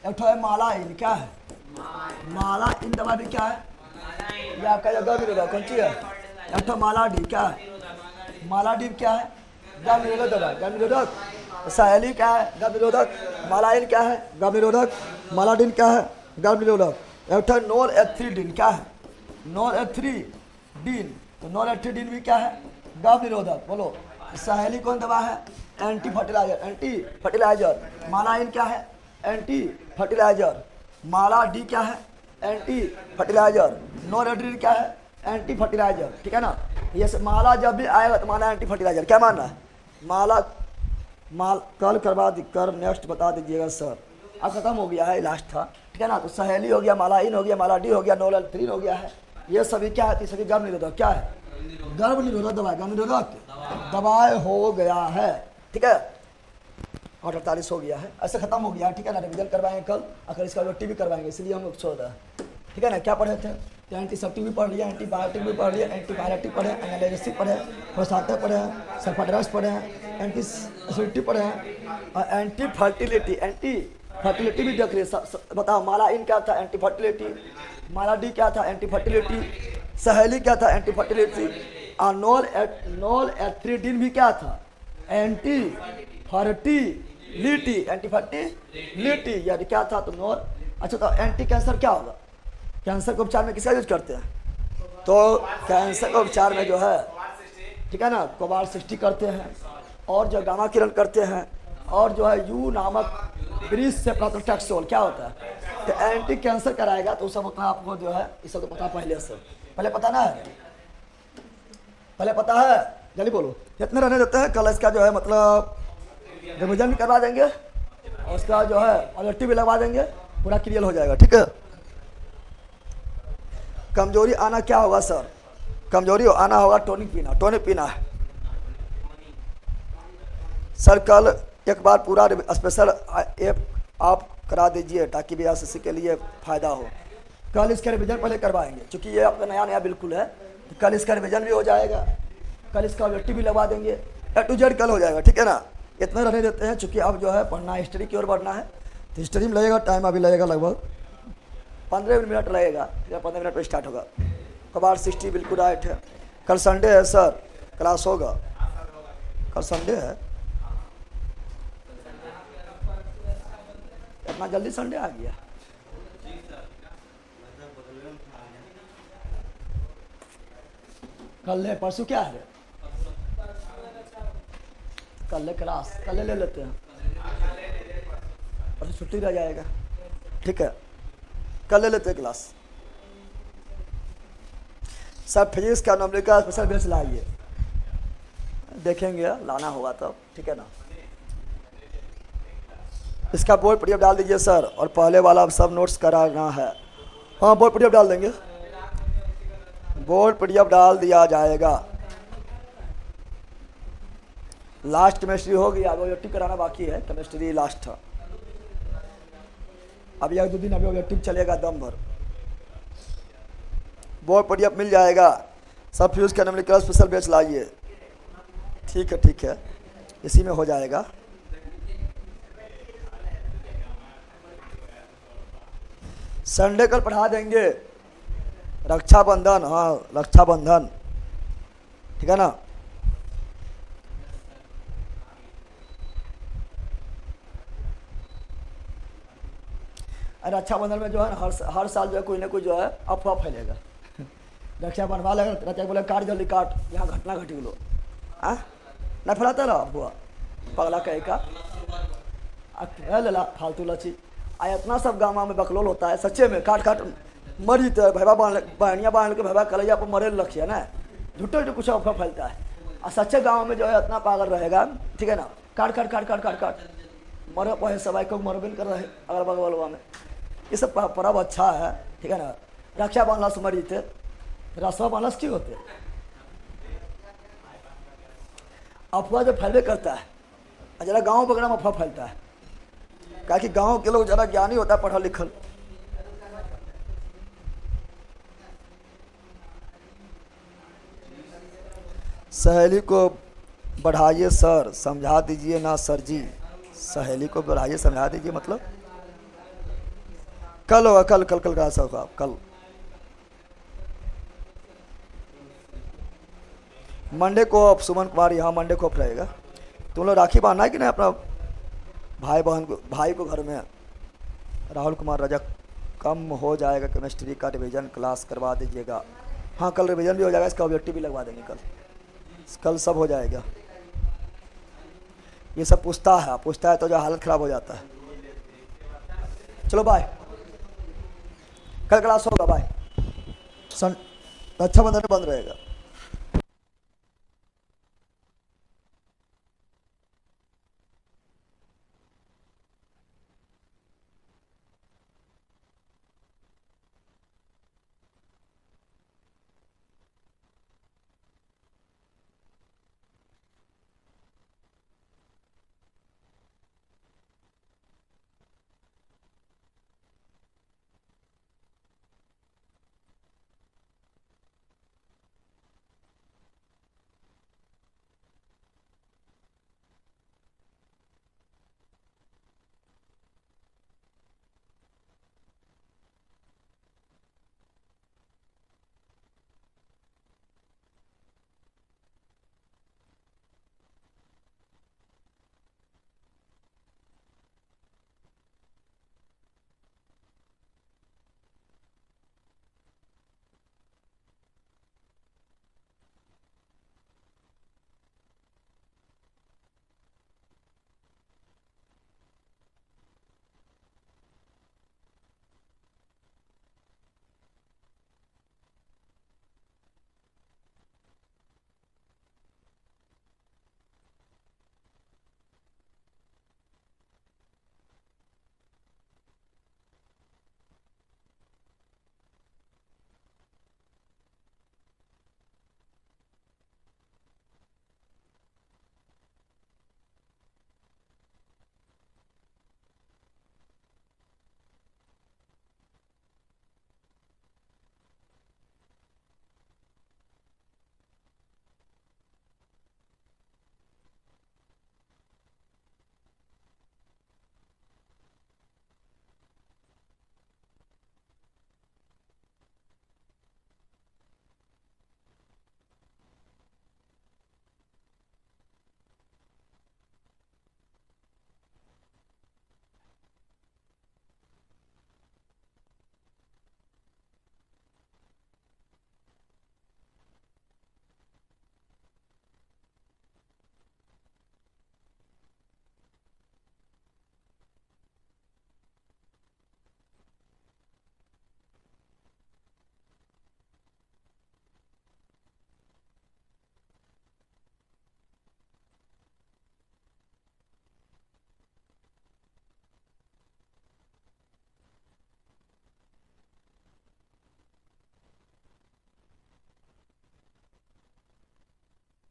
एक तो है माला इन, क्या है माला इन दवा भी क्या है, ये आपका जगह निरोधक कौन सी है। एक तो माला डी, क्या है माला डी, क्या है गर्भ निरोधक दवा, गर्भ निरोधक। सहेली क्या है, गर्भ निरोधक। मालाइन क्या है, गर्भ निरोधक। मालाडीन क्या है, गर्भ निरोधक। एक तो नोल एथ्रीडीन, क्या है नोल एथ्रीडीन, तो नोल एथ्रीडीन भी क्या है, गर्भ निरोधक। बोलो सहेली कौन दवा है, एंटी फर्टिलाइजर, एंटी फर्टिलाइजर। मालाइन क्या है, एंटी फर्टिलाइजर। माला डी क्या है, एंटी फर्टिलाइजर। नोरेड्रिन क्या है, एंटी फर्टिलाइजर, ठीक है ना। ये माला जब भी आएगा तो माना एंटी फर्टिलाइजर, क्या मानना है माला कल करवा कर नेक्स्ट बता दीजिएगा सर। अब खत्म हो गया है, लास्ट था, ठीक है ना। तो सहेली हो गया, मालाइन हो गया, माला डी हो गया, नोरेड्रिन हो गया है। ये सभी क्या है, सभी गर्भ निरोधक, क्या है गर्भ निरोधक दवाई, गर्भ निरोधक दवाई हो गया है, ठीक है। 8:48 हो गया है, ऐसे खत्म हो गया है, ठीक है ना। रिविजन करवाएंगे कल, अगर इसका रोटी भी करवाएंगे, इसलिए हम लोग छोड़ रहे हैं, ठीक है ना। क्या पढ़े थे, तो एंटीसेप्टिक भी पढ़ लिया, एंटीबायोटिक भी पढ़ लिया, एंटीबायोटिक पढ़े, एनालिसिस पढ़े, प्रोस्टाटा पढ़े, सल्फाड्रग्स पढ़े, एंटीसिडिटी पढ़े, और एंटी फर्टिलिटी भी देख रही है। बताओ माला इन क्या था, एंटी फर्टिलिटी। माला डी क्या था, एंटी फर्टिलिटी। सहेली क्या था, एंटी फर्टिलिटी। और नोल एथ्रीडीन भी क्या था, एंटी फर्टिलिटी, एंटी फर्टिलिटी यानी क्या था, तो नोल। अच्छा, तो एंटी कैंसर क्या होगा, कैंसर के उपचार में किसका यूज करते हैं, तो कैंसर के उपचार में जो है, ठीक है ना, कोबाल्ट 60 करते हैं, और जो गामा किरण करते हैं, और जो है यू नामक ब्रिज से प्रोटेक्सोल क्या होता है, तो एंटी कैंसर कराएगा। तो सब उतना आपको जो है इस सब तो पता पहले से, पहले पता ना है, पहले पता है, जल्दी बोलो। इतने रहने देते हैं, कल इसका जो है मतलब रिविजन भी करवा देंगे, और उसका जो है ऑब्जेक्टिव भी लगवा देंगे, पूरा क्लियर हो जाएगा, ठीक है। कमजोरी आना क्या होगा सर, कमजोरी आना होगा टॉनिक पीना, टॉनिक पीना है सर। कल एक बार पूरा स्पेशल ऐप आप करा दीजिए, ताकि भी आरसीसी के लिए फ़ायदा हो। कल इसका रिविजन पहले करवाएंगे, क्योंकि ये आपका नया नया बिल्कुल है, तो कल इसका रिविजन भी हो जाएगा, कल इसका ऑब्जेक्टिव भी लगवा देंगे, A to Z कल हो जाएगा, ठीक है ना। इतना रहने देते हैं, चूँकि अब जो है पढ़ना हिस्ट्री की ओर बढ़ना है, तो हिस्ट्री में लगेगा टाइम, अभी लगेगा लगभग 15 मिनट लगेगा, 15 मिनट पर स्टार्ट होगा। कबाड़ 60 बिल्कुल राइट है। कल संडे है सर, क्लास होगा, कल संडे है, इतना जल्दी संडे आ गया। कल है परसों क्या है? कल है क्लास, कल ले लेते हैं, परसों छुट्टी रह जाएगा। ठीक है, कल ले लेते हैं क्लास। सर फिजिक्स का न्यूमेरिकल स्पेशल बेस लाइए, देखेंगे लाना होगा तब, ठीक है ना। इसका बोर्ड पीडीएफ डाल दीजिए सर, और पहले वाला सब नोट्स कराना है। हाँ बोर्ड पीडीएफ डाल देंगे, बोर्ड पीडीएफ डाल दिया जाएगा। लास्ट केमिस्ट्री हो गई, अभी ऑब्जेक्टिव कराना बाकी है, केमिस्ट्री लास्ट था। अभी 1-2 दिन अभी ऑब्जेक्टिव चलेगा दम भर। बोर्ड पीडीएफ मिल जाएगा। सब फ्यूज का न्यूमेरिकल स्पेशल बैच लाइए। ठीक है ठीक है, इसी में हो जाएगा। संडे कल पढ़ा देंगे, रक्षाबंधन, हाँ रक्षाबंधन, ठीक है ना। रक्षाबंधन में जो है हर साल जो है कोई ना कोई जो है अफवाह फैलेगा। रक्षा बनवा लेगा, रक्षा बोले काट जल्दी काट, यहाँ घटना घटी लो, हाँ ना फैलाता रहा बुआ पगला कह का ला फालतू लची। आ इतना सब गाँव में बकलोल होता है सच्चे में, काट काट मरी तो भैया बहनिया बांध के भैया कलैया पर मरे रखिए ना, झूठे झूठे कुछ अफवाह फैलता है। और सच्चे गाँव में जो है इतना पागल रहेगा, ठीक है ना। काट काट काट काट काट काट मरे पहे सवाई को मरबिन कर रहे अगल बगल में। ये सब पर्व अच्छा है, ठीक है ना। रक्षा बांधला से मरी थे, रसवा बांधला से क्यों होते? अफवाह जो फैलवे करता है, जरा गाँव वगैरह में अफवाह फैलता है, क्या कि गाँव के लोग ज़रा ज्ञानी होता है, पढ़ा लिखल। सहेली को बढ़ाइए सर, समझा दीजिए ना सर जी। सहेली को बढ़ाइए समझा दीजिए मतलब कल होगा, कल कल कल क्लास होगा कल। मंडे को ऑफ, सुमन कुमार यहाँ मंडे को ऑफ रहेगा। तुम लोग राखी बांधना है कि नहीं अपना भाई बहन को, भाई को घर में। राहुल कुमार राजा, कम हो जाएगा केमिस्ट्री का रिवीजन क्लास करवा दीजिएगा। हाँ कल रिवीजन भी हो जाएगा, इसका ऑब्जेक्टिव भी लगवा देंगे कल, कल सब हो जाएगा। ये सब पूछता है तो जो हालत ख़राब हो जाता है। चलो बाय, कल क्लास होगा बाय। रक्षाबंधन बंद रहेगा।